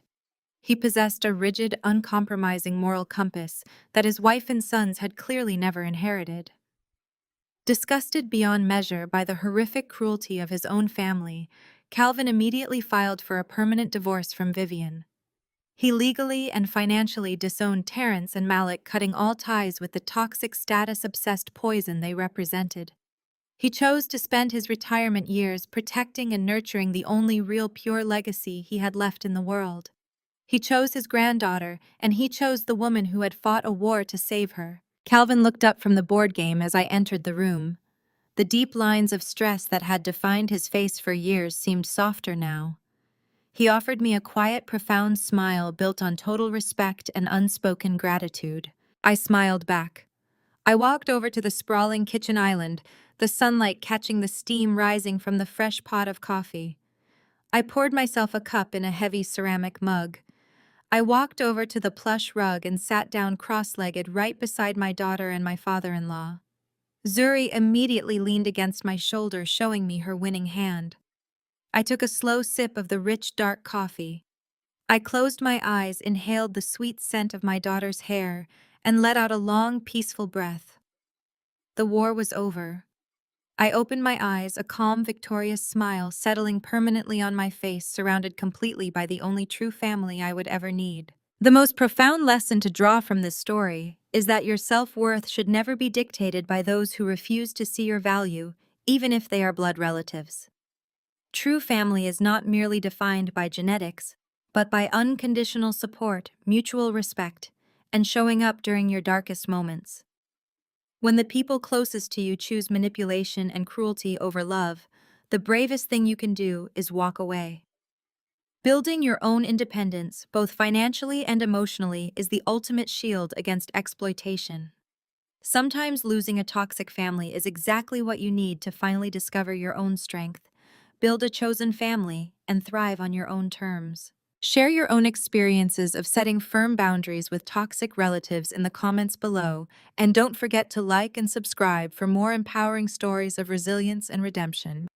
He possessed a rigid, uncompromising moral compass that his wife and sons had clearly never inherited. Disgusted beyond measure by the horrific cruelty of his own family, Calvin immediately filed for a permanent divorce from Vivian. He legally and financially disowned Terrence and Malik, cutting all ties with the toxic, status-obsessed poison they represented. He chose to spend his retirement years protecting and nurturing the only real pure legacy he had left in the world. He chose his granddaughter, and he chose the woman who had fought a war to save her. Calvin looked up from the board game as I entered the room. The deep lines of stress that had defined his face for years seemed softer now. He offered me a quiet, profound smile built on total respect and unspoken gratitude. I smiled back. I walked over to the sprawling kitchen island, the sunlight catching the steam rising from the fresh pot of coffee. I poured myself a cup in a heavy ceramic mug. I walked over to the plush rug and sat down cross-legged right beside my daughter and my father-in-law. Zuri immediately leaned against my shoulder, showing me her winning hand. I took a slow sip of the rich, dark coffee. I closed my eyes, inhaled the sweet scent of my daughter's hair, and let out a long, peaceful breath. The war was over. I opened my eyes, a calm, victorious smile settling permanently on my face, surrounded completely by the only true family I would ever need. The most profound lesson to draw from this story is that your self-worth should never be dictated by those who refuse to see your value, even if they are blood relatives. True family is not merely defined by genetics, but by unconditional support, mutual respect, and showing up during your darkest moments. When the people closest to you choose manipulation and cruelty over love, the bravest thing you can do is walk away. Building your own independence, both financially and emotionally, is the ultimate shield against exploitation. Sometimes losing a toxic family is exactly what you need to finally discover your own strength, build a chosen family, and thrive on your own terms. Share your own experiences of setting firm boundaries with toxic relatives in the comments below, and don't forget to like and subscribe for more empowering stories of resilience and redemption.